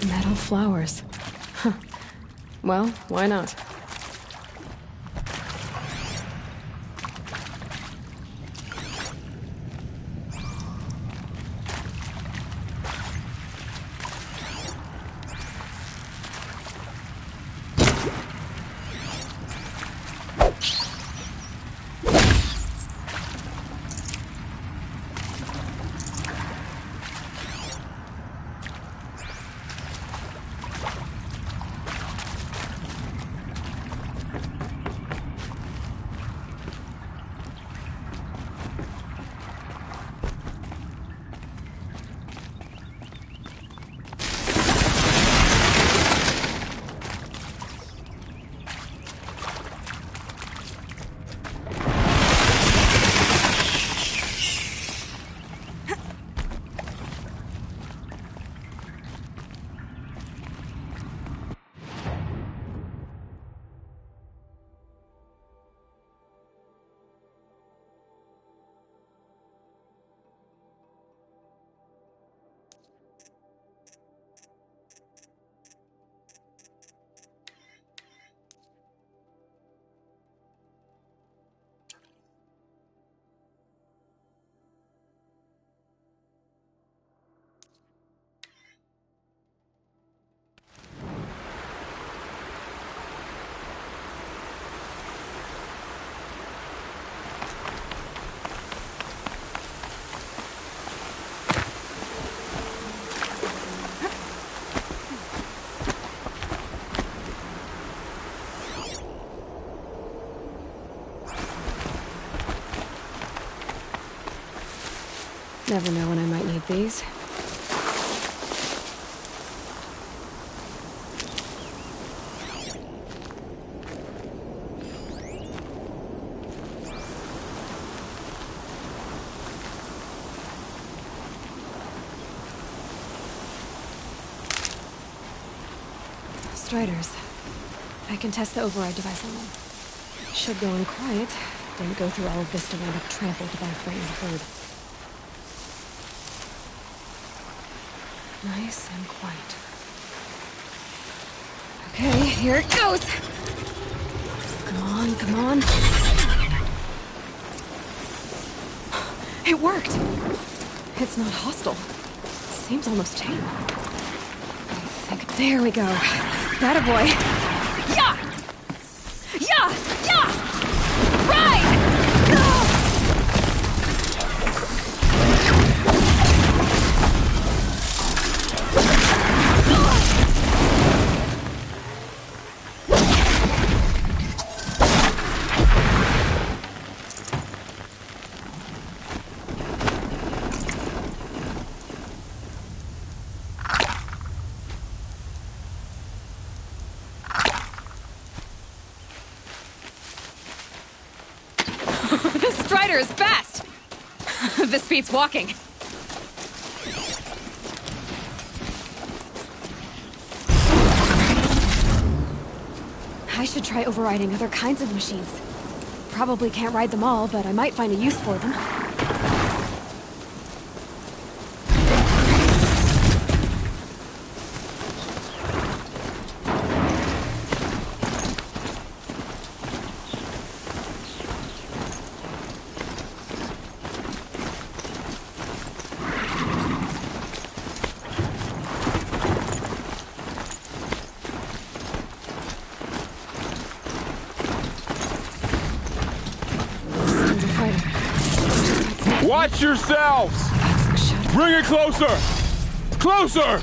Speaker 1: Metal flowers. Huh. Well, why not? Never know when I might need these. Striders. I can test the override device on them. Should go in quiet. Didn't go through all of this to wind up trampled by a frightened herd. Nice and quiet. Okay, here it goes! Come on, come on. It worked! It's not hostile. Seems almost tame. I think... There we go. That a boy. Yeah! Yeah! Yeah! Right! This beats walking. I should try overriding other kinds of machines. Probably can't ride them all, but I might find a use for them.
Speaker 16: Watch yourselves! Bring it closer! Closer!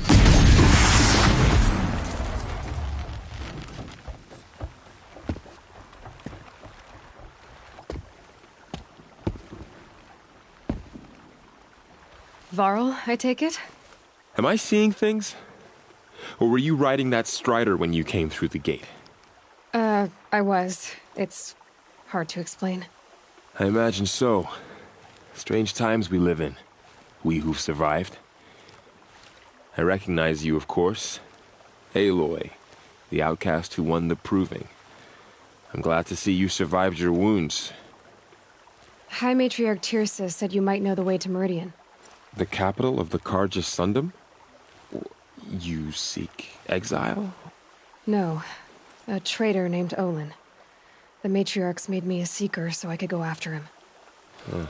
Speaker 1: Varl, I take it?
Speaker 17: Am I seeing things? Or were you riding that Strider when you came through the gate?
Speaker 1: I was. It's hard to explain.
Speaker 17: I imagine so. Strange times we live in. We who've survived. I recognize you, of course. Aloy, the outcast who won the proving. I'm glad to see you survived your wounds.
Speaker 1: High Matriarch Tirsa said you might know the way to Meridian.
Speaker 17: The capital of the Carja Sundom? You seek exile?
Speaker 1: No. A traitor named Olin. The Matriarchs made me a seeker so I could go after him.
Speaker 17: Huh.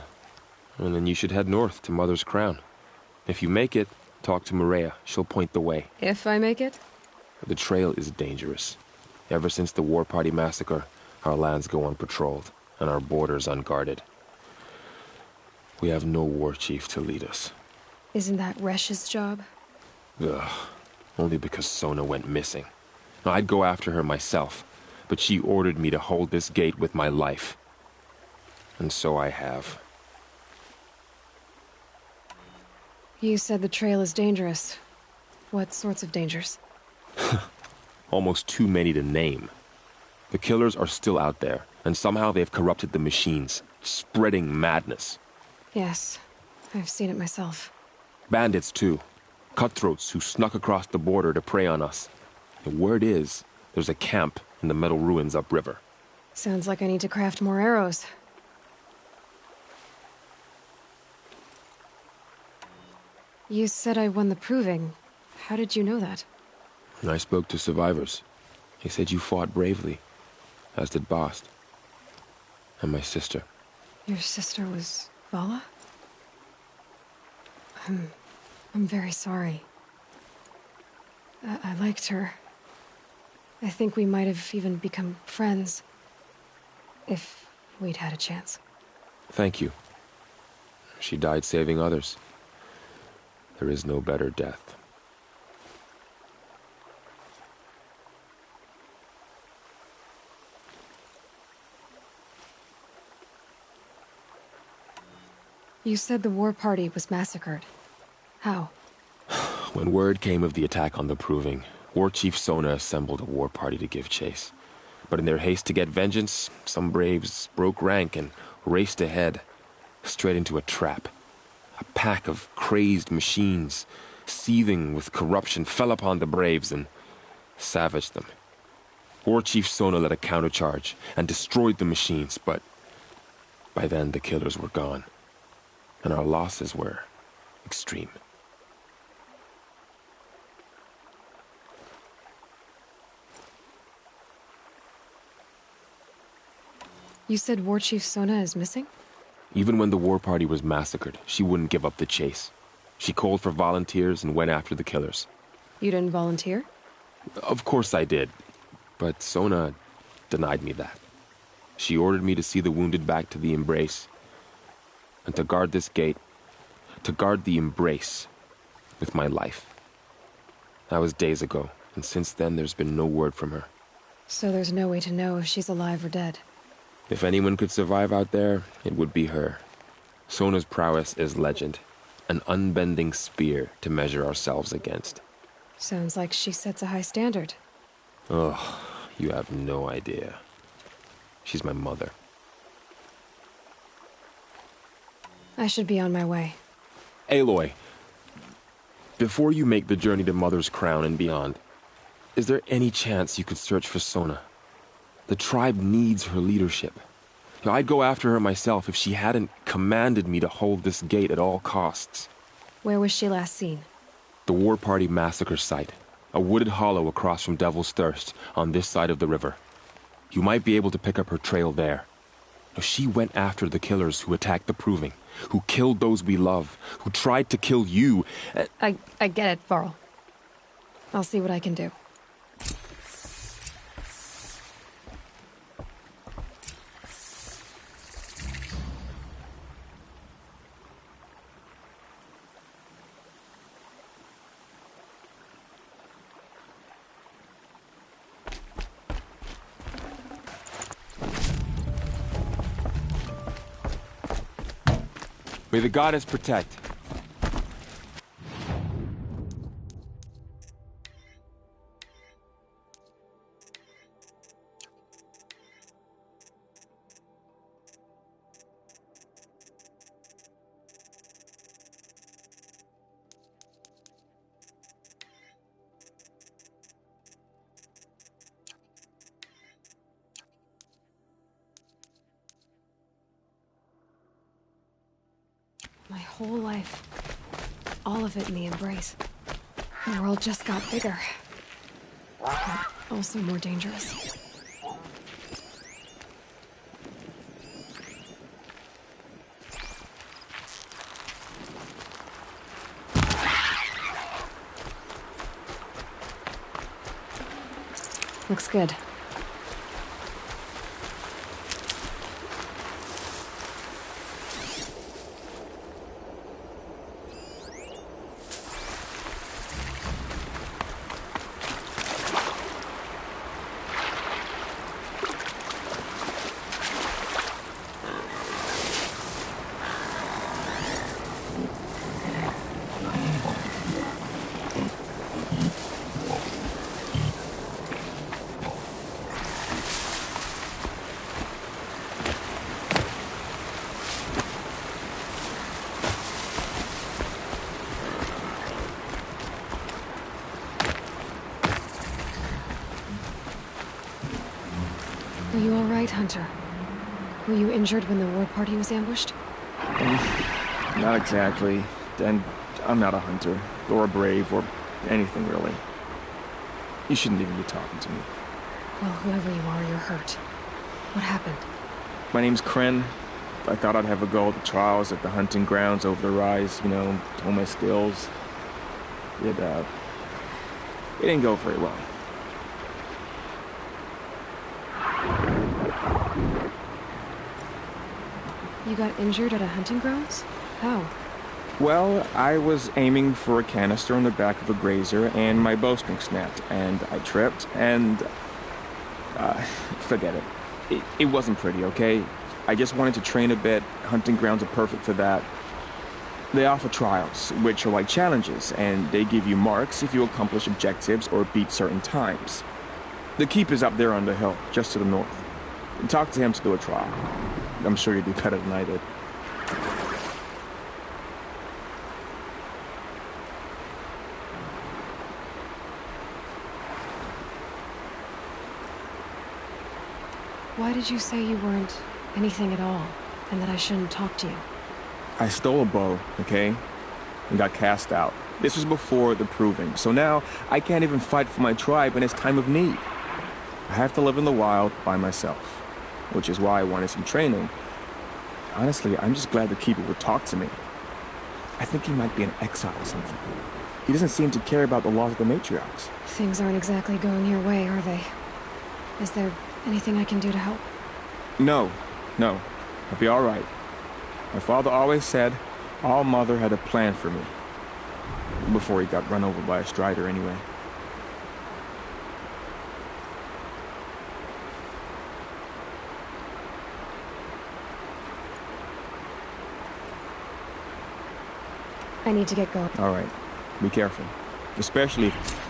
Speaker 17: And then you should head north to Mother's Crown. If you make it, talk to Maria. She'll point the way.
Speaker 1: If I make it?
Speaker 17: The trail is dangerous. Ever since the War Party massacre, our lands go unpatrolled, and our borders unguarded. We have no war chief to lead us.
Speaker 1: Isn't that Resh's job?
Speaker 17: Ugh. Only because Sona went missing. I'd go after her myself, but she ordered me to hold this gate with my life. And so I have.
Speaker 1: You said the trail is dangerous. What sorts of dangers?
Speaker 17: Almost too many to name. The killers are still out there, and somehow they've corrupted the machines, spreading madness.
Speaker 1: Yes, I've seen it myself.
Speaker 17: Bandits, too. Cutthroats who snuck across the border to prey on us. The word is, there's a camp in the metal ruins upriver.
Speaker 1: Sounds like I need to craft more arrows. You said I won the proving. How did you know that?
Speaker 17: And I spoke to survivors. They said you fought bravely, as did Bast. And my sister.
Speaker 1: Your sister was Vala? I'm very sorry. I liked her. I think we might have even become friends. If we'd had a chance.
Speaker 17: Thank you. She died saving others. There is no better death.
Speaker 1: You said the war party was massacred. How?
Speaker 17: When word came of the attack on the Proving, War Chief Sona assembled a war party to give chase. But in their haste to get vengeance, some braves broke rank and raced ahead, straight into a trap. A pack of crazed machines, seething with corruption, fell upon the braves and savaged them. War Chief Sona led a countercharge and destroyed the machines, but by then the killers were gone, and our losses were extreme.
Speaker 1: You said War Chief Sona is missing?
Speaker 17: Even when the war party was massacred, she wouldn't give up the chase. She called for volunteers and went after the killers.
Speaker 1: You didn't volunteer?
Speaker 17: Of course I did, but Sona denied me that. She ordered me to see the wounded back to the Embrace, and to guard this gate, to guard the Embrace with my life. That was days ago, and since then there's been no word from her.
Speaker 1: So there's no way to know if she's alive or dead.
Speaker 17: If anyone could survive out there, it would be her. Sona's prowess is legend, an unbending spear to measure ourselves against.
Speaker 1: Sounds like she sets a high standard.
Speaker 17: Oh, you have no idea. She's my mother.
Speaker 1: I should be on my way.
Speaker 17: Aloy, before you make the journey to Mother's Crown and beyond, is there any chance you could search for Sona? The tribe needs her leadership. I'd go after her myself if she hadn't commanded me to hold this gate at all costs.
Speaker 1: Where was she last seen?
Speaker 17: The War Party massacre site. A wooded hollow across from Devil's Thirst, on this side of the river. You might be able to pick up her trail there. She went after the killers who attacked the Proving, who killed those we love, who tried to kill you.
Speaker 1: I get it, Varl. I'll see what I can do.
Speaker 17: May the goddess protect.
Speaker 1: My whole life. All of it in the Embrace. The world just got bigger. But also more dangerous. Looks good. Are you all right, Hunter? Were you injured when the war party was ambushed?
Speaker 15: Not exactly. And I'm not a hunter, or a brave, or anything really. You shouldn't even be talking to me.
Speaker 1: Well, whoever you are, you're hurt. What happened?
Speaker 15: My name's Kren. I thought I'd have a go at the trials at the hunting grounds over the rise, you know, hone my skills. It didn't go very well.
Speaker 1: You got injured at a hunting grounds? How?
Speaker 15: Well, I was aiming for a canister on the back of a grazer, and my bowstring snapped, and I tripped, and... forget it. It wasn't pretty, okay? I just wanted to train a bit. Hunting grounds are perfect for that. They offer trials, which are like challenges, and they give you marks if you accomplish objectives or beat certain times. The keep is up there on the hill, just to the north. Talk to him to do a trial. I'm sure you'd do better than I did.
Speaker 1: Why did you say you weren't anything at all, and that I shouldn't talk to you?
Speaker 15: I stole a bow, okay? And got cast out. This was before the Proving, so now I can't even fight for my tribe in its time of need. I have to live in the wild by myself, which is why I wanted some training. Honestly, I'm just glad the Keeper would talk to me. I think he might be in exile or something. He doesn't seem to care about the laws of the matriarchs.
Speaker 1: Things aren't exactly going your way, are they? Is there anything I can do to help?
Speaker 15: No. I'll be all right. My father always said All Mother had a plan for me. Before he got run over by a strider, anyway.
Speaker 1: I need to get going.
Speaker 15: All right. Be careful. Especially if...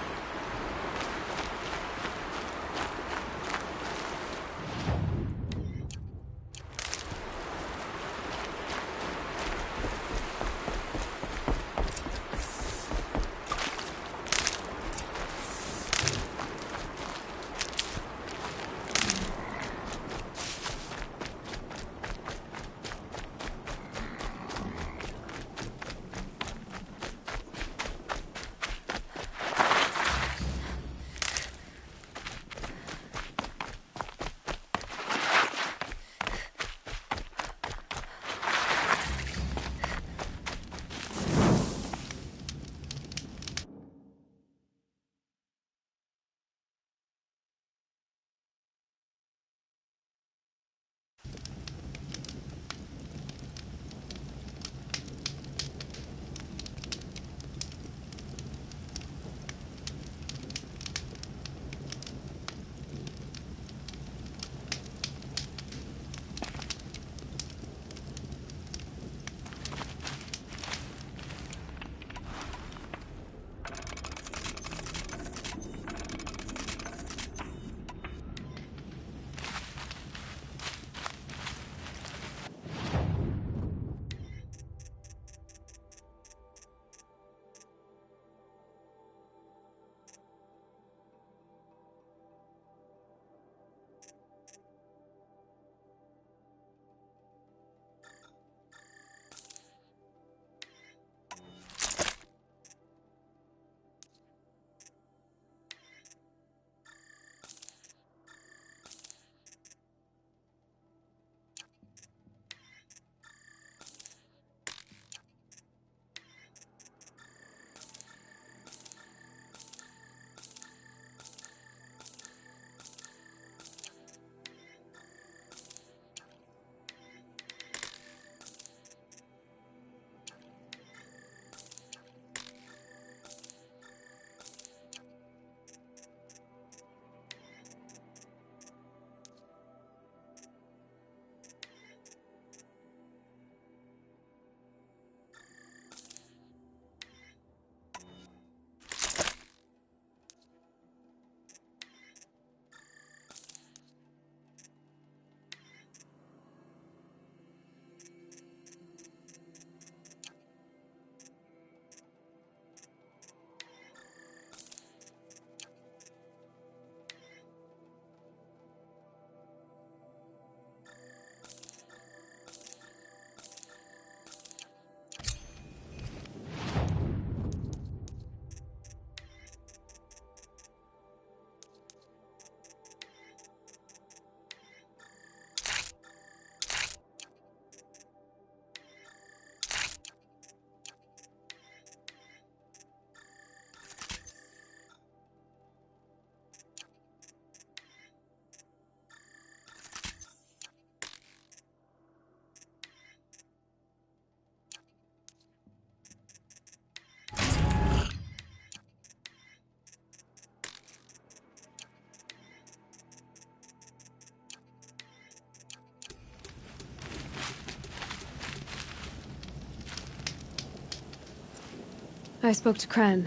Speaker 1: I spoke to Kren.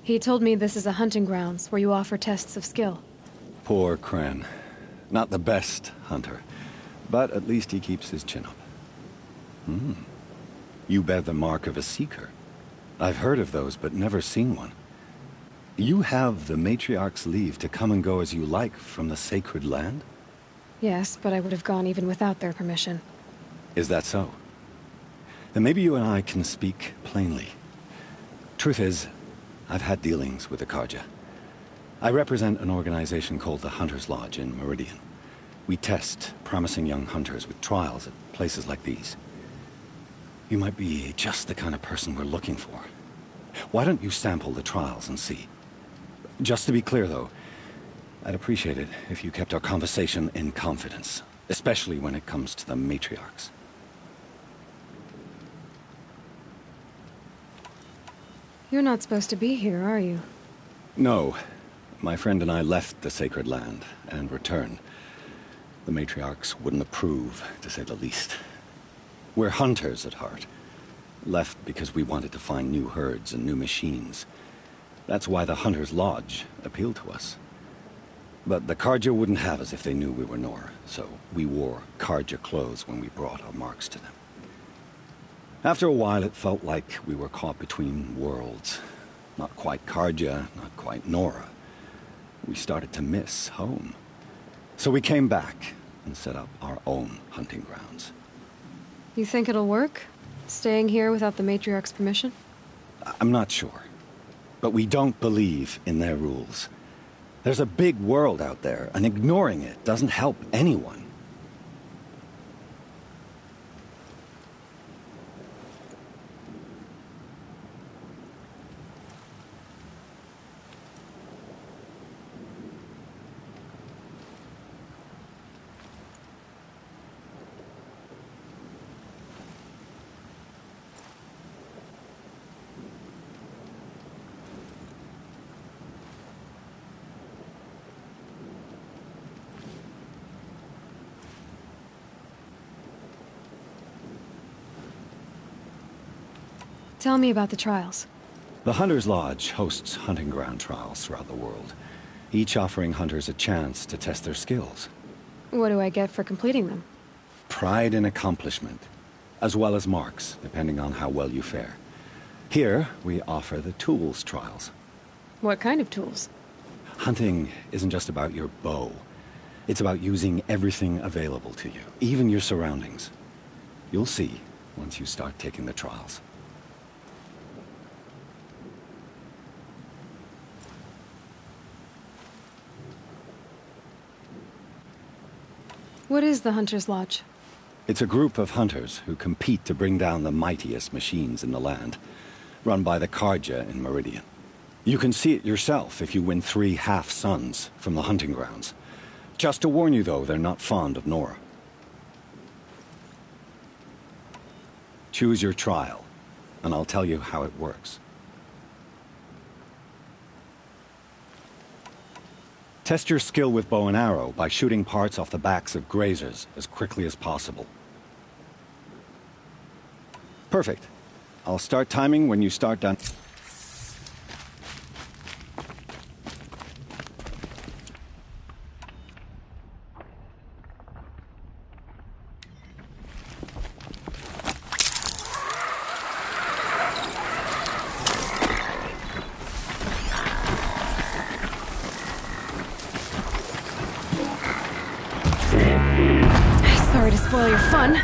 Speaker 1: He told me this is a hunting grounds where you offer tests of skill.
Speaker 18: Poor Kren. Not the best hunter, but at least he keeps his chin up. You bear the mark of a seeker. I've heard of those, but never seen one. You have the Matriarch's leave to come and go as you like from the sacred land?
Speaker 1: Yes, but I would have gone even without their permission.
Speaker 18: Is that so? Then maybe you and I can speak plainly. Truth is, I've had dealings with the Carja. I represent an organization called the Hunter's Lodge in Meridian. We test promising young hunters with trials at places like these. You might be just the kind of person we're looking for. Why don't you sample the trials and see? Just to be clear, though, I'd appreciate it if you kept our conversation in confidence, especially when it comes to the matriarchs.
Speaker 1: You're not supposed to be here, are you?
Speaker 18: No. My friend and I left the sacred land and returned. The matriarchs wouldn't approve, to say the least. We're hunters at heart. Left because we wanted to find new herds and new machines. That's why the Hunter's Lodge appealed to us. But the Carja wouldn't have us if they knew we were Nora, so we wore Carja clothes when we brought our marks to them. After a while, it felt like we were caught between worlds. Not quite Carja, not quite Nora. We started to miss home. So we came back and set up our own hunting grounds.
Speaker 1: You think it'll work? Staying here without the Matriarch's permission?
Speaker 18: I'm not sure. But we don't believe in their rules. There's a big world out there, and ignoring it doesn't help anyone.
Speaker 1: Tell me about the trials.
Speaker 18: The Hunter's Lodge hosts hunting ground trials throughout the world, each offering hunters a chance to test their skills.
Speaker 1: What do I get for completing them?
Speaker 18: Pride in accomplishment, as well as marks, depending on how well you fare. Here, we offer the tools trials.
Speaker 1: What kind of tools?
Speaker 18: Hunting isn't just about your bow. It's about using everything available to you, even your surroundings. You'll see once you start taking the trials.
Speaker 1: What is the Hunter's Lodge?
Speaker 18: It's a group of hunters who compete to bring down the mightiest machines in the land, run by the Carja in Meridian. You can see it yourself if you win 3 half-suns from the hunting grounds. Just to warn you, though, they're not fond of Nora. Choose your trial, and I'll tell you how it works. Test your skill with bow and arrow by shooting parts off the backs of grazers as quickly as possible. Perfect. I'll start timing when you start done.
Speaker 1: Sorry to spoil your fun.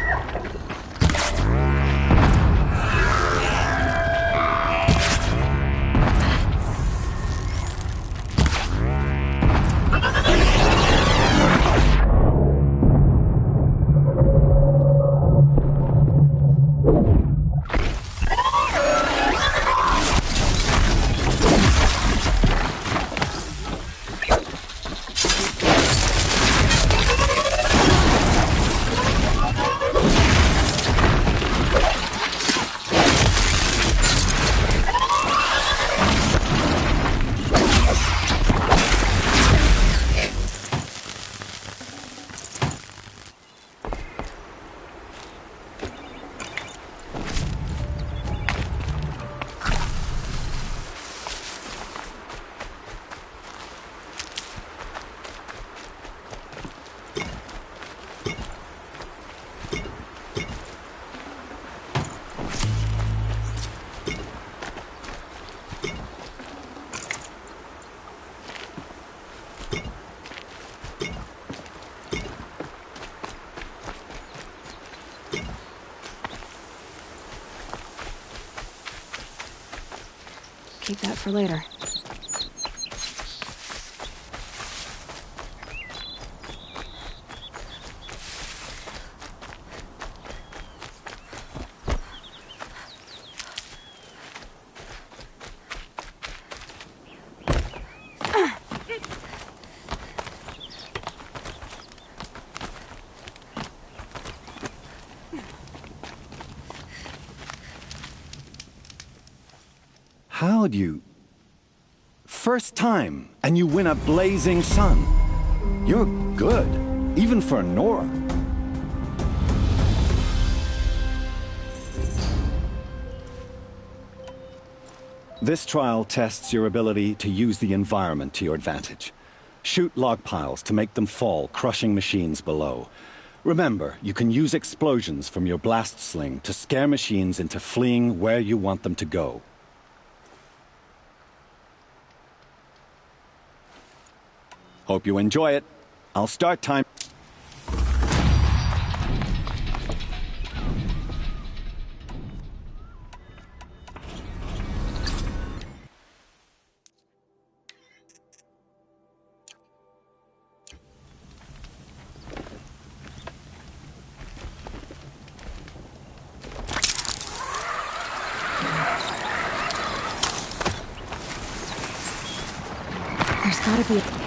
Speaker 1: keep that for later.
Speaker 18: How'd you... First time, and you win a blazing sun. You're good, even for Nora. This trial tests your ability to use the environment to your advantage. Shoot log piles to make them fall, crushing machines below. Remember, you can use explosions from your blast sling to scare machines into fleeing where you want them to go. Hope you enjoy it. I'll start time.
Speaker 1: There's gotta be a...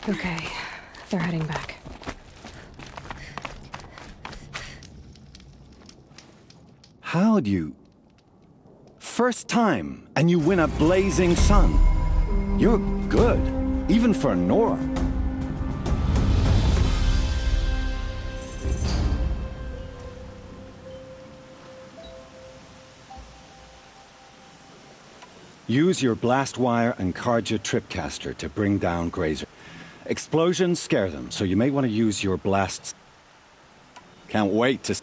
Speaker 1: Okay, they're heading back.
Speaker 18: How'd you... First time, and you win a blazing sun. You're good, even for Nora. Use your blast wire and Carja tripcaster to bring down Grazer. Explosions scare them, so you may want to use your blasts. Can't wait to...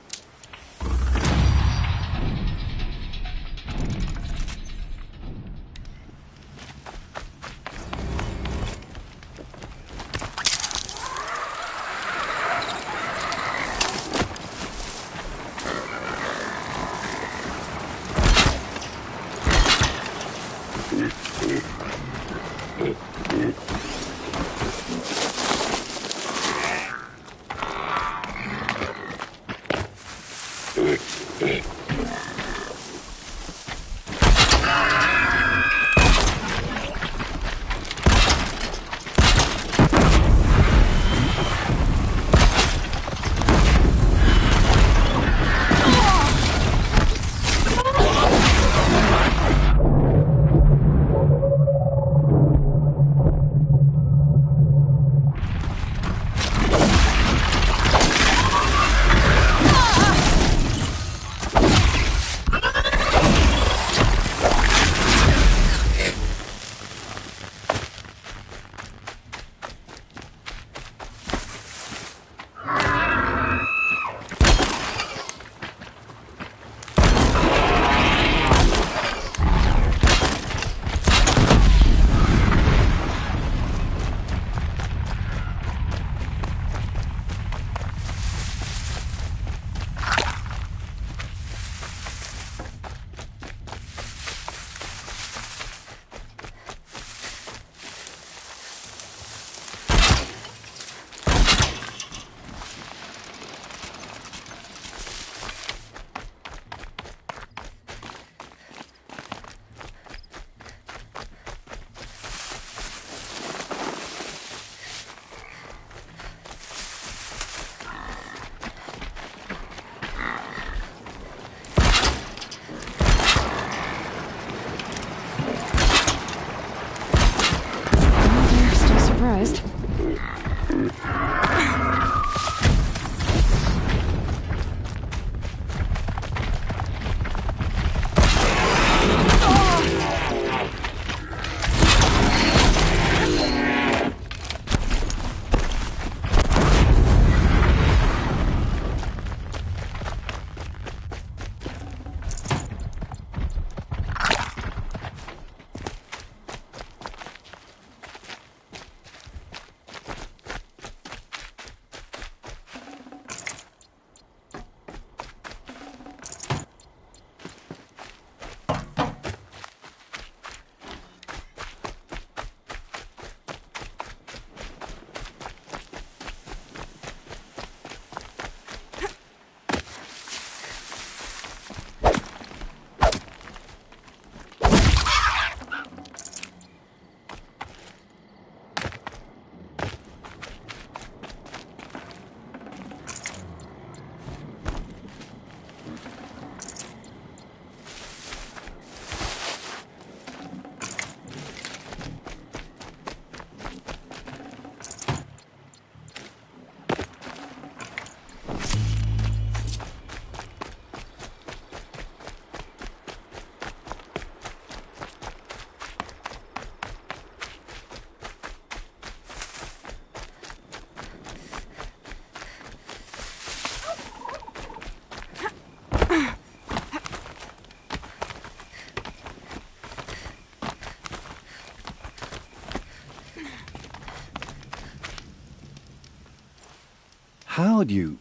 Speaker 18: How'd you...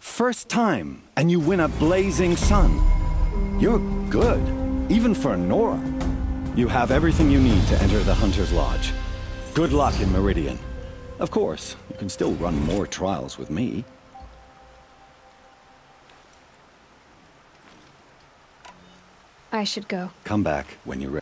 Speaker 18: First time, and you win a blazing sun. You're good, even for Nora. You have everything you need to enter the Hunter's Lodge. Good luck in Meridian. Of course, you can still run more trials with me.
Speaker 1: I should go.
Speaker 18: Come back when you're ready.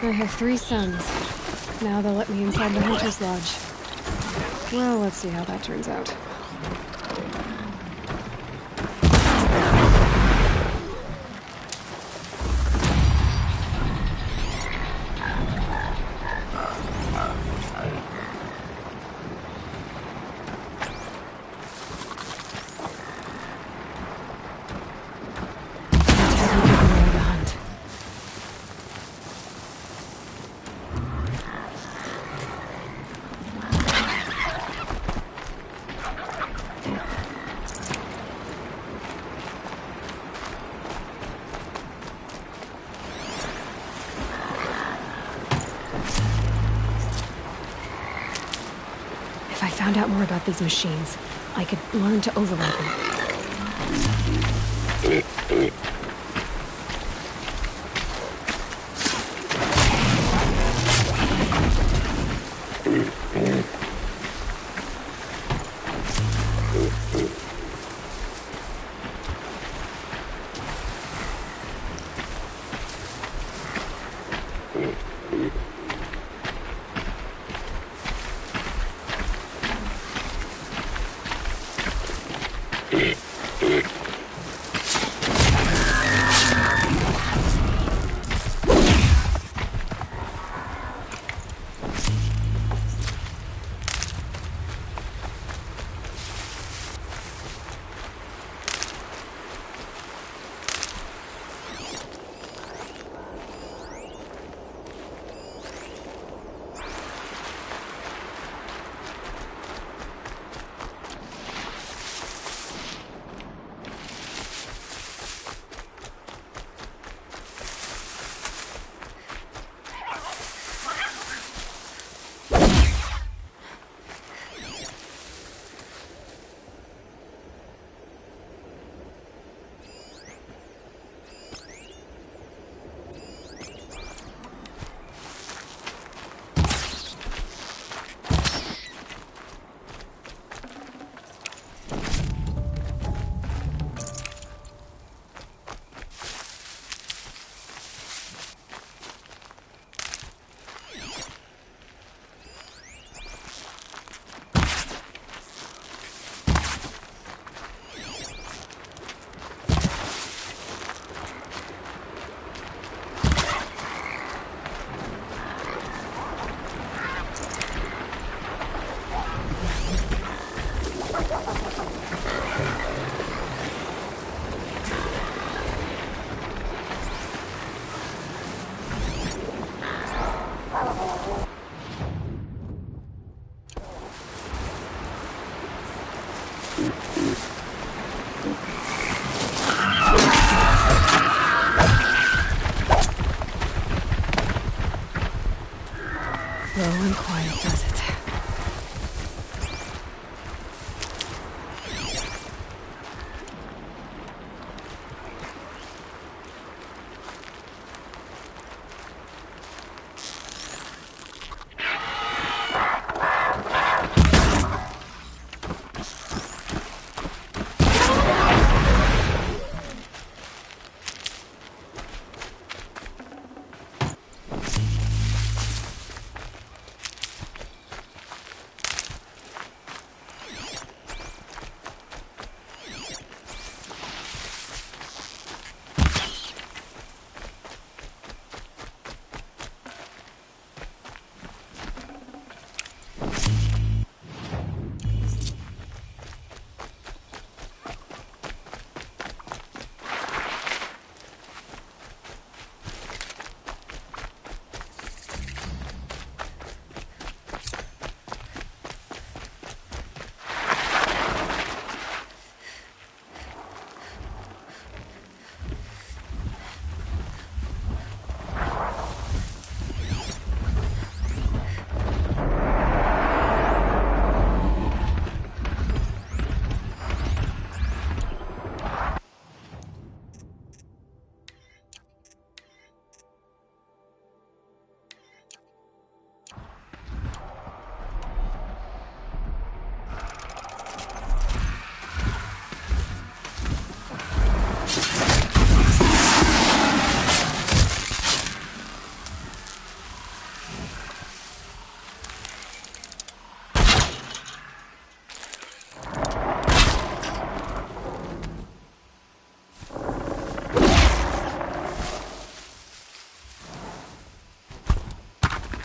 Speaker 1: I have 3 sons. Now they'll let me inside the Hunter's Lodge. Well, let's see how that turns out. If I found out more about these machines, I could learn to override them. Low and quiet does it.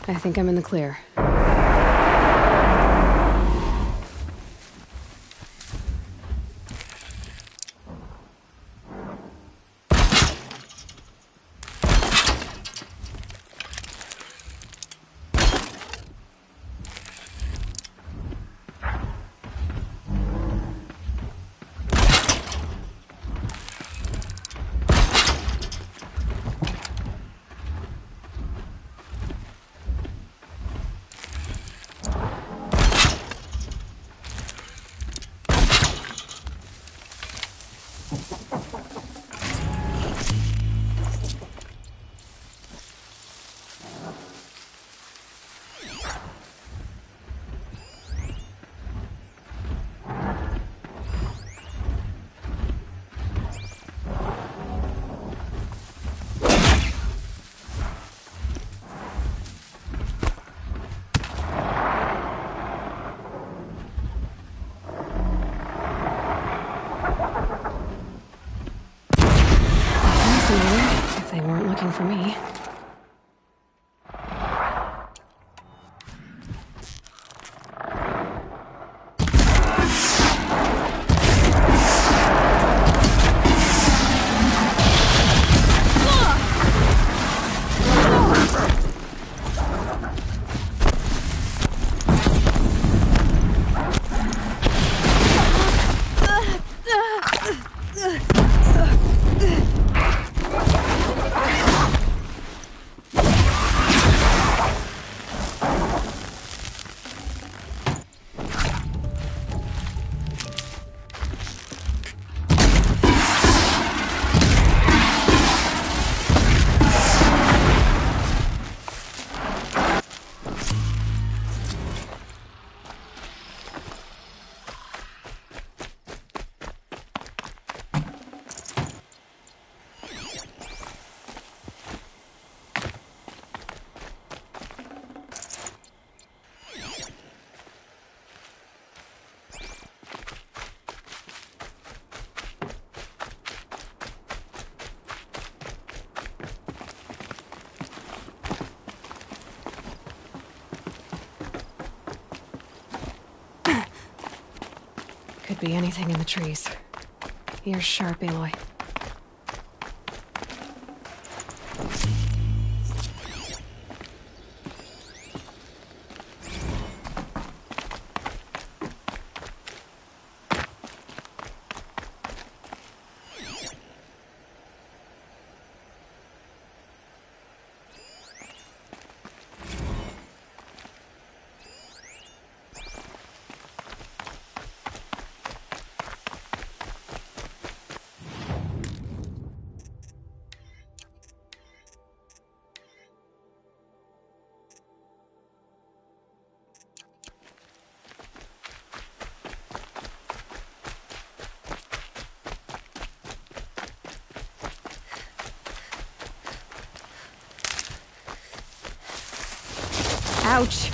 Speaker 1: I think I'm in the clear. If they weren't looking for me. Could be anything in the trees. Ears sharp, Aloy. Ouch.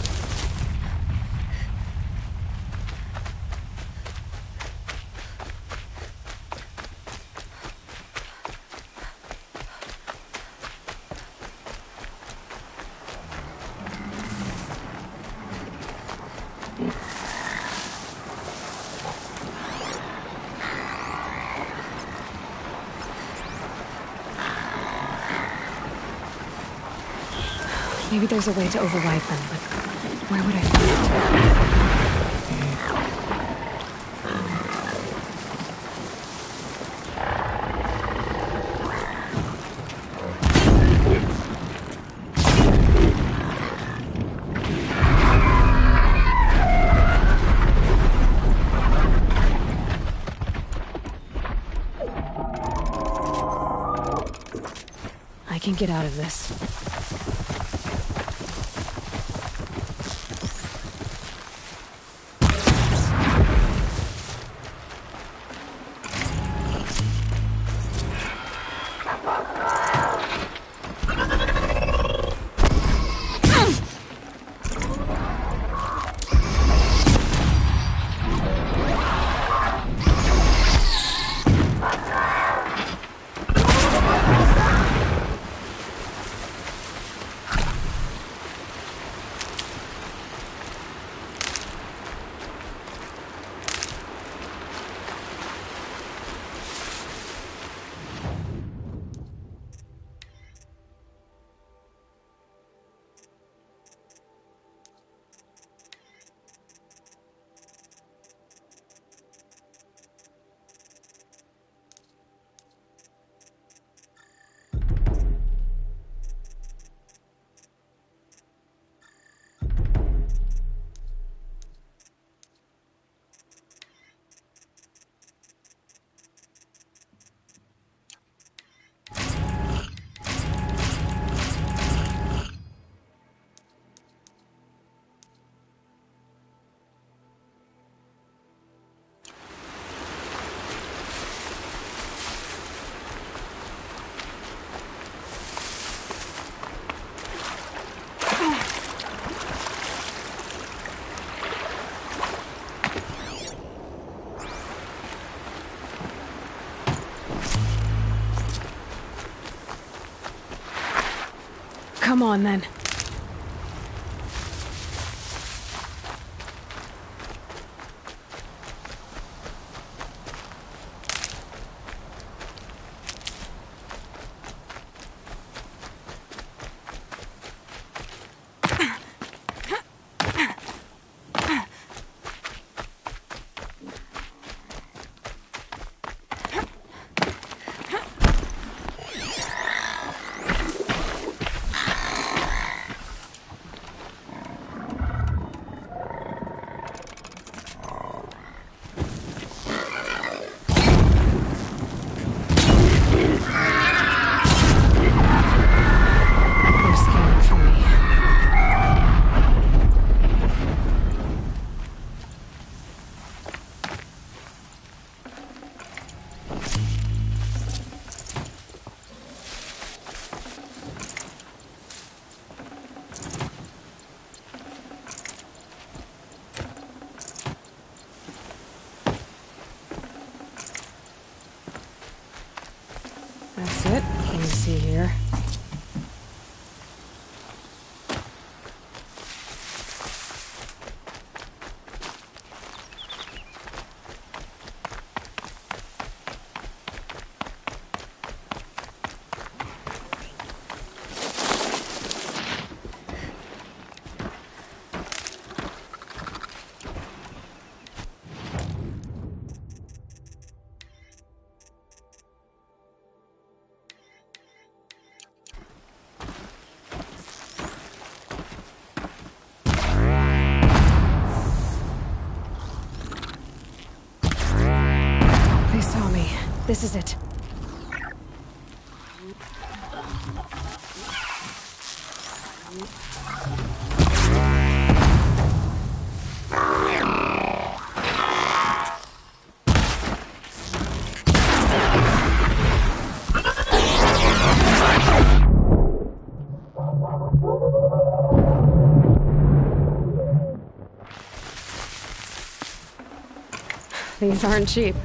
Speaker 1: Maybe there's a way to override them, but where would I find it? I can get out of this. Come on, then. That's it. Let me see here. This is it. These aren't cheap.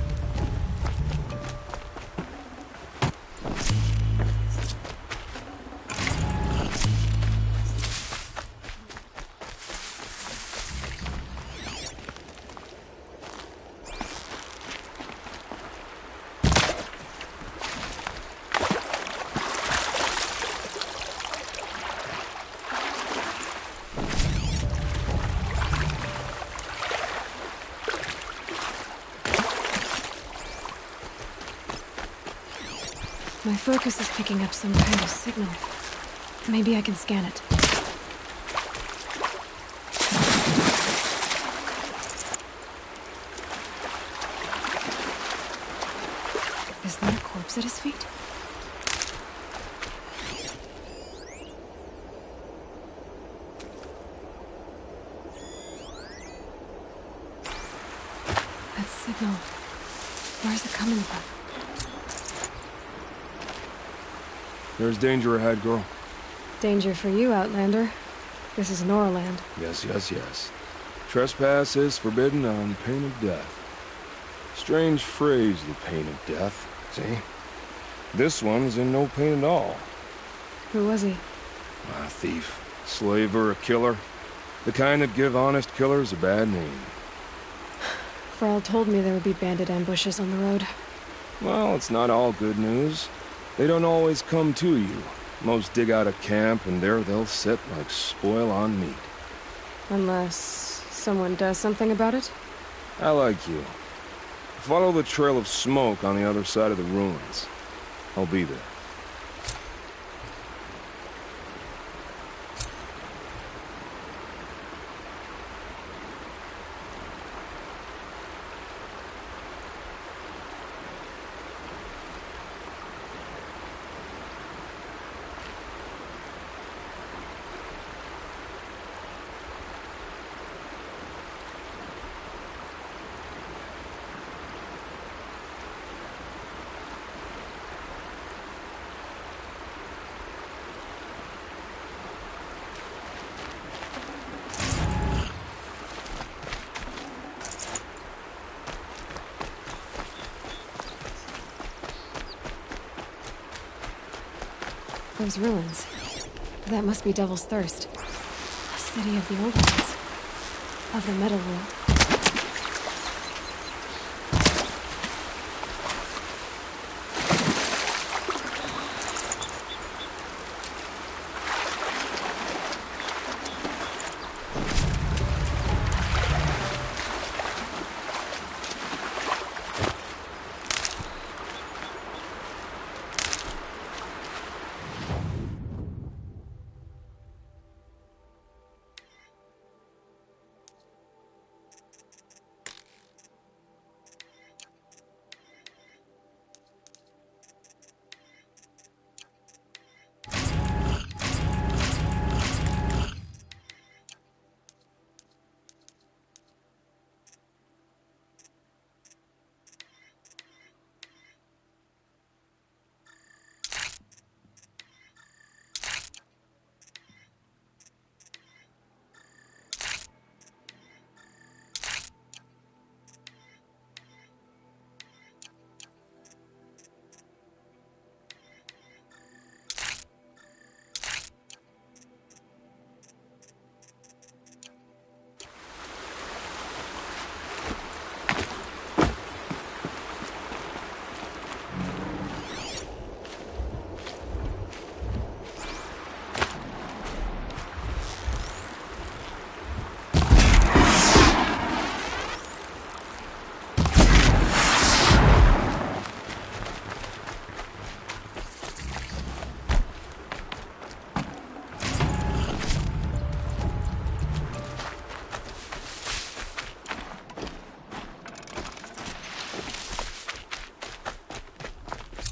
Speaker 1: My focus is picking up some kind of signal. Maybe I can scan it. Is there a corpse at his feet? That signal. Where's it coming from?
Speaker 15: There's danger ahead, girl.
Speaker 1: Danger for you, Outlander. This is Noraland.
Speaker 15: Yes, yes, yes. Trespass is forbidden on pain of death. Strange phrase, the pain of death. See? This one's in no pain at all.
Speaker 1: Who was he?
Speaker 15: A thief. Slaver, a killer. The kind that give honest killers a bad name.
Speaker 1: Thrall told me there would be bandit ambushes on the road.
Speaker 15: Well, it's not all good news. They don't always come to you. Most dig out a camp, and there they'll sit like spoil on meat.
Speaker 1: Unless someone does something about it?
Speaker 15: I like you. Follow the trail of smoke on the other side of the ruins. I'll be there.
Speaker 1: Those ruins. That must be Devil's Thirst. A city of the old ones. Of the Metal World.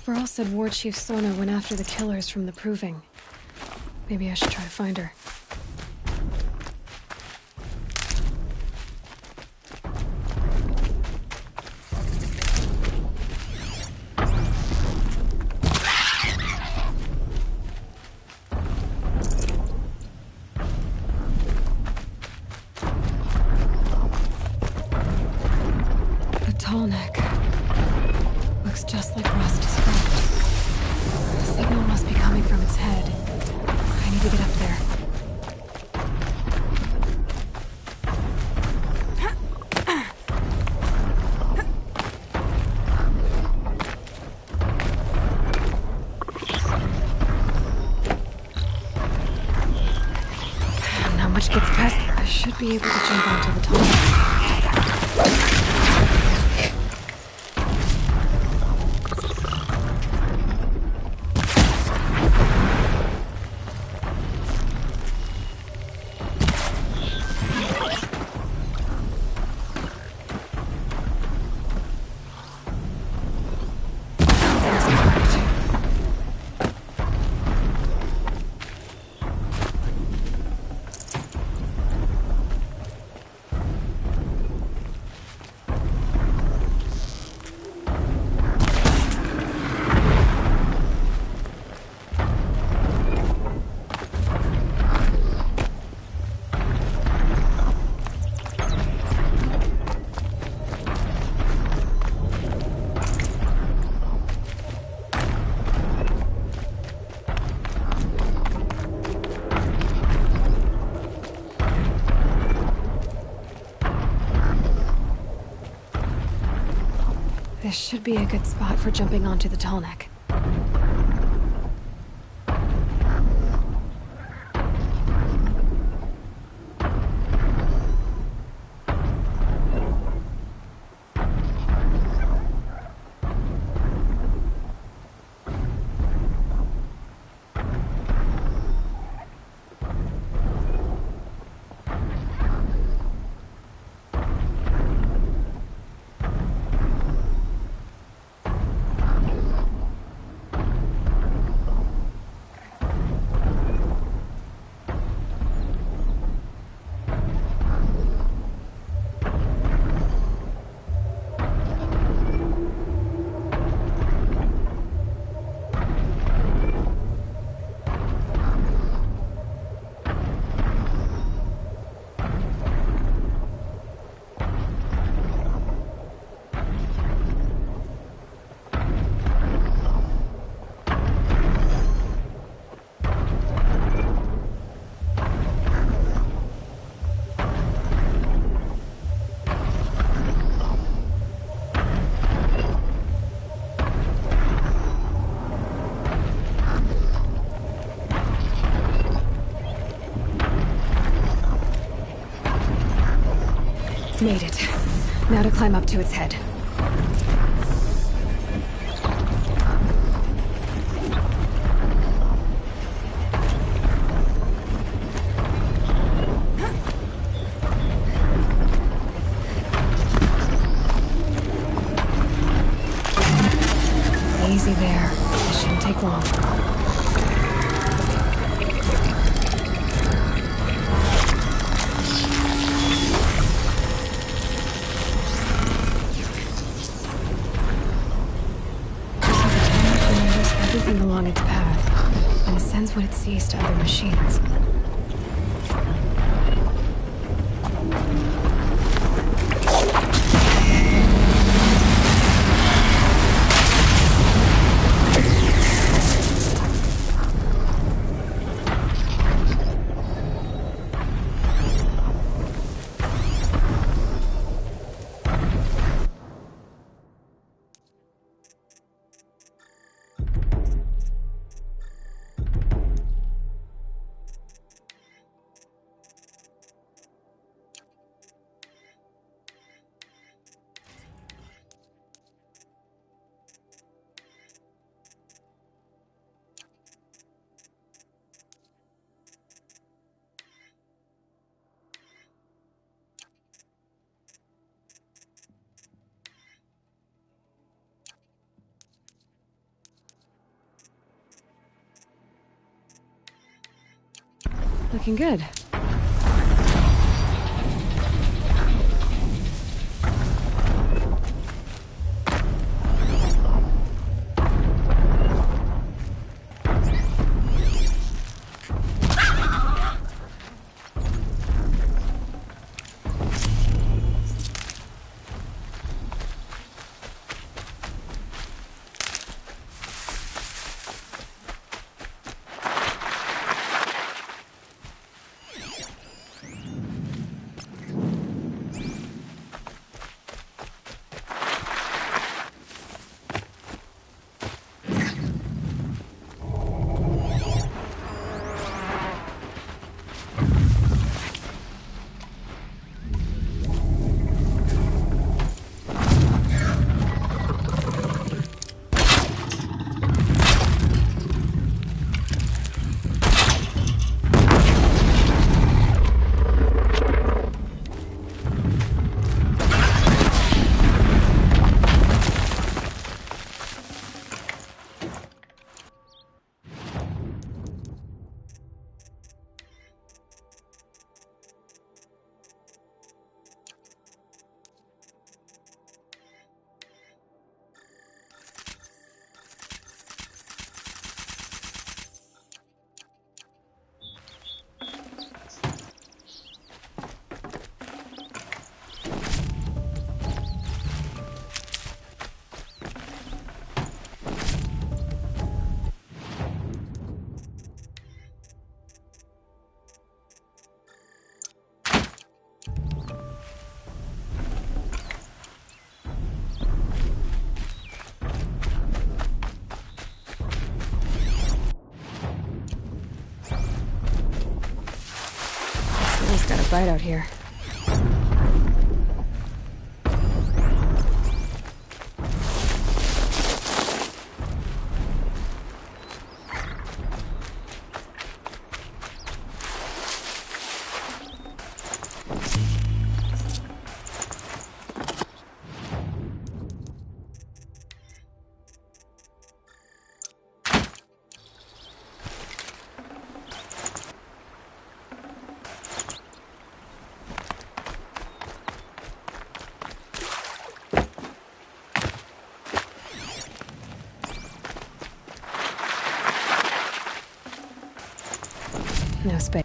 Speaker 1: Thrall said War Chief Sona went after the killers from the Proving. Maybe I should try to find her. The tallness. Looks just like Ross described. The signal must be coming from its head. I need to get up there. Not much gets past. I should be able to jump onto the top. This should be a good spot for jumping onto the tall neck. Made it. Now to climb up to its head. Easy there. It shouldn't take long. Everything along its path, and sends what it sees to other machines. Looking good. sight out here. No space.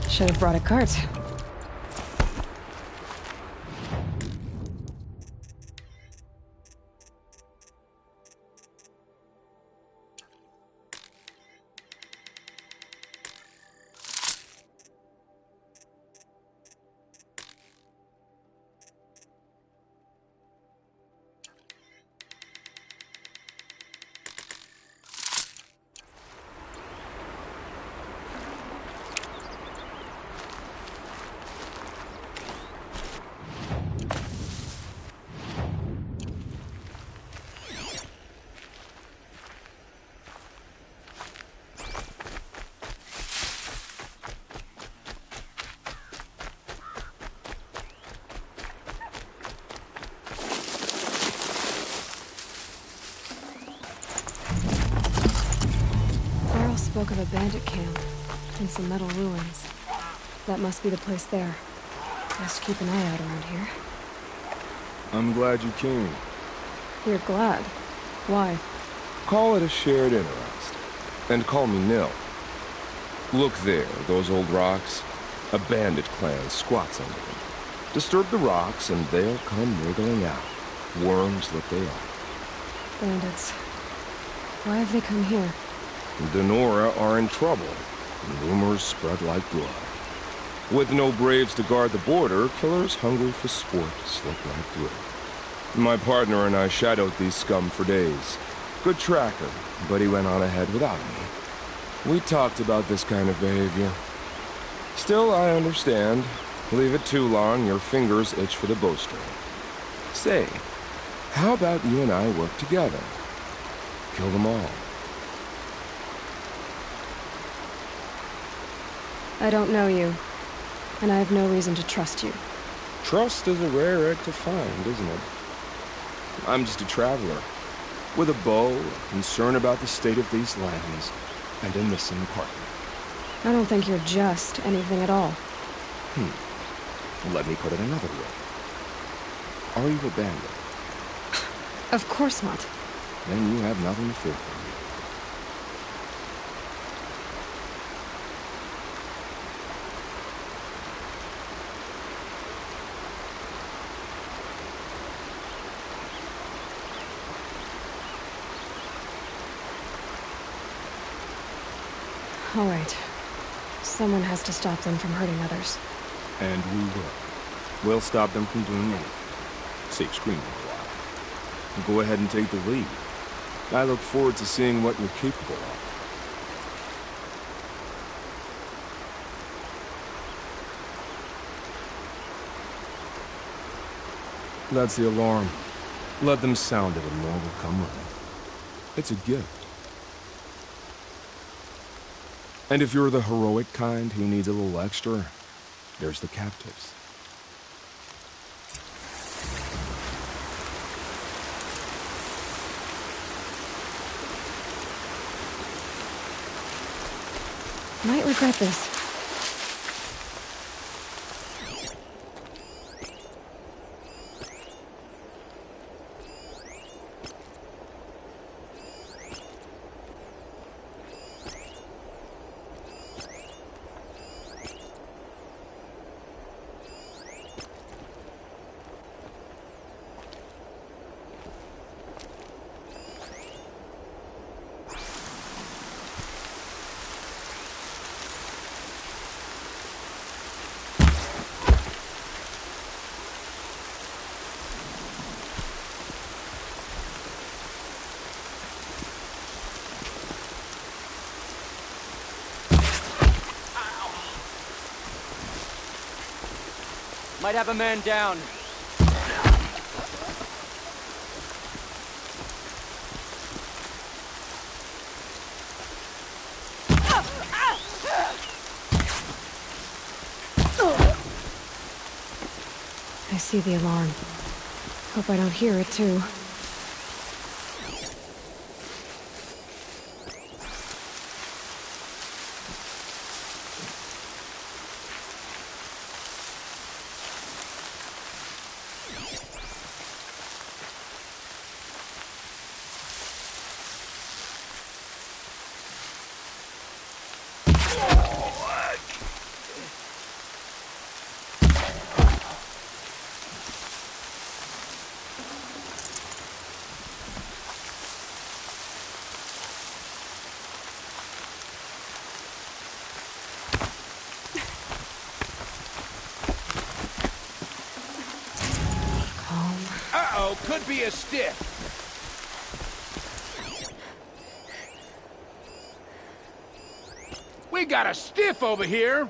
Speaker 1: Should have brought a cart. Spoke of a bandit camp and some metal ruins. That must be the place there. Best keep an eye out around here.
Speaker 15: I'm glad you came.
Speaker 1: You're glad? Why?
Speaker 15: Call it a shared interest. And call me Nil. Look there, those old rocks. A bandit clan squats under them. Disturb the rocks and they'll come wriggling out. Worms that they are.
Speaker 1: Bandits. Why have they come here?
Speaker 15: Denora are in trouble, and rumors spread like blood. With no braves to guard the border, killers hungry for sport slip right through. My partner and I shadowed these scum for days. Good tracker, but he went on ahead without me. We talked about this kind of behavior. Still, I understand. Leave it too long, your fingers itch for the bowstring. Say, how about you and I work together? Kill them all.
Speaker 1: I don't know you, and I have no reason to trust you.
Speaker 15: Trust is a rare egg to find, isn't it? I'm just a traveler, with a bow, concern about the state of these lands, and a missing partner.
Speaker 1: I don't think you're just anything at all.
Speaker 15: Let me put it another way. Are you a bandit?
Speaker 1: Of course not.
Speaker 15: Then you have nothing to fear from me.
Speaker 1: All right. Someone has to stop them from hurting others.
Speaker 15: And we will. We'll stop them from doing anything. Save screaming a while. Go ahead and take the lead. I look forward to seeing what you're capable of. That's the alarm. Let them sound it and more will come running. It's a gift. And if you're the heroic kind who needs a little extra, there's the captives.
Speaker 1: Might regret this.
Speaker 19: Might have a man down.
Speaker 1: I see the alarm. Hope I don't hear it, too.
Speaker 7: Uh-oh, could be a stiff. We got a stiff over here.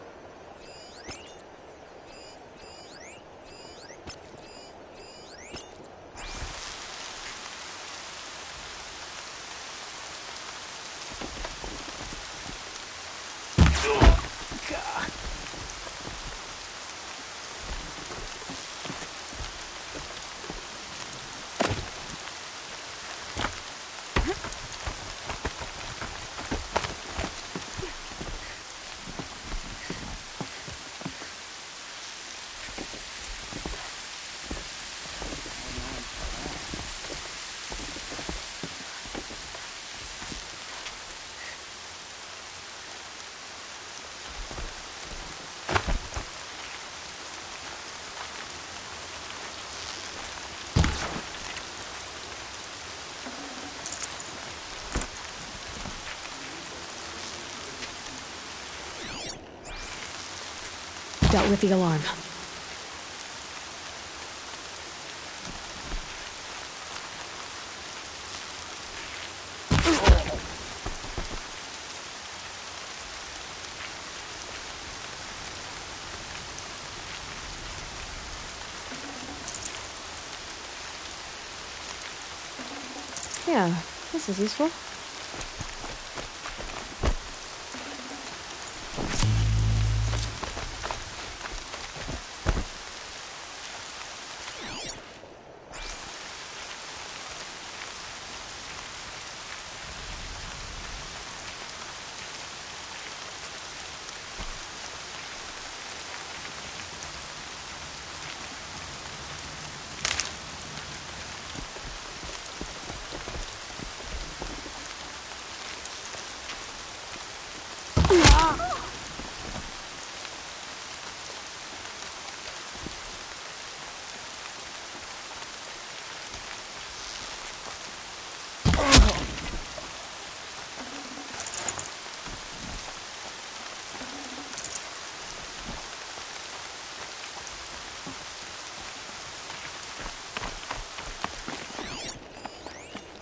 Speaker 1: Dealt with the alarm. Yeah, this is useful.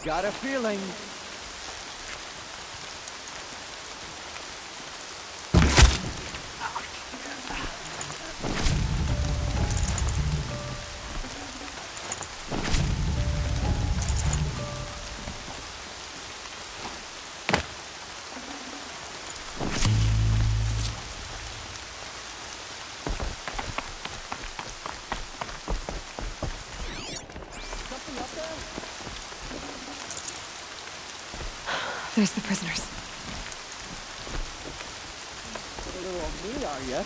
Speaker 11: Got a feeling.
Speaker 1: There's the prisoners.
Speaker 11: A little old me, are ya?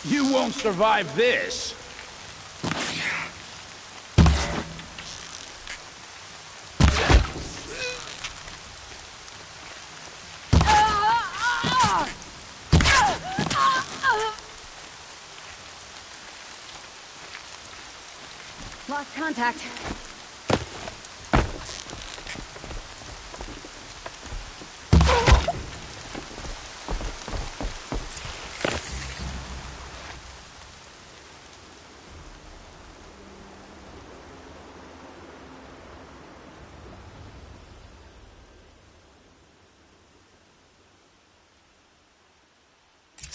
Speaker 6: You won't survive this!
Speaker 1: Lost contact.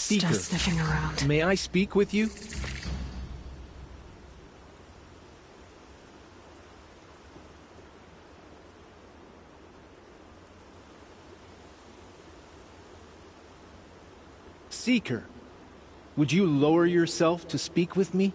Speaker 3: Seeker,
Speaker 1: Just sniffing around.
Speaker 3: may I speak with you? Seeker, would you lower yourself to speak with me?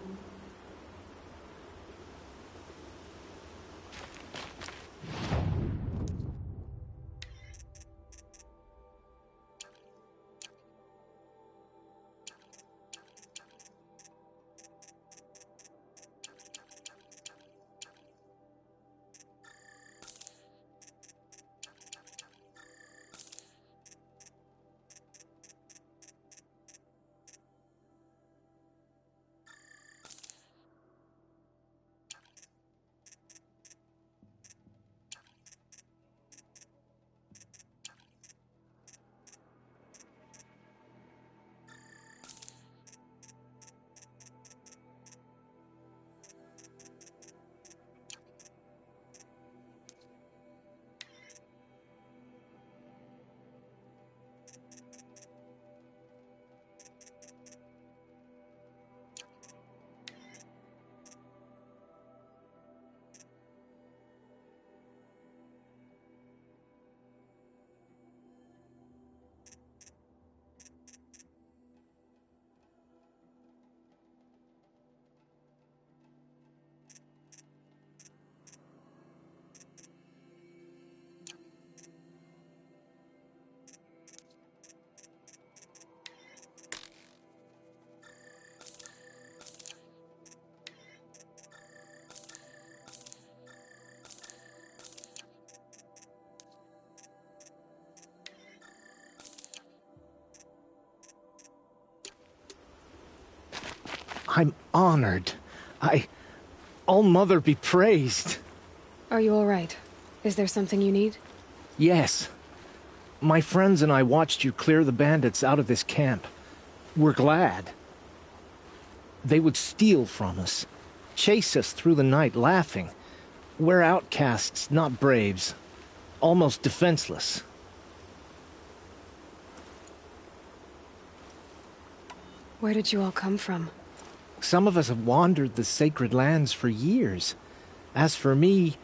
Speaker 3: I'm honored. All-Mother be praised.
Speaker 1: Are you all right? Is there something you need?
Speaker 3: Yes. My friends and I watched you clear the bandits out of this camp. We're glad. They would steal from us, chase us through the night laughing. We're outcasts, not braves. Almost defenseless.
Speaker 1: Where did you all come from?
Speaker 3: Some of us have wandered the sacred lands for years. As for me,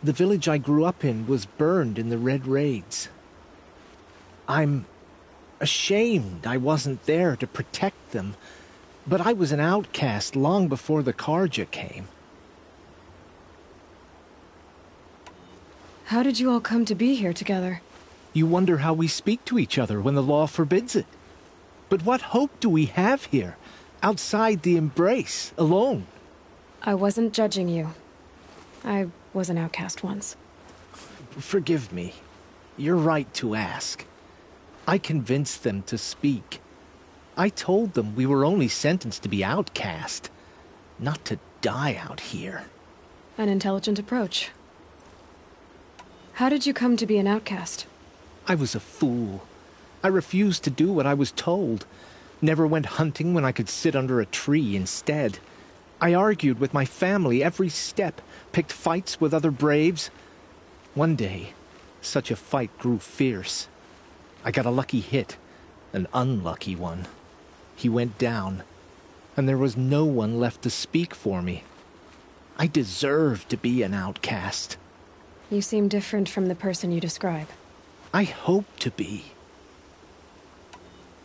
Speaker 3: the village I grew up in was burned in the Red Raids. I'm ashamed I wasn't there to protect them, but I was an outcast long before the Carja came.
Speaker 1: How did you all come to be here together?
Speaker 3: You wonder how we speak to each other when the law forbids it. But what hope do we have here? outside the embrace, alone.
Speaker 1: I wasn't judging you. I was an outcast once.
Speaker 3: Forgive me. You're right to ask. I convinced them to speak. I told them we were only sentenced to be outcast, not to die out here.
Speaker 1: An intelligent approach. How did you come to be an outcast?
Speaker 3: I was a fool. I refused to do what I was told. Never went hunting when I could sit under a tree instead. I argued with my family every step, picked fights with other braves. One day, such a fight grew fierce. I got a lucky hit, an unlucky one. He went down, and there was no one left to speak for me. I deserved to be an outcast.
Speaker 1: You seem different from the person you describe.
Speaker 3: I hope to be.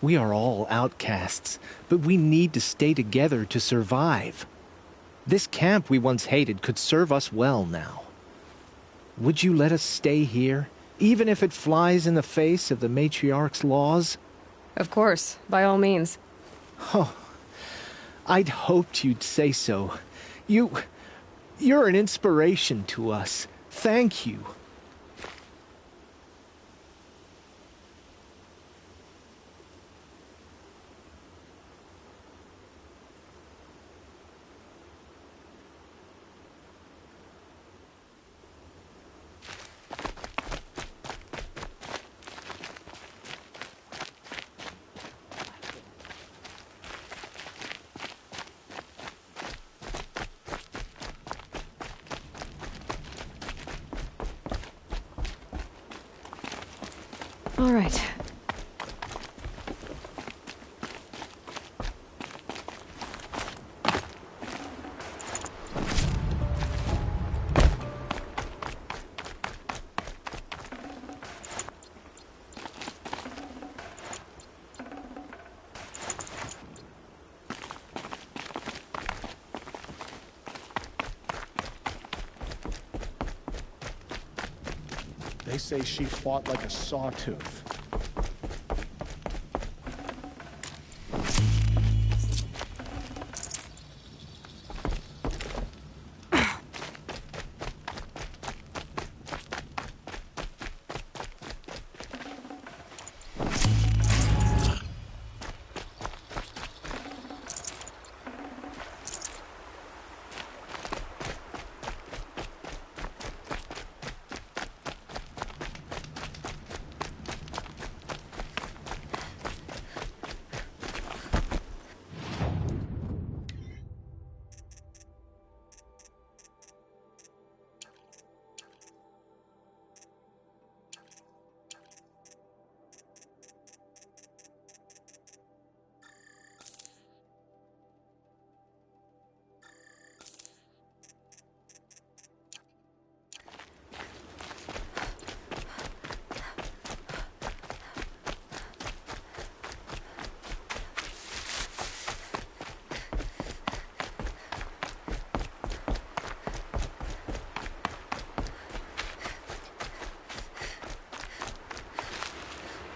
Speaker 3: We are all outcasts, but we need to stay together to survive. This camp we once hated could serve us well now. Would you let us stay here, even if it flies in the face of the Matriarch's laws?
Speaker 1: Of course, by all means.
Speaker 3: Oh, I'd hoped you'd say so. You're an inspiration to us. Thank you.
Speaker 1: All right.
Speaker 6: They say she fought like a sawtooth.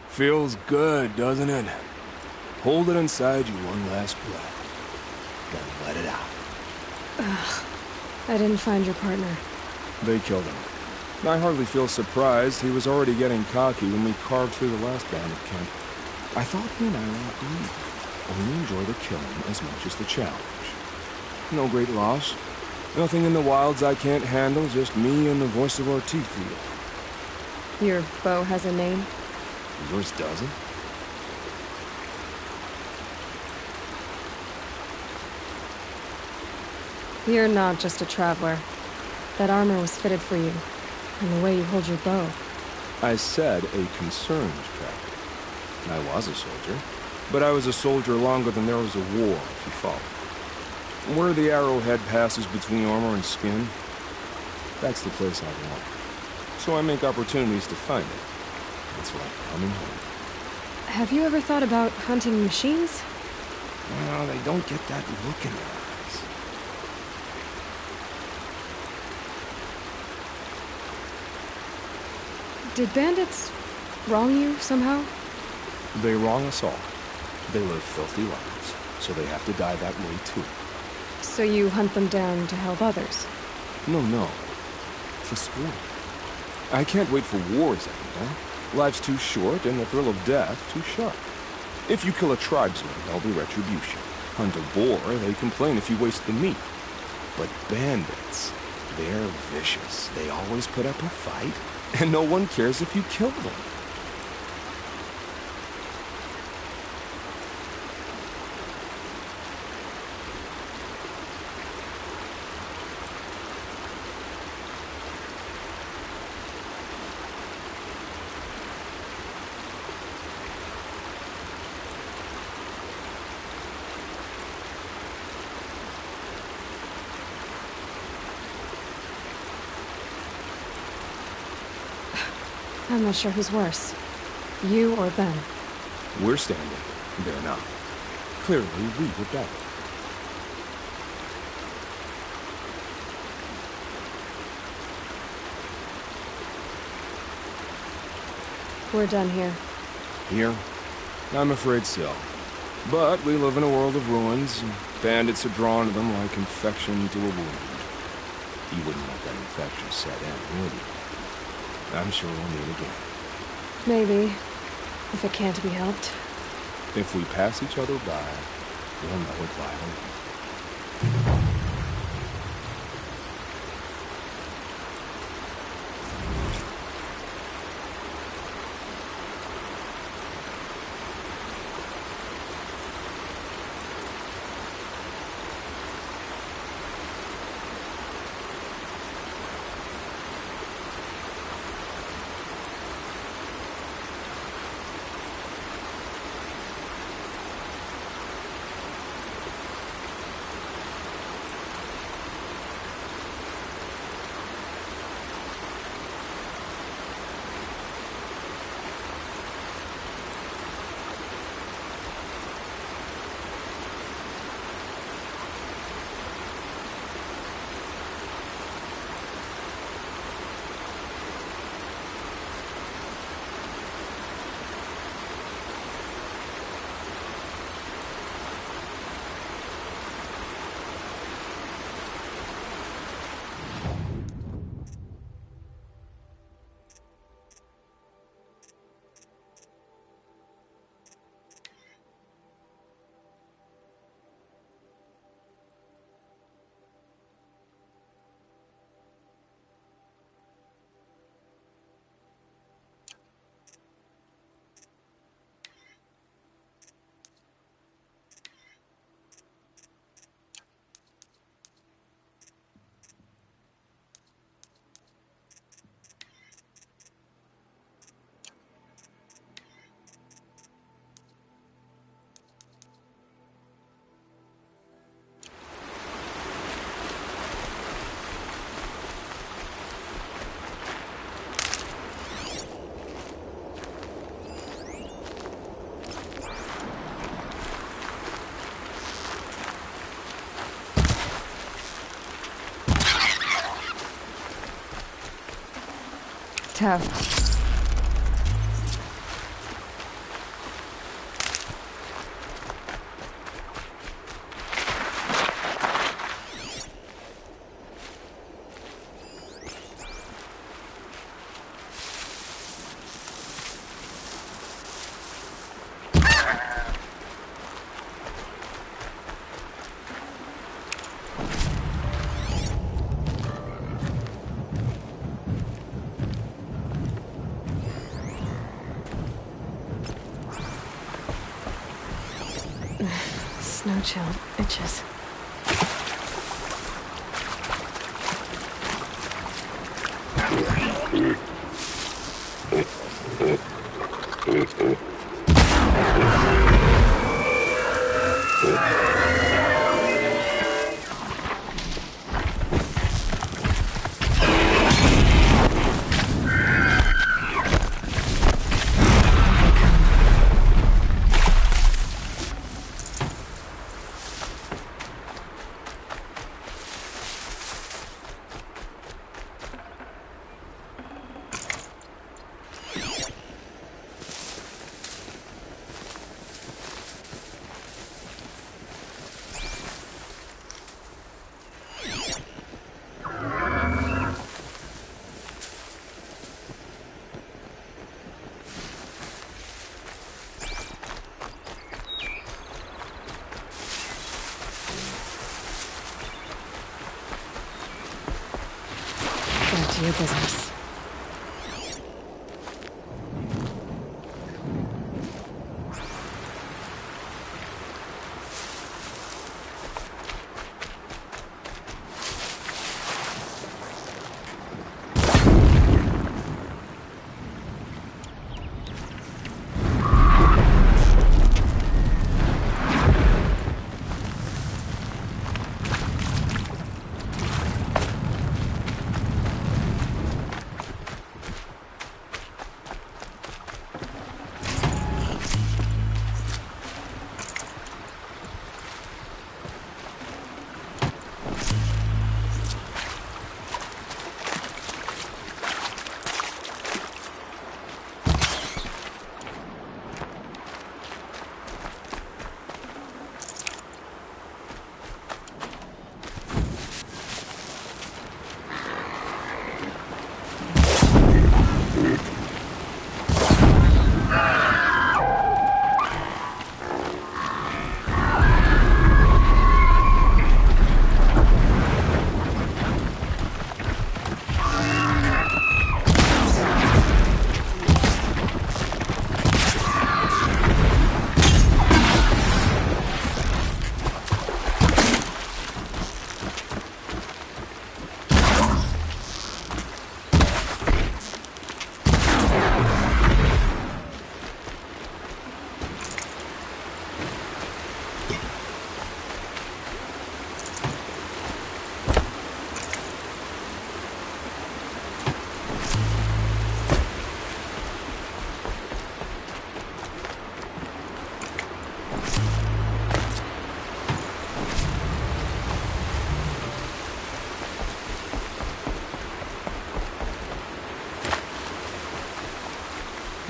Speaker 15: Feels good, doesn't it? Hold it inside you one last breath. Then let it out.
Speaker 1: Ugh. I didn't find your partner.
Speaker 15: They killed him. I hardly feel surprised. He was already getting cocky when we carved through the last bandit camp. I thought he and I were agreed. Only enjoy the killing as much as the challenge. No great loss. Nothing in the wilds I can't handle, just me and the voice of our field.
Speaker 1: Your bow has a name?
Speaker 15: Yours doesn't?
Speaker 1: You're not just a traveler. That armor was fitted for you, and the way you hold your bow.
Speaker 15: I said a concerned traveler. I was a soldier, but I was a soldier longer than there was a war, if you follow. Where the arrowhead passes between armor and skin, that's the place I belong. So I make opportunities to find it. It's like coming home.
Speaker 1: Have you ever thought about hunting machines?
Speaker 15: Well, they don't get that look in their eyes.
Speaker 1: Did bandits wrong you somehow?
Speaker 15: They wrong us all. They live filthy lives. so they have to die that way too.
Speaker 1: So you hunt them down to help others?
Speaker 15: No. For sport. I can't wait for wars anymore. Life's too short and the thrill of death too sharp. If you kill a tribesman, there'll be retribution. Hunt a boar, they complain if you waste the meat. But bandits, they're vicious. They always put up a fight, and no one cares if you kill them.
Speaker 1: I'm not sure who's worse. You or them.
Speaker 15: We're standing. They're not. Clearly, we were better.
Speaker 1: We're done here.
Speaker 15: Here? I'm afraid so. But we live in a world of ruins, and bandits are drawn to them like infection to a wound. You wouldn't let that infection set in, would you? I'm sure we'll meet again.
Speaker 1: Maybe. If it can't be helped.
Speaker 15: If we pass each other by, we'll know it violently.
Speaker 1: Tough. Snow chill itches. to your business.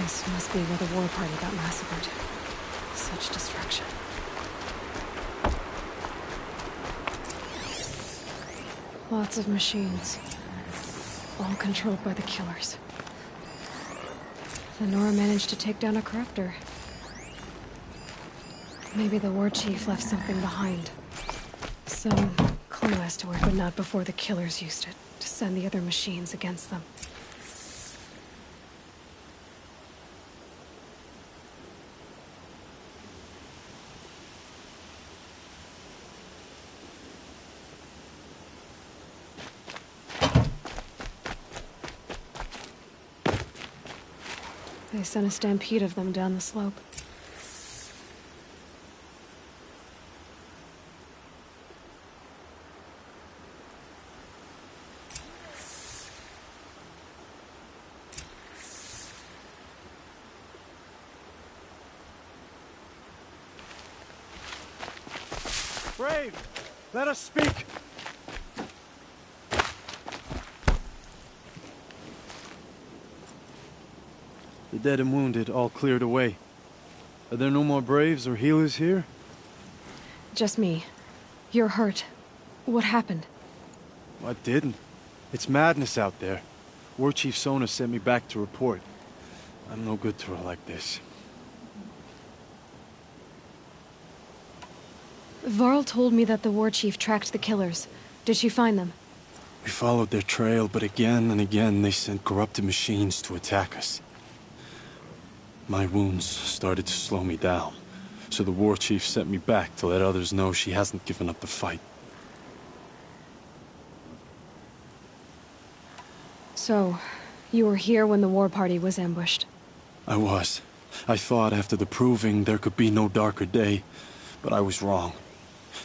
Speaker 1: This must be where the war party got massacred. Such destruction. Lots of machines. All controlled by the killers. The Nora managed to take down a corruptor. Maybe the war chief left something behind. Some clue as to where, but not before the killers used it to send the other machines against them. They sent a stampede of them down the slope.
Speaker 6: Brave! Let us speak!
Speaker 2: The dead and wounded all cleared away. Are there no more braves or healers here?
Speaker 1: Just me. You're hurt. What happened?
Speaker 2: I didn't. It's madness out there. War Chief Sona sent me back to report. I'm no good to her like this.
Speaker 1: Varl told me that the war chief tracked the killers. Did she find them?
Speaker 2: We followed their trail, but again and again they sent corrupted machines to attack us. My wounds started to slow me down, so the war chief sent me back to let others know she hasn't given up the fight.
Speaker 1: So, you were here when the war party was ambushed?
Speaker 2: I was. I thought after the proving there could be no darker day, but I was wrong.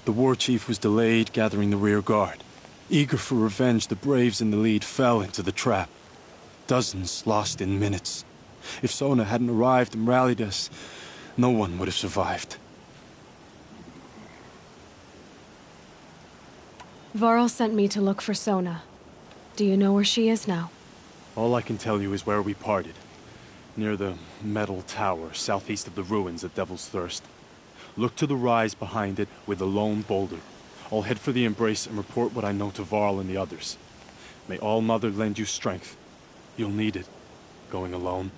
Speaker 2: The war chief was delayed gathering the rear guard. Eager for revenge, the braves in the lead fell into the trap. Dozens lost in minutes. If Sona hadn't arrived and rallied us, no one would have survived.
Speaker 1: Varl sent me to look for Sona. Do you know where she is now?
Speaker 2: All I can tell you is where we parted. Near the metal tower, southeast of the ruins at Devil's Thirst. Look to the rise behind it with a lone boulder. I'll head for the Embrace and report what I know to Varl and the others. May All Mother lend you strength. You'll need it, going alone.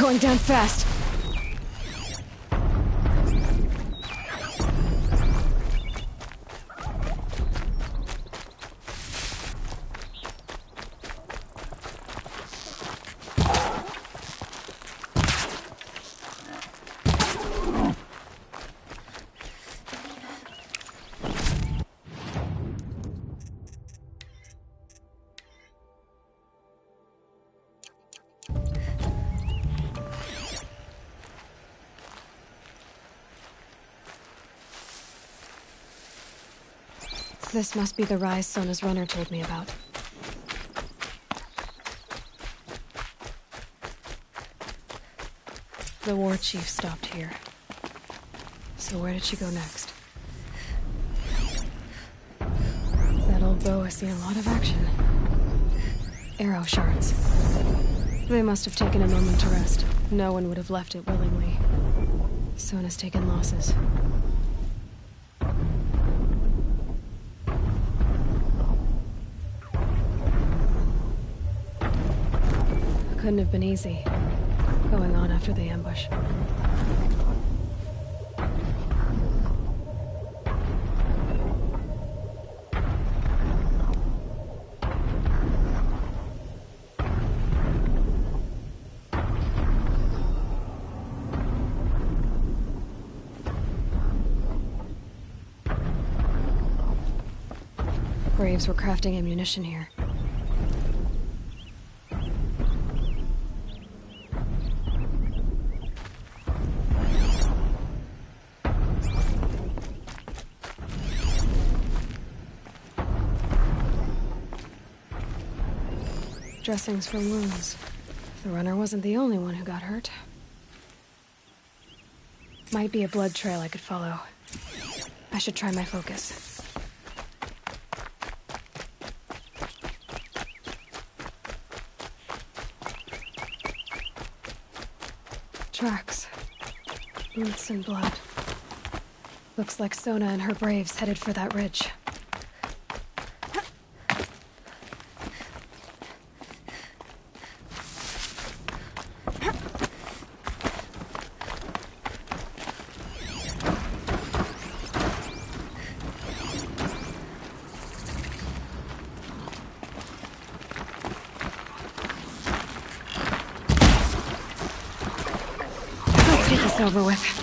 Speaker 1: going down fast. This must be the rise Sona's runner told me about. The war chief stopped here. So where did she go next? That old bow has seen a lot of action. Arrow shards. They must have taken a moment to rest. No one would have left it willingly. Sona's taken losses. Couldn't have been easy, going on after the ambush. Braves were crafting ammunition here. Dressings for wounds. The runner wasn't the only one who got hurt. Might be a blood trail I could follow. I should try my focus. Tracks. Boots and blood. Looks like Sona and her braves headed for that ridge. Over with.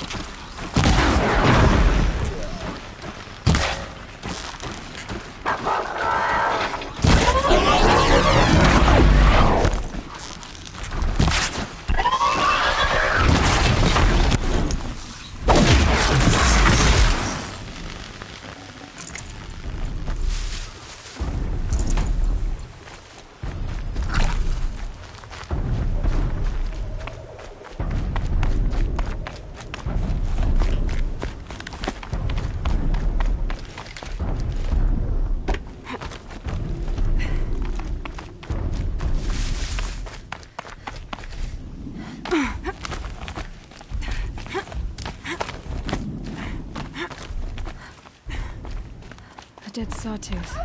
Speaker 1: A dead sawtooth.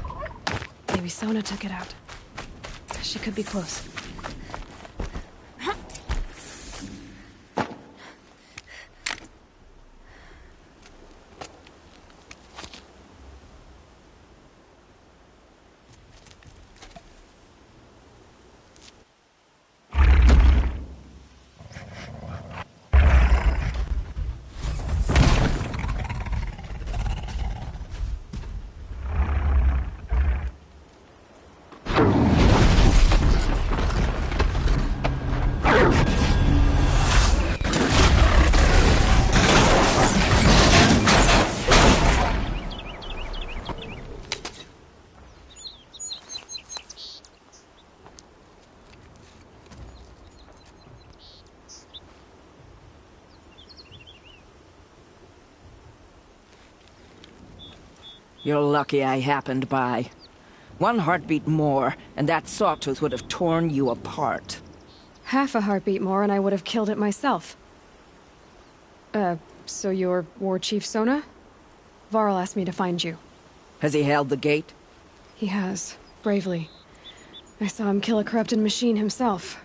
Speaker 1: Maybe Sona took it out. She could be close.
Speaker 11: You're lucky I happened by. One heartbeat more, and that sawtooth would have torn you apart.
Speaker 1: Half a heartbeat more and I would have killed it myself. So you're War Chief Sona? Varl asked me to find you.
Speaker 11: Has he held the gate?
Speaker 1: He has, bravely. I saw him kill a corrupted machine himself.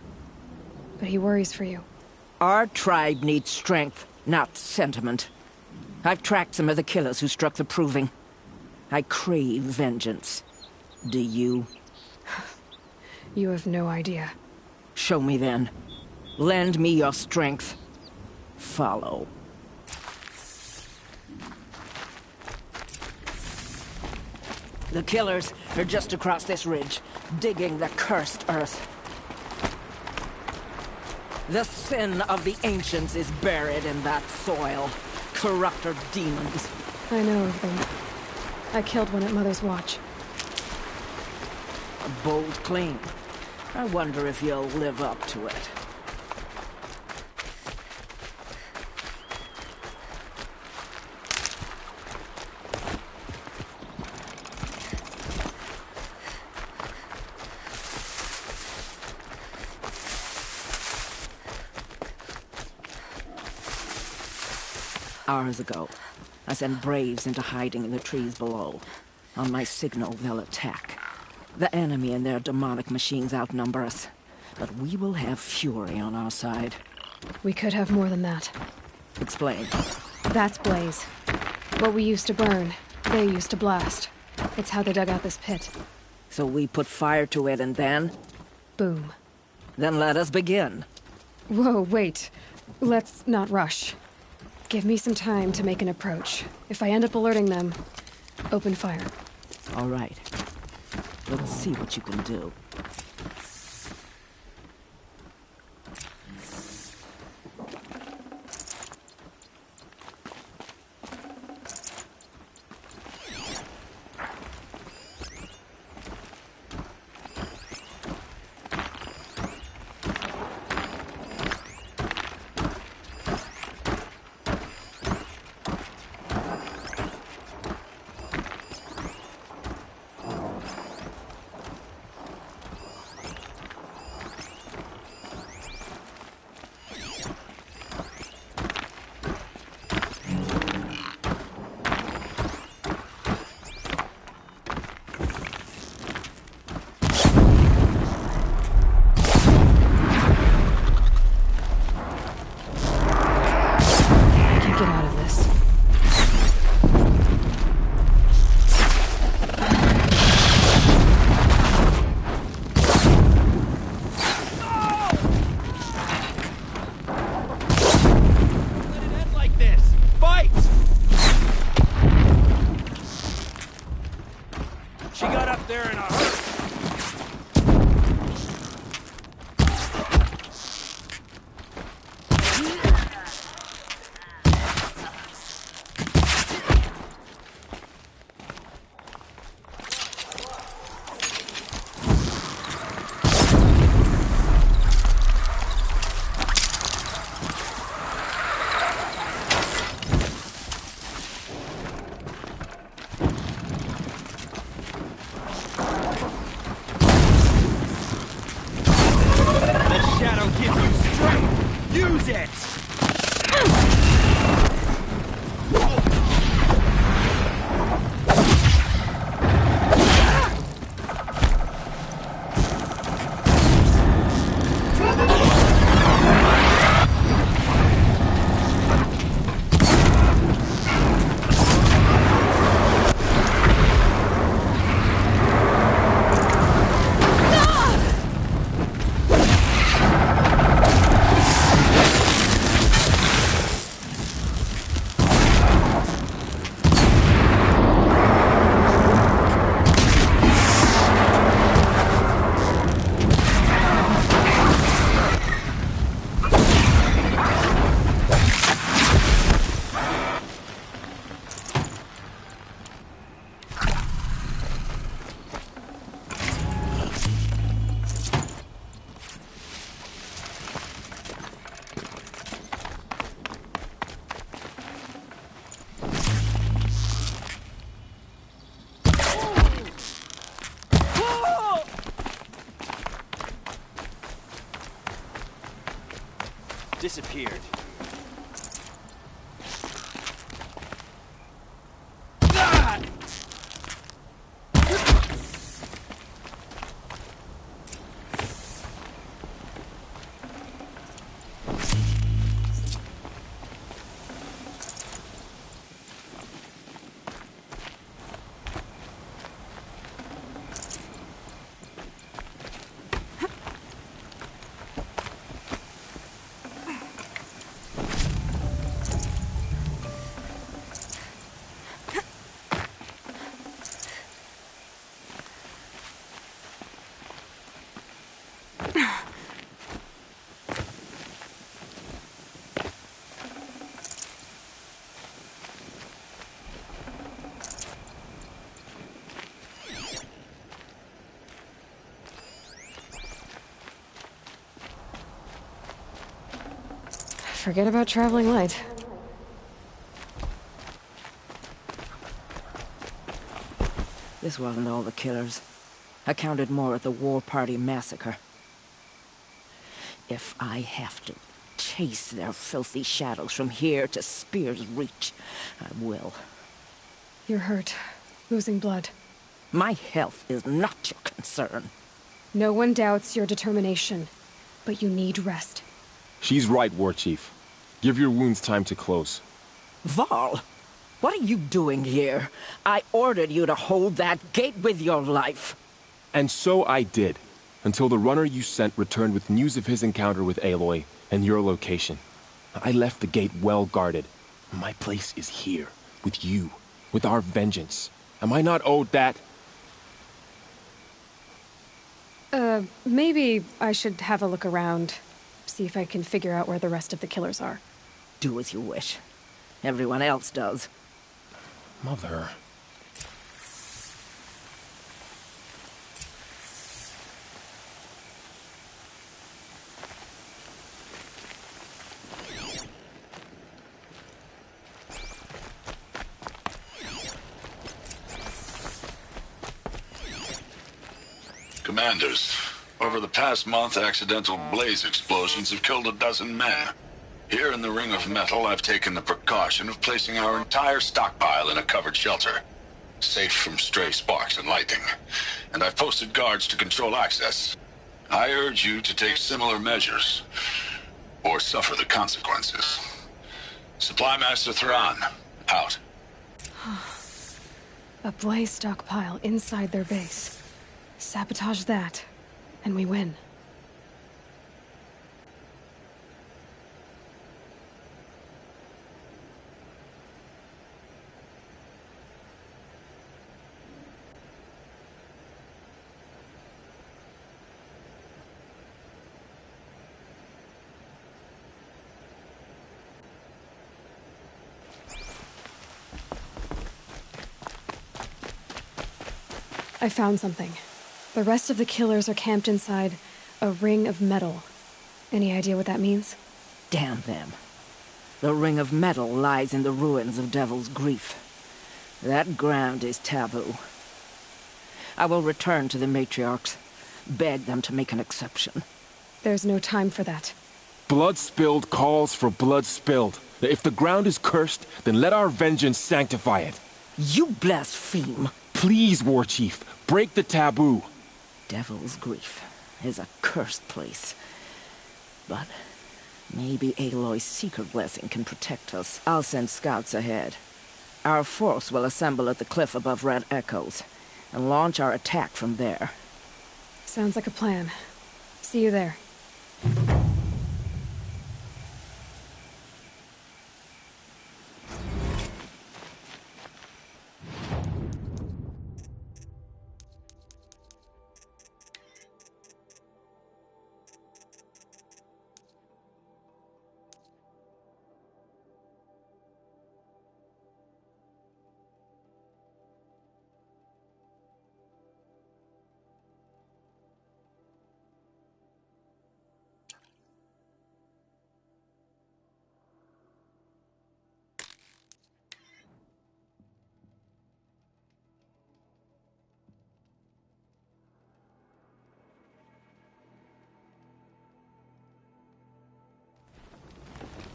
Speaker 1: But he worries for you.
Speaker 11: Our tribe needs strength, not sentiment. I've tracked some of the killers who struck the Proving. I crave vengeance. Do you?
Speaker 1: You have no idea.
Speaker 11: Show me then. Lend me your strength. Follow. The killers are just across this ridge, digging the cursed earth. The sin of the ancients is buried in that soil. Corrupter demons.
Speaker 1: I know of them. I killed one at Mother's Watch.
Speaker 11: A bold claim. I wonder if you'll live up to it. Hours ago, I sent Braves into hiding in the trees below. On my signal, they'll attack. The enemy and their demonic machines outnumber us, but we will have fury on our side.
Speaker 1: We could have more than that.
Speaker 11: Explain.
Speaker 1: That's Blaze. What we used to burn, they used to blast. It's how they dug out this pit.
Speaker 11: So we put fire to it and then?
Speaker 1: Boom.
Speaker 11: Then let us begin.
Speaker 1: Whoa, wait. Let's not rush. Give me some time to make an approach. If I end up alerting them, open fire.
Speaker 11: All right. Let's see what you can do.
Speaker 6: Disappeared.
Speaker 1: Forget about traveling light.
Speaker 4: This wasn't all the killers. I counted more at the War Party massacre. If I have to chase their filthy shadows from here to Spear's Reach, I will.
Speaker 1: You're hurt. Losing blood.
Speaker 4: My health is not your concern.
Speaker 1: No one doubts your determination, but you need rest.
Speaker 17: She's right, War Chief. Give your wounds time to close.
Speaker 4: Varl, what are you doing here? I ordered you to hold that gate with your life.
Speaker 17: And so I did, until the runner you sent returned with news of his encounter with Aloy and your location. I left the gate well guarded. My place is here, with you, with our vengeance. Am I not owed that?
Speaker 1: Maybe I should have a look around. See if I can figure out where the rest of the killers are.
Speaker 4: Do as you wish. Everyone else does.
Speaker 17: Mother...
Speaker 8: Commanders, over the past month, accidental blaze explosions have killed 12 men. Here in the Ring of Metal, I've taken the precaution of placing our entire stockpile in a covered shelter, safe from stray sparks and lightning. And I've posted guards to control access. I urge you to take similar measures, or suffer the consequences. Supply Master Thrawn, out.
Speaker 1: A blaze stockpile inside their base. Sabotage that, and we win. I found something. The rest of the killers are camped inside a ring of metal. Any idea what that means?
Speaker 4: Damn them. The Ring of Metal lies in the ruins of Devil's Grief. That ground is taboo. I will return to the matriarchs, beg them to make an exception.
Speaker 1: There's no time for that.
Speaker 17: Blood spilled calls for blood spilled. If the ground is cursed, then let our vengeance sanctify it.
Speaker 4: You blaspheme.
Speaker 17: Please, War Chief, break the taboo.
Speaker 4: Devil's Grief is a cursed place. But maybe Aloy's secret blessing can protect us. I'll send scouts ahead. Our force will assemble at the cliff above Red Echoes, and launch our attack from there.
Speaker 1: Sounds like a plan. See you there.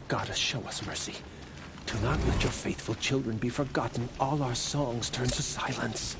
Speaker 3: Goddess, show us mercy. Do not let your faithful children be forgotten. All our songs turn to silence.